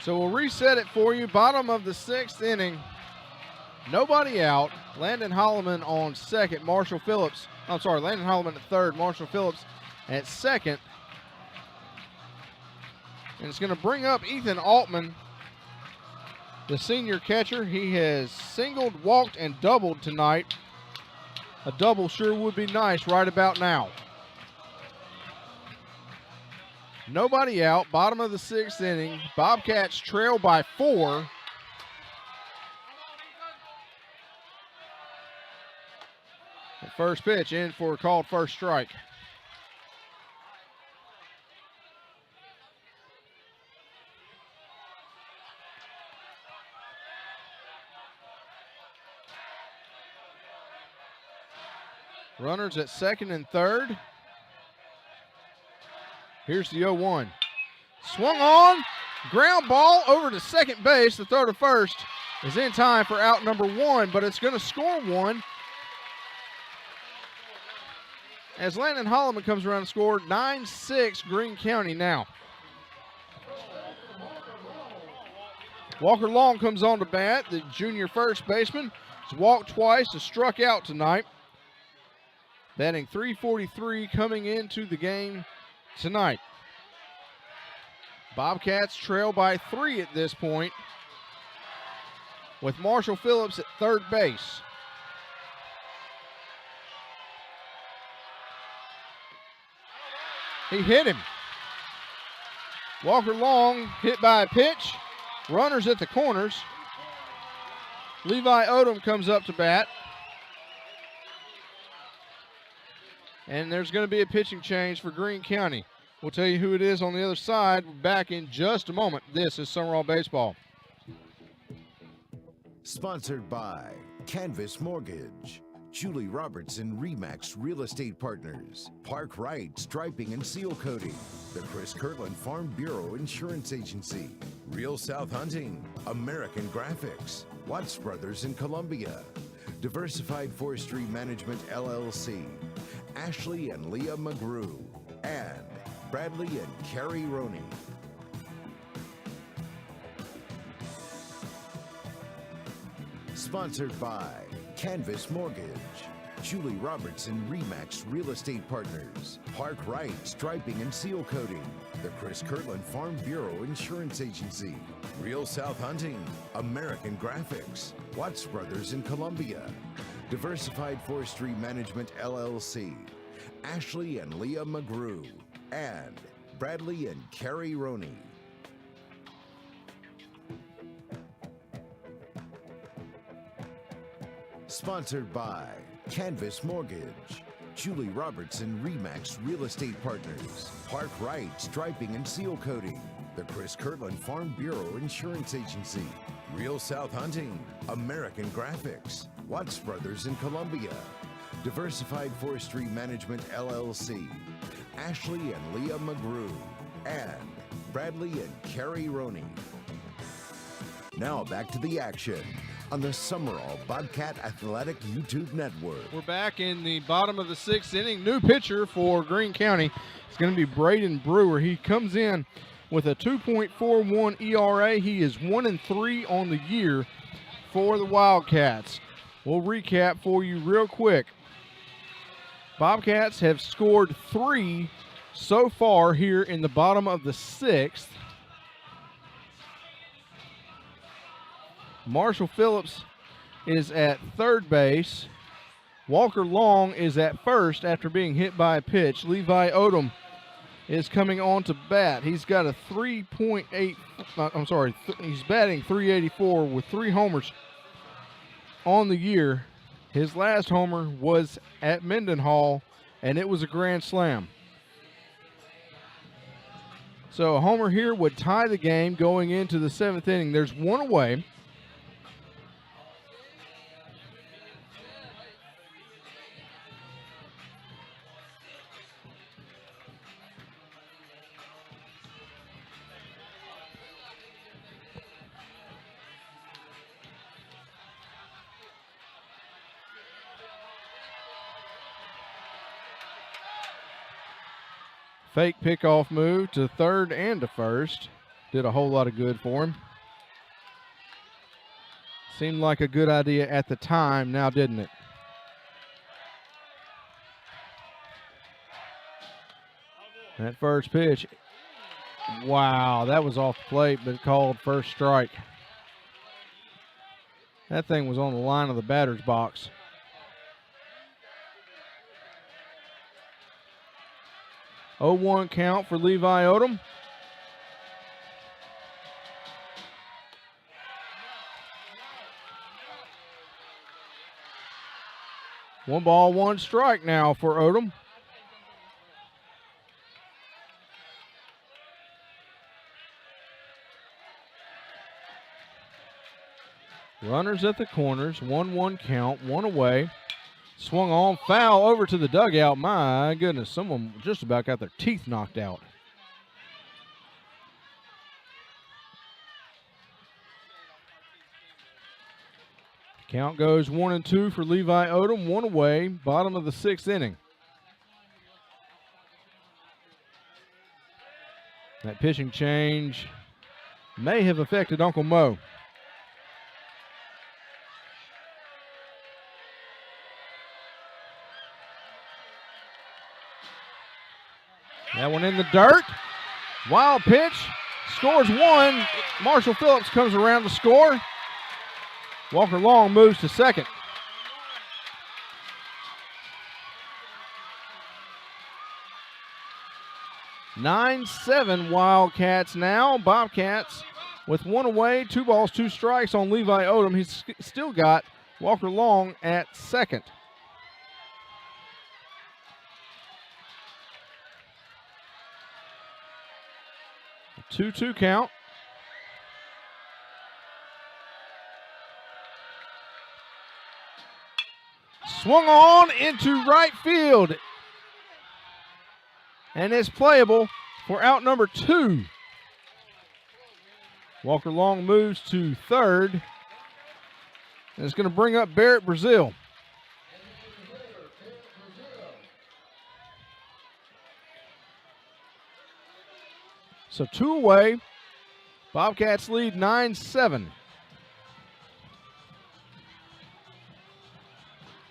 So we'll reset it for you. Bottom of the 6th inning. Nobody out. Landon Holloman on second. Landon Holloman at third. Marshall Phillips at second. And it's going to bring up Ethan Altman, the senior catcher. He has singled, walked, and doubled tonight. A double sure would be nice right about now. Nobody out, bottom of the 6th inning. Bobcats trail by 4. The first pitch in for a called first strike. Runners at second and third. Here's the 0-1. Swung on, ground ball over to second base. The throw to first is in time for out number 1, but it's going to score 1. As Landon Holloman comes around and scored 9-6 Greene County now. Walker Long comes on to bat, the junior first baseman. He's walked twice, has struck out tonight. Batting .343 coming into the game tonight. Bobcats trail by 3 at this point, with Marshall Phillips at third base. He hit him. Walker Long hit by a pitch. Runners at the corners. Levi Odom comes up to bat. And there's going to be a pitching change for Greene County. We'll tell you who it is on the other side back in just a moment. This is Sumrall Baseball. Sponsored by Canvas Mortgage, Julie Robertson Remax Real Estate Partners, Park Wright Striping and Seal Coating, the Chris Kirtland Farm Bureau Insurance Agency, Real South Hunting, American Graphics, Watts Brothers in Columbia, Diversified Forestry Management LLC, Ashley and Leah McGrew, and Bradley and Carrie Roney. Sponsored by Canvas Mortgage, Julie Robertson Remax Real Estate Partners, Park Wright Striping and Seal Coating, the Chris Kirtland Farm Bureau Insurance Agency, Real South Hunting, American Graphics, Watts Brothers in Columbia, Diversified Forestry Management LLC, Ashley and Leah McGrew, and Bradley and Carrie Roney. Sponsored by Canvas Mortgage, Julie Robertson Remax Real Estate Partners, Park Wright Striping and Seal Coating, the Chris Kirtland Farm Bureau Insurance Agency, Real South Hunting, American Graphics, Watts Brothers in Columbia, Diversified Forestry Management LLC, Ashley and Leah McGrew, and Bradley and Carrie Roney. Now back to the action on the Sumrall Bobcat Athletic YouTube Network. We're back in the bottom of the 6th inning. New pitcher for Greene County. It's going to be Braden Brewer. He comes in with a 2.41 ERA. He is 1-3 on the year for the Wildcats. We'll recap for you real quick. Bobcats have scored 3 so far here in the bottom of the 6th. Marshall Phillips is at third base. Walker Long is at first after being hit by a pitch. Levi Odom is coming on to bat. He's got a 3.8, he's batting .384 with 3 homers on the year. His last homer was at Mendenhall, and it was a grand slam. So a homer here would tie the game going into the 7th inning. There's 1 away. Fake pickoff move to third and to first. Did a whole lot of good for him. Seemed like a good idea at the time, now didn't it? That first pitch. Wow, that was off the plate, but called first strike. That thing was on the line of the batter's box. Oh, 0-1 count for Levi Odom. One ball, one strike now for Odom. Runners at the corners, 1-1 count, 1 away. Swung on, foul over to the dugout. My goodness, someone just about got their teeth knocked out. Count goes 1-2 for Levi Odom, 1 away, bottom of the 6th inning. That pitching change may have affected Uncle Mo. That one in the dirt. Wild pitch. Scores 1. Marshall Phillips comes around to score. Walker Long moves to second. (9-7) Wildcats now. Bobcats with 1 away, 2 balls, 2 strikes on Levi Odom. He's still got Walker Long at second. 2-2 count. Swung on into right field. And it's playable for out number 2. Walker Long moves to third. And it's going to bring up Barrett Brazil. So 2 away. Bobcats lead 9-7.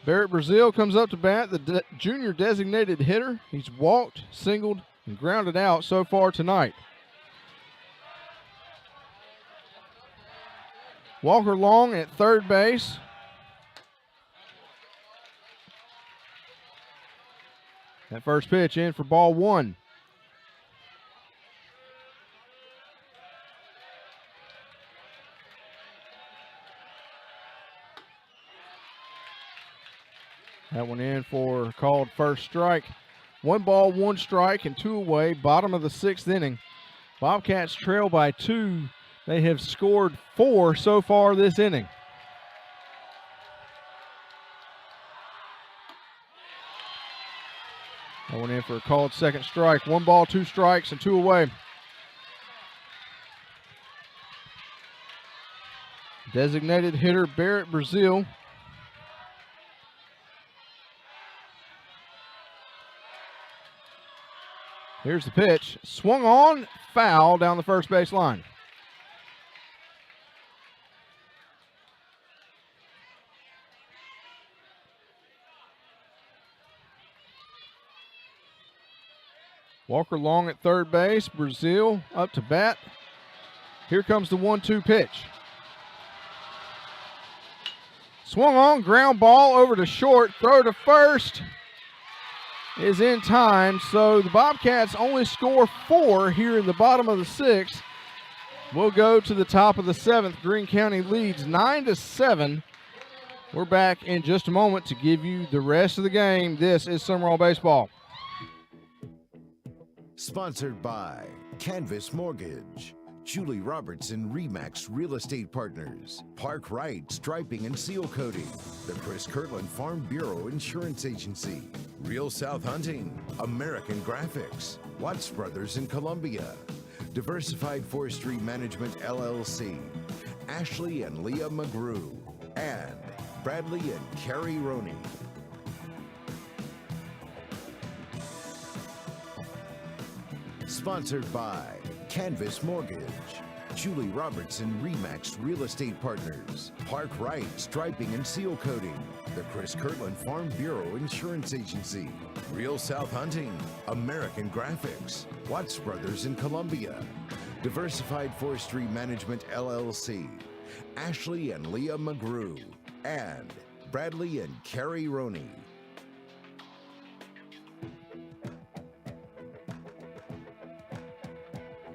Barrett Brazil comes up to bat, the junior designated hitter. He's walked, singled, and grounded out so far tonight. Walker Long at third base. That first pitch in for ball 1. That one in for called first strike. 1 ball, 1 strike, and 2 away. Bottom of the 6th inning. Bobcats trail by 2. They have scored 4 so far this inning. That one in for a called second strike. 1 ball, 2 strikes, and 2 away. Designated hitter Barrett Brazil. Here's the pitch. Swung on, foul down the first base line. Walker Long at third base. Brazil up to bat. Here comes the 1-2 pitch. Swung on, ground ball over to short. Throw to first is in time. So the Bobcats only score 4 here in the bottom of the 6th. We'll go to the top of the 7th. Greene County leads 9-7. We're back in just a moment to give you the rest of the game. This is Sumrall Baseball. Sponsored by Canvas Mortgage, Julie Robertson Remax Real Estate Partners, Park Wright Striping and Seal Coating, the Chris Kirtland Farm Bureau Insurance Agency, Real South Hunting, American Graphics, Watts Brothers in Columbia, Diversified Forestry Management LLC, Ashley and Leah McGrew, and Bradley and Carrie Roney. Sponsored by Canvas Mortgage, Julie Robertson Remax Real Estate Partners, Park Wright Striping and Seal Coating, the Chris Kirtland Farm Bureau Insurance Agency, Real South Hunting, American Graphics, Watts Brothers in Columbia, Diversified Forestry Management LLC, Ashley and Leah McGrew, and Bradley and Carrie Roney.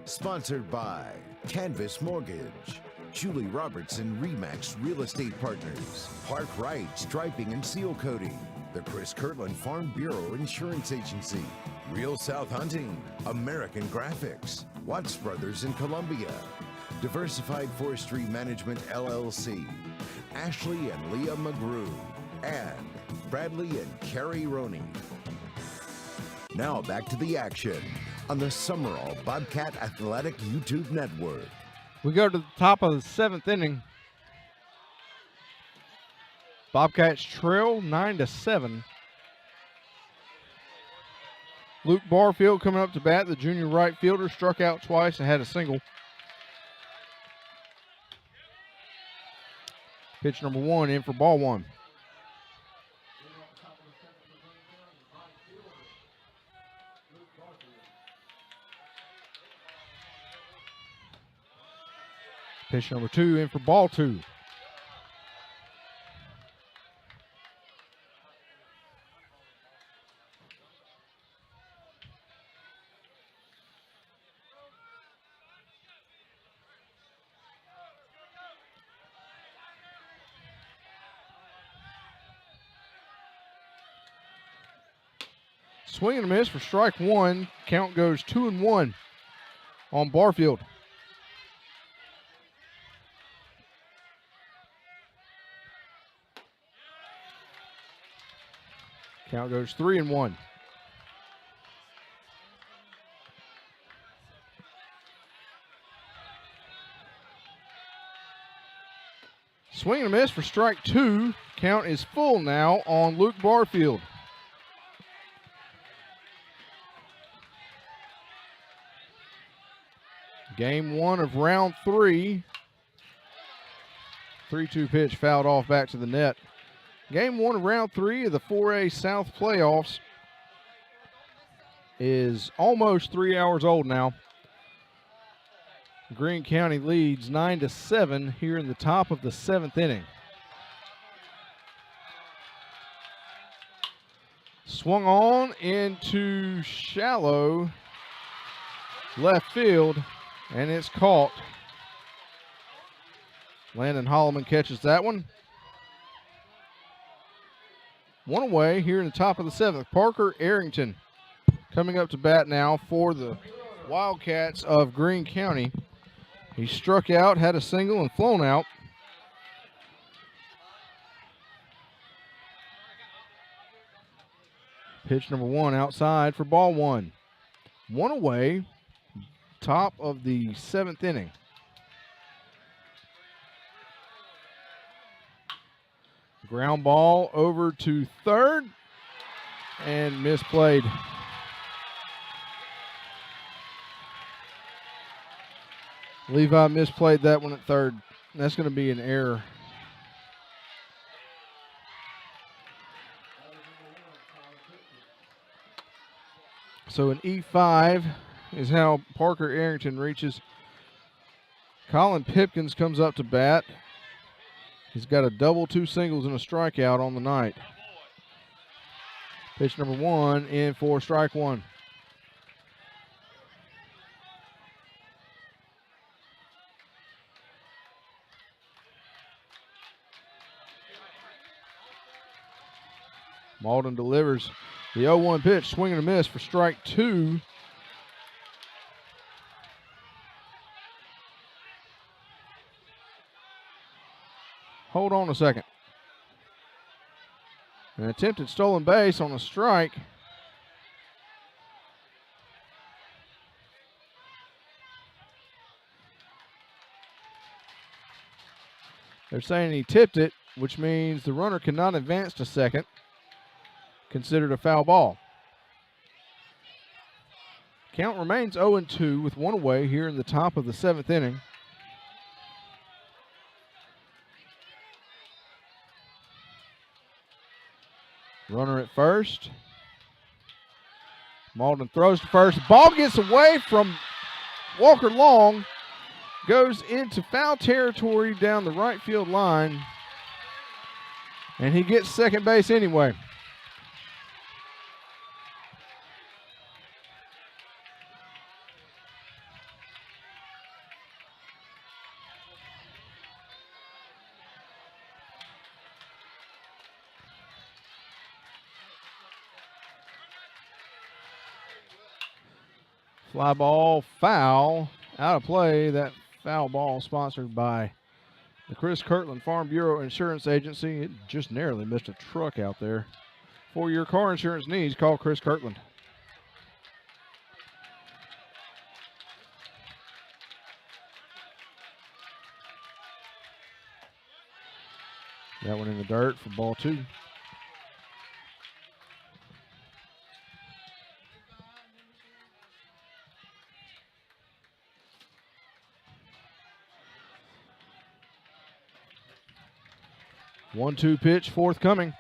Sponsored by Canvas Mortgage, Julie Robertson Remax Real Estate Partners, Park Wright Striping and Seal Coating, the Chris Kirtland Farm Bureau Insurance Agency, Real South Hunting, American Graphics, Watts Brothers in Columbia, Diversified Forestry Management LLC, Ashley and Leah McGrew, and Bradley and Carrie Roney. Now back to the action on the Sumrall Bobcat Athletic YouTube Network. We go to the top of the 7th inning. Bobcats trail 9-7. Luke Barfield coming up to bat, the junior right fielder, struck out twice and had a single. Pitch number 1 in for ball 1. Pitch number 2 in for ball 2. Swing and a miss for strike 1. Count goes 2-1 on Barfield. Count goes 3-1. Swing and a miss for strike 2. Count is full now on Luke Barfield. Game 1 of round 3. 3-2 pitch fouled off back to the net. Game 1 of round 3 of the 4A South playoffs is almost 3 hours old now. Greene County leads 9-7 here in the top of the 7th inning. Swung on into shallow left field, and it's caught. Landon Holloman catches that one. 1 away here in the top of the 7th. Parker Arrington coming up to bat now for the Wildcats of Greene County. He struck out, had a single, and flown out. Pitch number 1 outside for ball 1. 1 away, top of the 7th inning. Ground ball over to third and misplayed. Levi misplayed that one at third. That's going to be an error. So an E5 is how Parker Arrington reaches. Colin Pipkins comes up to bat. He's got a double, 2 singles, and a strikeout on the night. Pitch number 1 in for strike 1. Malden delivers the 0-1 pitch, swing and a miss for strike 2. Hold on a second. An attempted stolen base on a strike. They're saying he tipped it, which means the runner cannot advance to second. Considered a foul ball. Count remains 0-2 with 1 away here in the top of the 7th inning. Runner at first. Malden throws to first. Ball gets away from Walker Long. Goes into foul territory down the right field line. And he gets second base anyway. Fly ball, foul, out of play. That foul ball sponsored by the Chris Kirtland Farm Bureau Insurance Agency. It just narrowly missed a truck out there. For your car insurance needs, call Chris Kirtland. That one in the dirt for ball 2. One-two pitch forthcoming.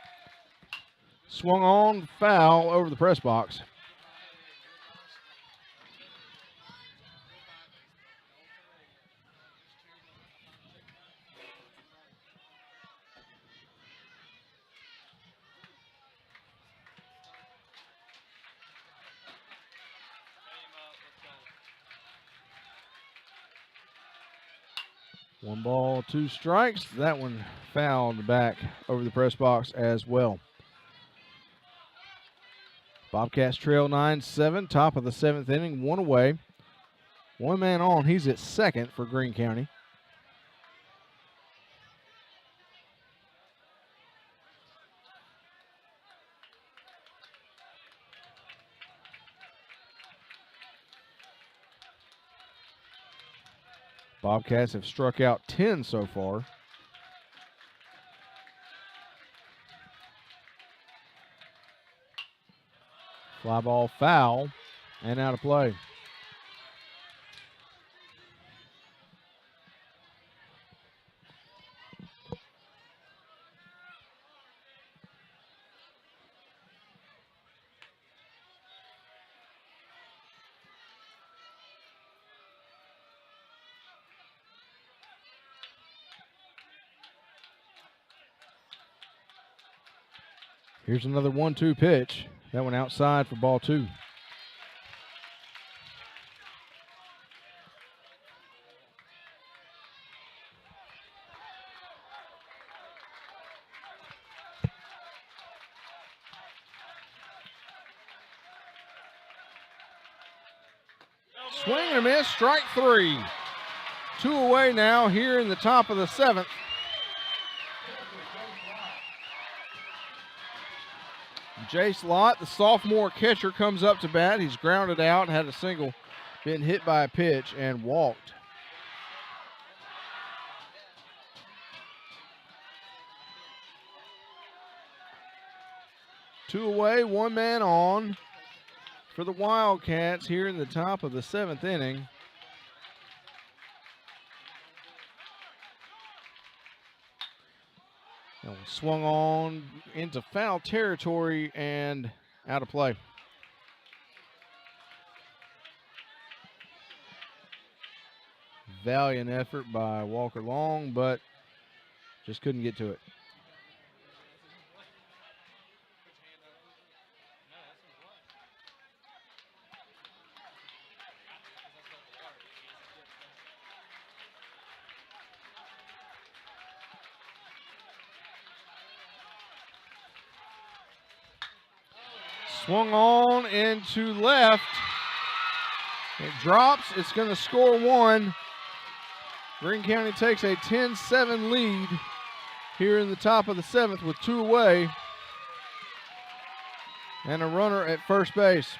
Swung on, foul over the press box. One ball, 2 strikes. That one fouled back over the press box as well. Bobcats trail 9-7, top of the 7th inning, 1 away. 1 man on, he's at second for Greene County. Bobcats have struck out 10 so far. Fly ball foul and out of play. Here's another 1-2 pitch. That one outside for ball 2. Swing and a miss, strike 3. 2 away now here in the top of the 7th. Jace Lott, the sophomore catcher, comes up to bat. He's grounded out, had a single, been hit by a pitch, and walked. Two away, 1 man on for the Wildcats here in the top of the 7th inning. That one swung on into foul territory and out of play. Valiant effort by Walker Long, but just couldn't get to it. Swung on into left. It drops. It's going to score one. Greene County takes a 10-7 lead here in the top of the 7th with 2 away. And a runner at first base.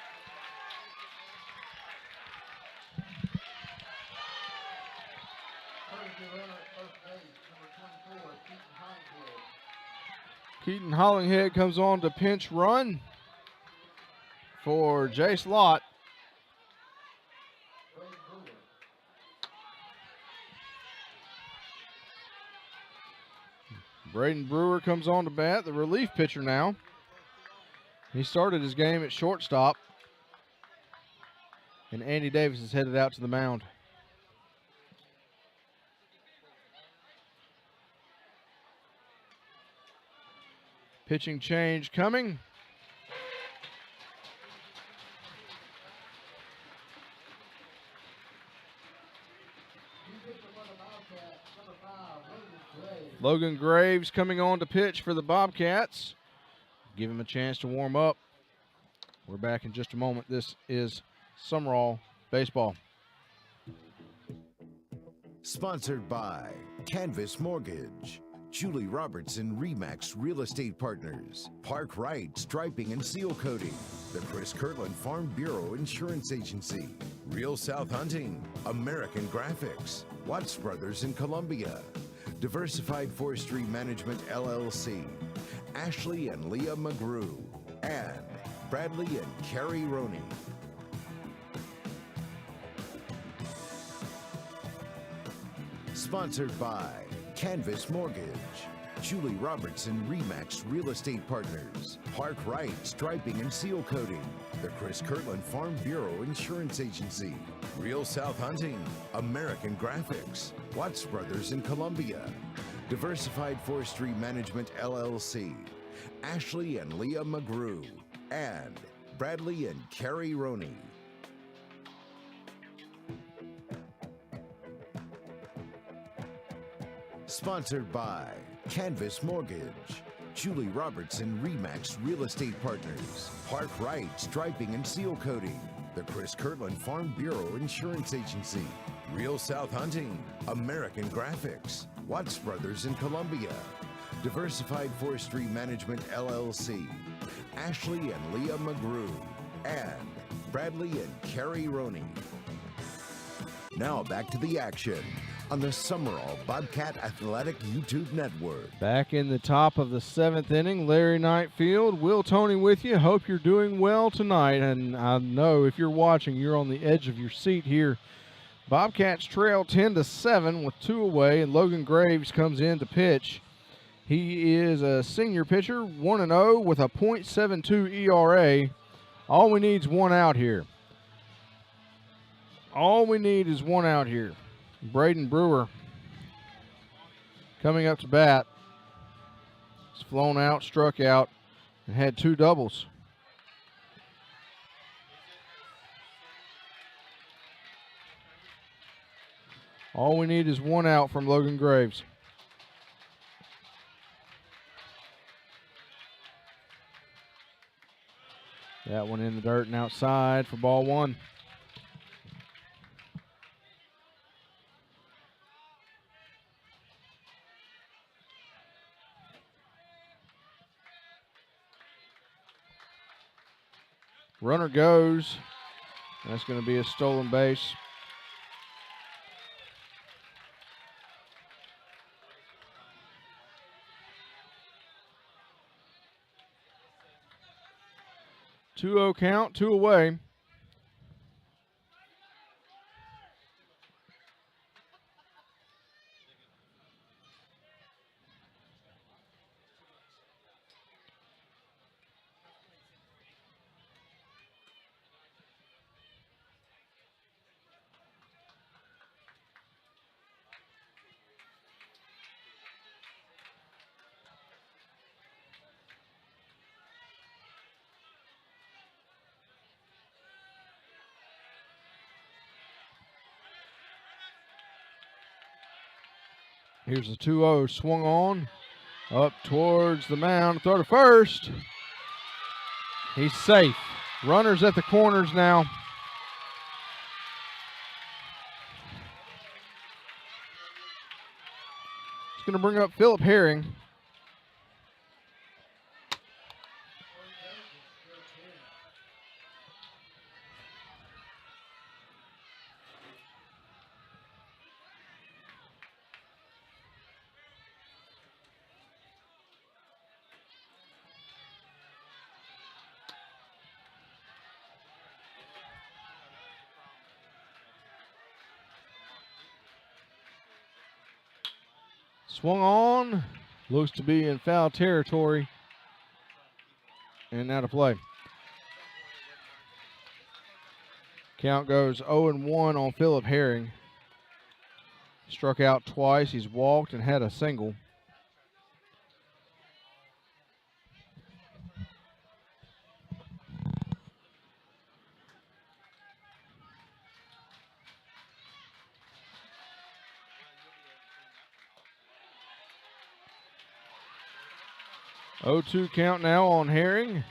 Keaton Hollinghead comes on to pinch run for Jace Lott. Braden Brewer comes on to bat, the relief pitcher now. He started his game at shortstop. And Andy Davis is headed out to the mound. Pitching change coming. Logan Graves coming on to pitch for the Bobcats. Give him a chance to warm up. We're back in just a moment. This is Sumrall Baseball. Sponsored by Canvas Mortgage, Julie Robertson Remax Real Estate Partners, Park Wright Striping and Seal Coating, the Chris Kirtland Farm Bureau Insurance Agency, Real South Hunting, American Graphics, Watts Brothers in Columbia, Diversified Forestry Management LLC, Ashley and Leah McGrew, and Bradley and Carrie Roney. Sponsored by Canvas Mortgage, Julie Robertson Remax Real Estate Partners, Park Wright Striping and Seal Coating, the Chris Kirtland Farm Bureau Insurance Agency, Real South Hunting, American Graphics, Watts Brothers in Columbia, Diversified Forestry Management LLC, Ashley and Leah McGrew, and Bradley and Carrie Roney. Sponsored by Canvas Mortgage, Julie Robertson Remax Real Estate Partners, Park Wright Striping and Seal Coating, the Chris Kirtland Farm Bureau Insurance Agency, Real South Hunting, American Graphics, Watts Brothers in Columbia, Diversified Forestry Management LLC, Ashley and Leah McGrew, and Bradley and Carrie Roney. Now back to the action on the Sumrall Bobcat Athletic YouTube Network. Back in the top of the 7th inning, Larry Knightfield, Will Tony with you. Hope you're doing well tonight. And I know if you're watching, you're on the edge of your seat here. Bobcats trail 10-7 with 2 away, and Logan Graves comes in to pitch. He is a senior pitcher, 1-0 with a .72 ERA. All we need is 1 out here. All we need is 1 out here. Braden Brewer coming up to bat. He's flown out, struck out, and had 2 doubles. All we need is 1 out from Logan Graves. That one in the dirt and outside for ball 1. Runner goes. That's going to be a stolen base. Two-0 count, 2 away. Here's the 2-0 swung on. Up towards the mound. Throw to first. He's safe. Runners at the corners now. It's going to bring up Philip Herring. Swung on. Looks to be in foul territory. And now to play. Count goes 0-1 on Philip Herring. Struck out twice. He's walked and had a single. Oh, 2 count now on Herring.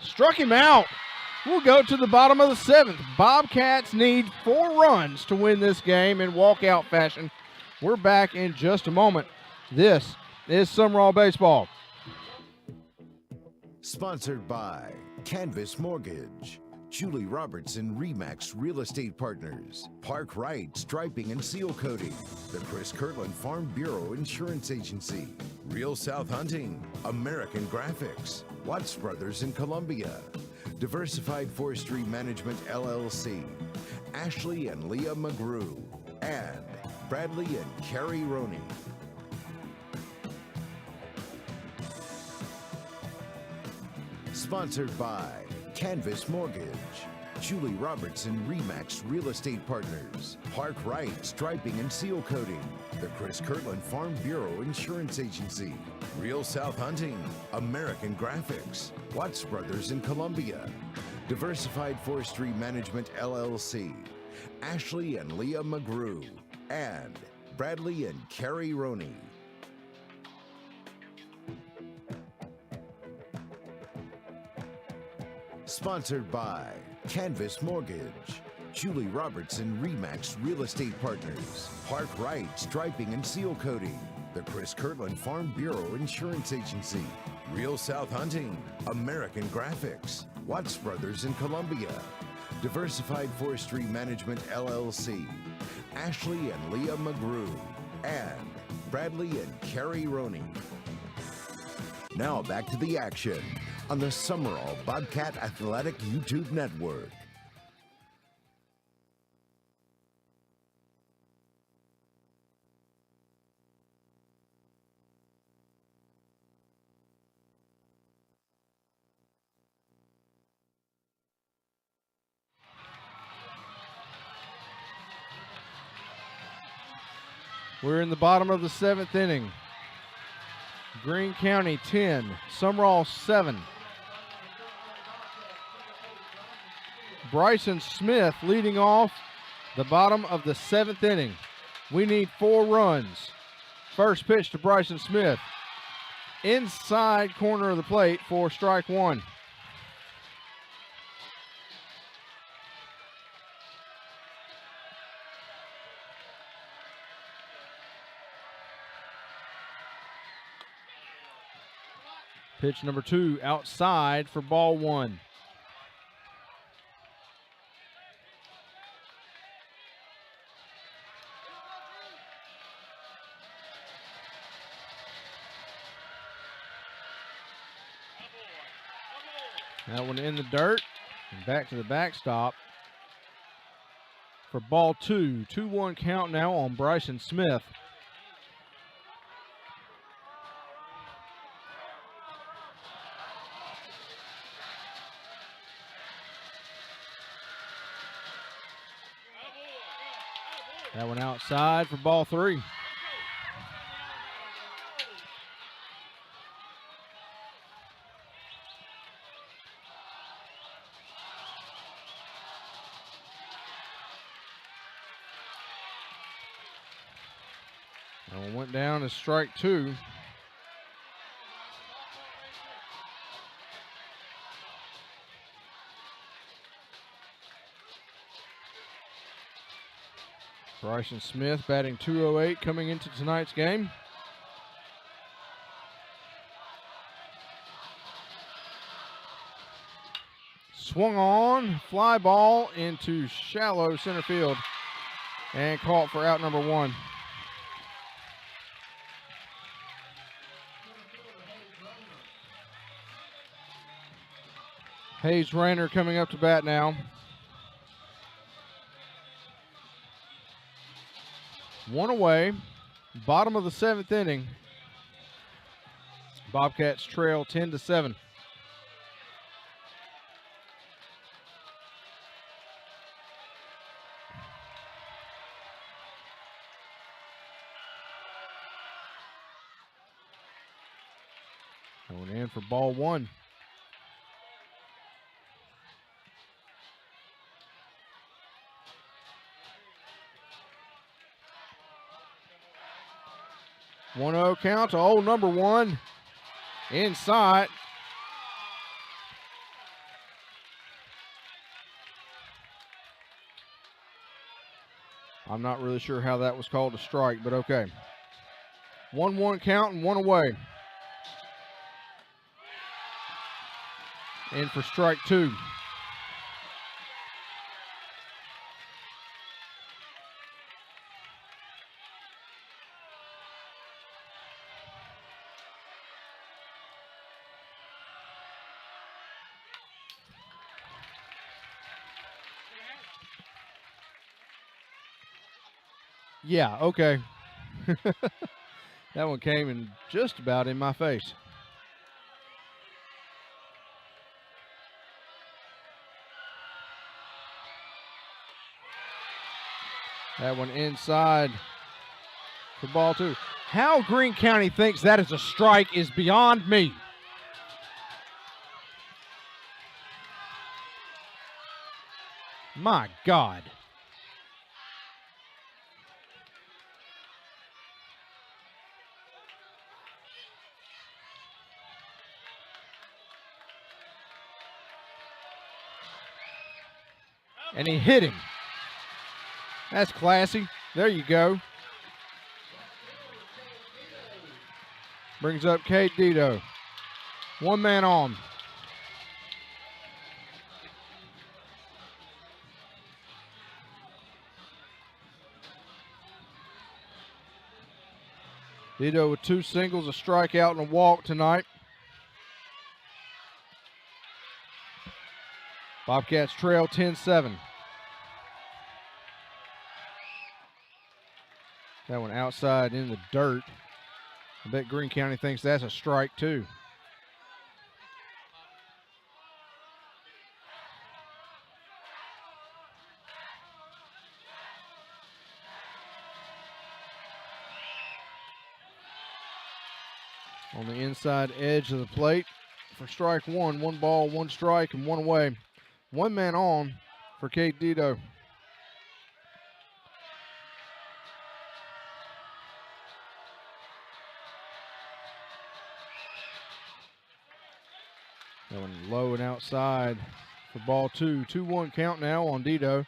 Struck him out. We'll go to the bottom of the 7th. Bobcats need 4 runs to win this game in walkout fashion. We're back in just a moment. This is Sumrall Baseball. Sponsored by Canvas Mortgage, Julie Robertson Remax Real Estate Partners, Park Wright Striping and Seal Coating, the Chris Kirtland Farm Bureau Insurance Agency, Real South Hunting, American Graphics, Watts Brothers in Columbia, Diversified Forestry Management LLC, Ashley and Leah McGrew, and Bradley and Carrie Roney. Sponsored by Canvas Mortgage, Julie Robertson Remax Real Estate Partners, Park Wright Striping and Seal Coating, the Chris Kirtland Farm Bureau Insurance Agency, Real South Hunting, American Graphics, Watts Brothers in Columbia, Diversified Forestry Management LLC, Ashley and Leah McGrew, and Bradley and Carrie Roney. Sponsored by Canvas Mortgage, Julie Robertson Remax Real Estate Partners, Park Wright Striping and Seal Coating, the Chris Kirtland Farm Bureau Insurance Agency, Real South Hunting, American Graphics, Watts Brothers in Columbia, Diversified Forestry Management LLC, Ashley and Leah McGrew, and Bradley and Carrie Roney. Now back to the action on the Sumrall Bobcat Athletic YouTube Network. We're in the bottom of the 7th inning. Greene County 10, Sumrall 7. Bryson Smith leading off the bottom of the 7th inning. We need 4 runs. First pitch to Bryson Smith. Inside corner of the plate for strike 1. Pitch number 2 outside for ball 1. That one in the dirt and back to the backstop for ball 2. 2-1 count now on Bryson Smith. That one outside for ball 3. That one went down as strike 2. Bryson Smith batting .208 coming into tonight's game. Swung on, fly ball into shallow center field and caught for out number 1. Hayes Rayner coming up to bat now. 1 away, bottom of the 7th inning. Bobcats trail 10-7. Going in for ball 1. One 0 count to old number 1. Inside. I'm not really sure how that was called a strike, but okay. 1-1 count and 1 away. In for strike 2. Yeah, okay. That one came in just about in my face. That one inside for ball 2. How Greene County thinks that is a strike is beyond me. My God. And he hit him. That's classy. There you go. Brings up Kate Dito. 1 man on. Dito with 2 singles, a strikeout, and a walk tonight. Bobcats trail 10-7. That one outside in the dirt. I bet Greene County thinks that's a strike too. On the inside edge of the plate for strike 1. 1 ball, 1 strike, and 1 away. 1 man on for Kate Dito. That one low and outside for ball 2. 2-1 count now on Dito.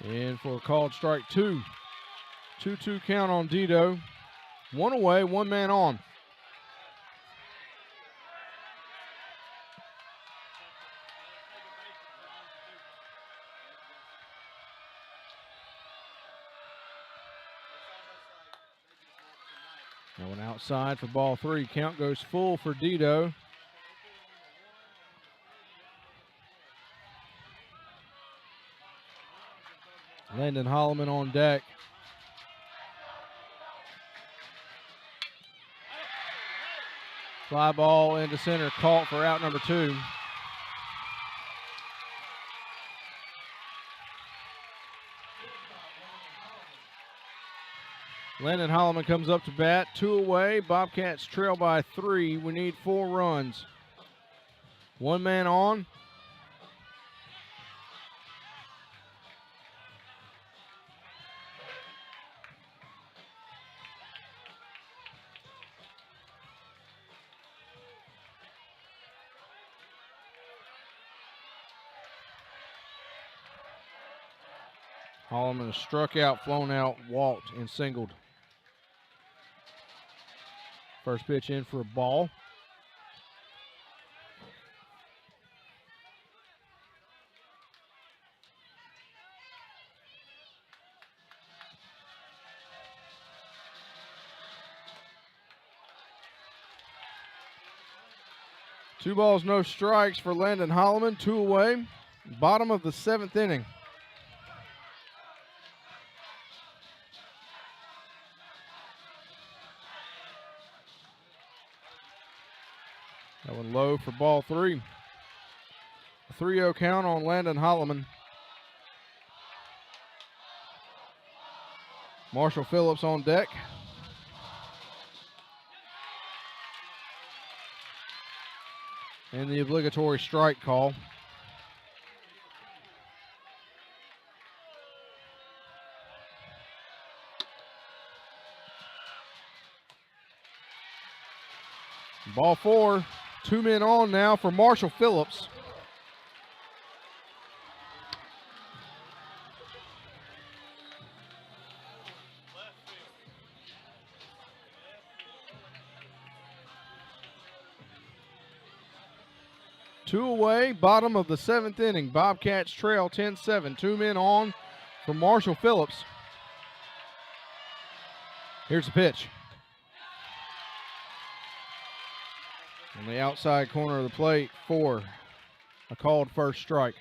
In for a called strike 2. 2-2 count on Dito. 1 away, 1 man on. That one outside for ball 3. Count goes full for Dito. Landon Holloman on deck. Fly ball into center, caught for out number 2. Landon Holloman comes up to bat, 2 away. Bobcats trail by 3. We need 4 runs. 1 man on. Holloman struck out, flown out, walked, and singled. First pitch in for a ball. Two balls, no strikes for Landon Holloman. 2 away. Bottom of the 7th inning. That one low for ball 3. A 3-0 count on Landon Holloman. Marshall Phillips on deck. And the obligatory strike call. Ball 4. 2 men on now for Marshall Phillips. Two away, bottom of the 7th inning. Bobcats trail 10-7. 2 men on for Marshall Phillips. Here's the pitch. On the outside corner of the plate for a called first strike.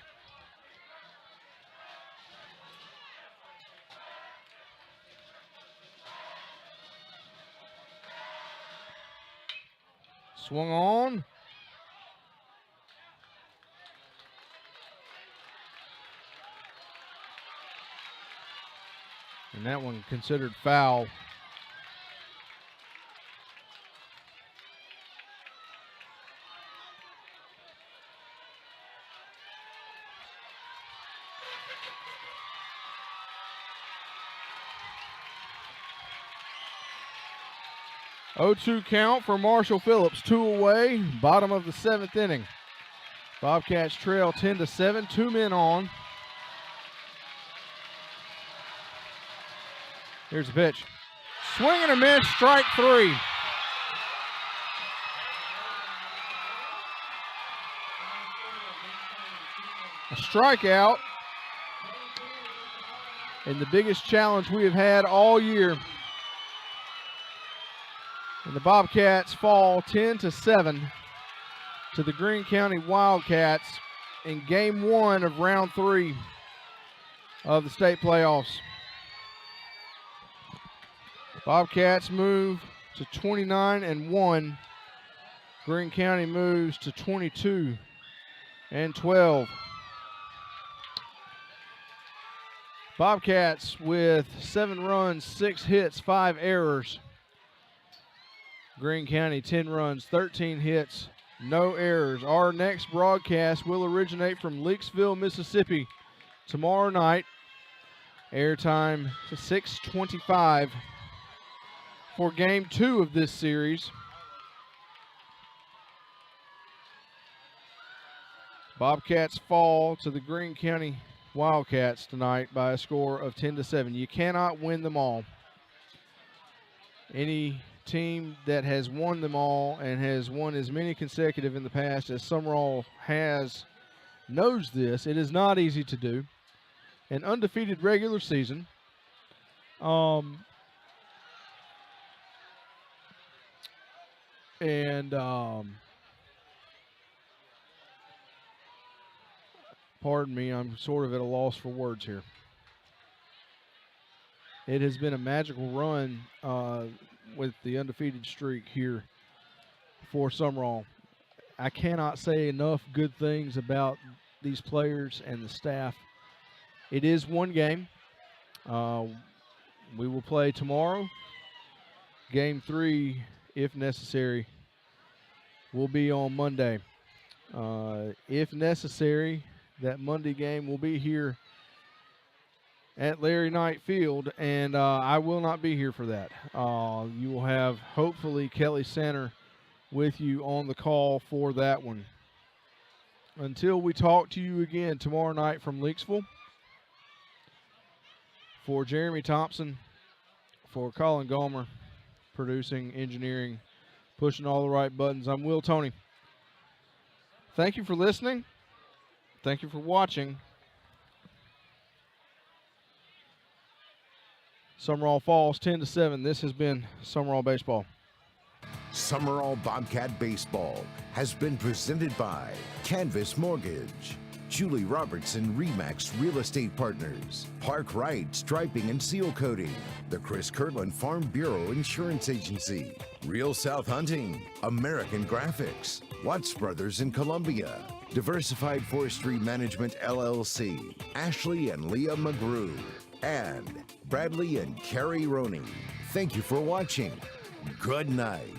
Swung on. And that one considered foul. Oh-2 count for Marshall Phillips. 2 away, bottom of the 7th inning. Bobcats trail 10-7. 2 men on. Here's the pitch. Swing and a miss, strike 3. A strikeout. And the biggest challenge we have had all year. And the Bobcats fall 10-7 to the Greene County Wildcats in Game 1 of Round 3 of the state playoffs. Bobcats move to 29-1. Greene County moves to 22-12. Bobcats with 7 runs, 6 hits, 5 errors. Greene County 10 runs, 13 hits, no errors. Our next broadcast will originate from Leakesville, Mississippi tomorrow night. Airtime to 6:25 for Game 2 of this series. Bobcats fall to the Greene County Wildcats tonight by a score of 10-7. You cannot win them all. Any team that has won them all and has won as many consecutive in the past as Sumrall has knows this. It is not easy to do. An undefeated regular season. Pardon me, I'm sort of at a loss for words here. It has been a magical run with the undefeated streak here for Sumrall. I cannot say enough good things about these players and the staff. It is one game. We will play tomorrow. Game 3, if necessary, will be on Monday. If necessary, that Monday game will be here at Larry Knight Field, and I will not be here for that. You will have, hopefully, Kelly Center with you on the call for that one. Until we talk to you again tomorrow night from Leakesville, for Jeremy Thompson, for Colin Gomer, producing, engineering, pushing all the right buttons, I'm Will Tony. Thank you for listening. Thank you for watching. Sumrall falls 10-7. This has been Sumrall Baseball. Sumrall Bobcat Baseball has been presented by Canvas Mortgage, Julie Robertson RE/MAX Real Estate Partners, Park Wright Striping and Seal Coating, the Chris Kirtland Farm Bureau Insurance Agency, Real South Hunting, American Graphics, Watts Brothers in Columbia, Diversified Forestry Management LLC, Ashley and Leah McGrew, and Bradley and Carrie Roney. Thank you for watching. Good night.